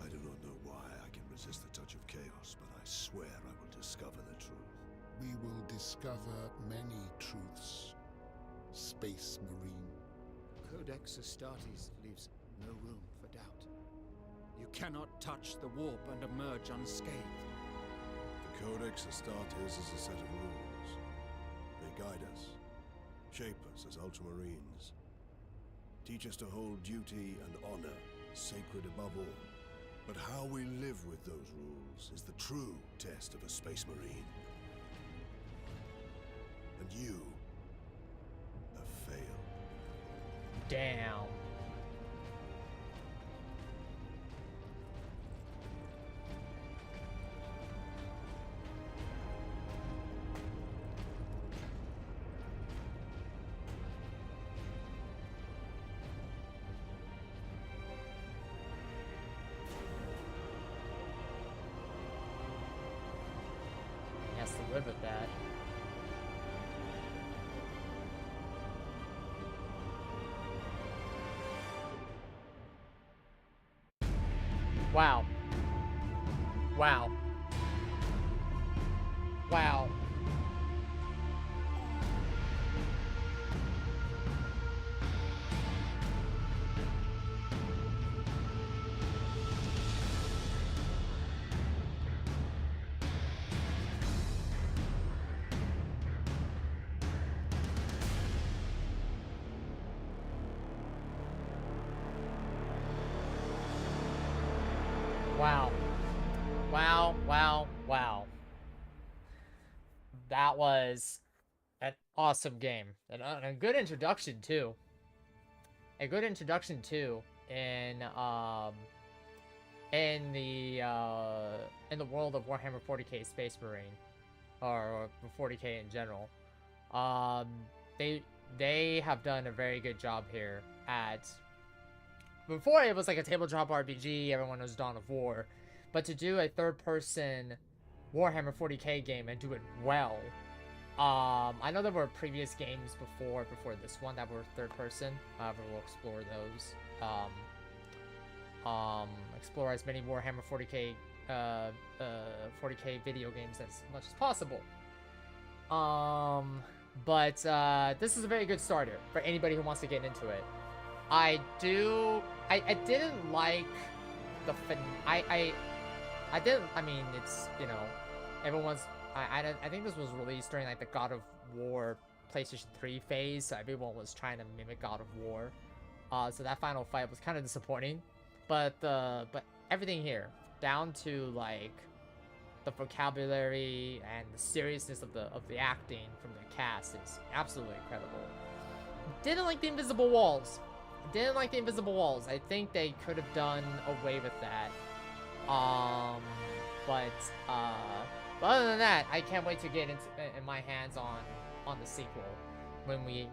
[SPEAKER 9] I do not know why I can resist the touch of chaos, but I swear I will discover the truth.
[SPEAKER 1] We will discover many truths, Space Marine.
[SPEAKER 14] Codex Astartes leaves no room for doubt. You cannot touch the warp and emerge unscathed.
[SPEAKER 9] The Codex Astartes is a set of rules. They guide us, shape us as Ultramarines, teach us to hold duty and honor sacred above all. But how we live with those rules is the true test of a Space Marine. And you have failed.
[SPEAKER 2] Damn. He has to live with that. Wow. Wow. Wow. Wow. Wow, wow, wow. That was an awesome game. And a good introduction, too. A good introduction, too, in the world of Warhammer 40k Space Marine. Or 40k in general. They have done a very good job here at... Before, it was like a tabletop RPG, everyone was Dawn of War. But to do a third-person Warhammer 40k game and do it well. I know there were previous games before this one that were third-person. However, we'll explore those. Explore as many Warhammer 40k 40k video games as much as possible. But this is a very good starter for anybody who wants to get into it. I didn't like the I mean, it's, you know, everyone's, I think this was released during, like, the God of War PlayStation 3 phase, so everyone was trying to mimic God of War, so that final fight was kind of disappointing, but everything here, down to, like, the vocabulary and the seriousness of the acting from the cast is absolutely incredible. Didn't like the invisible walls. I think they could have done away with that. But other than that, I can't wait to get in my hands on the sequel when we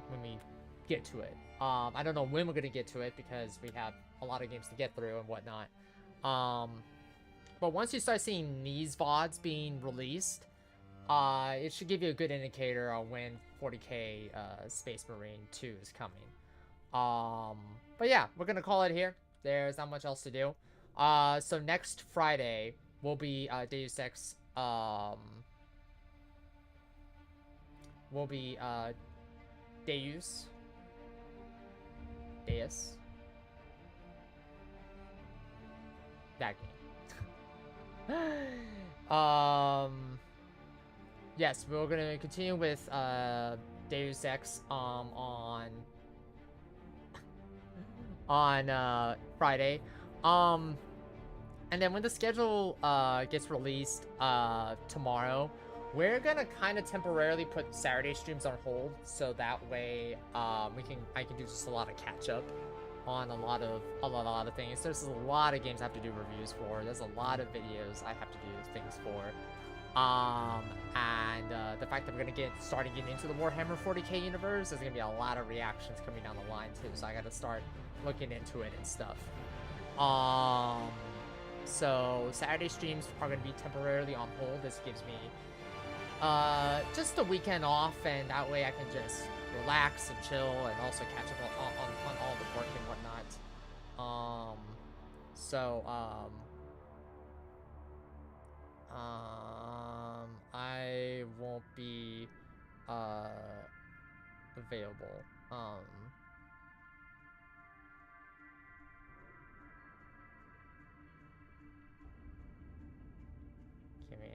[SPEAKER 2] get to it. I don't know when we're gonna get to it because we have a lot of games to get through and whatnot. But once you start seeing these VODs being released, it should give you a good indicator on when 40k Space Marine 2 is coming. But yeah, we're gonna call it here. There's not much else to do. So next Friday will be Deus Ex. Will be Deus. That game. Yes, we're gonna continue with on Friday. And then when the schedule gets released tomorrow, we're gonna kind of temporarily put Saturday streams on hold, so that way I can do just a lot of catch up on a lot of things. There's a lot of games I have to do reviews for. There's a lot of videos I have to do things for. And the fact that we're gonna starting getting into the Warhammer 40k universe, there's gonna be a lot of reactions coming down the line too. So I gotta start looking into it and stuff. So Saturday streams are going to be temporarily on hold. This gives me just the weekend off, and that way I can just relax and chill and also catch up on all the work and whatnot. I won't be available. Give me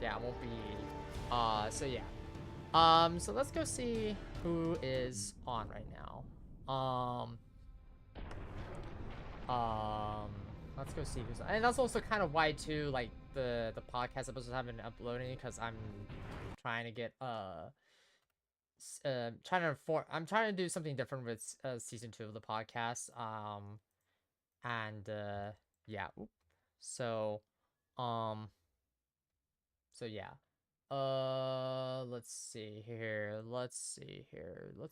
[SPEAKER 2] yeah, it won't be so yeah. So let's go see who is on right now. Let's go see who's on. And that's also kind of why too, like the podcast episodes haven't been uploading, because I'm trying to get I'm trying to do something different with season 2 of the podcast. Yeah. So yeah. Let's see here. Let's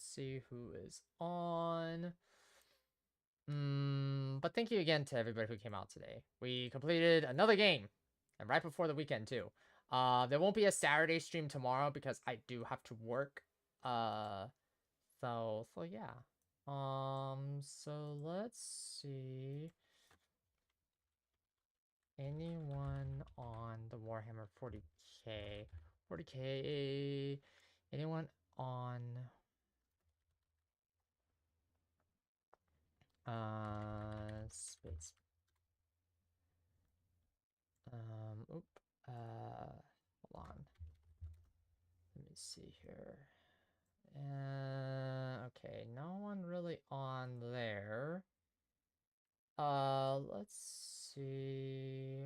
[SPEAKER 2] see who is on. But thank you again to everybody who came out today. We completed another game, and right before the weekend too. There won't be a Saturday stream tomorrow because I do have to work. So yeah. So let's see. Anyone on the Warhammer 40k? 40k. Anyone on space? Hold on. Let me see here. Okay, no one really on there. Let's see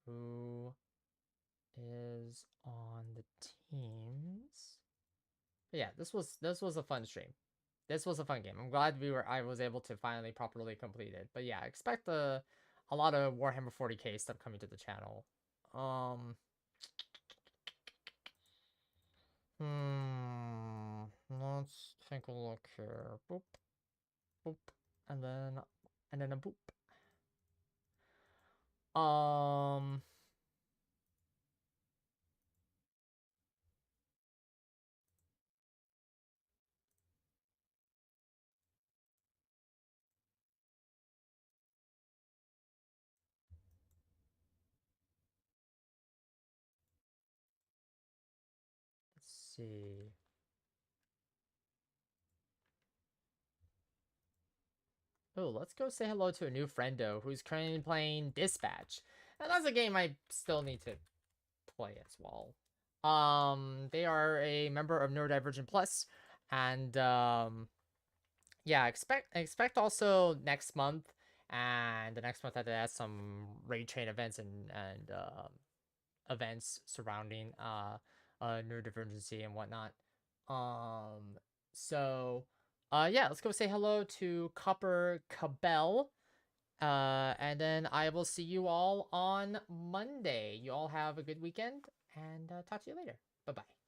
[SPEAKER 2] who is on the teams. But yeah, this was a fun stream. This was a fun game. I'm glad I was able to finally properly complete it. But yeah, expect a lot of Warhammer 40k stuff coming to the channel. Let's take a look here. Boop, boop, and then a boop. Let's see. Oh, let's go say hello to a new friendo who's currently playing Dispatch. And that's a game I still need to play as well. They are a member of Neurodivergent Plus, and yeah, expect also next month and the next month after that some raid train events and events surrounding neurodivergency and whatnot. So yeah, let's go say hello to Copper Cabell. And then I will see you all on Monday. You all have a good weekend, and talk to you later. Bye-bye.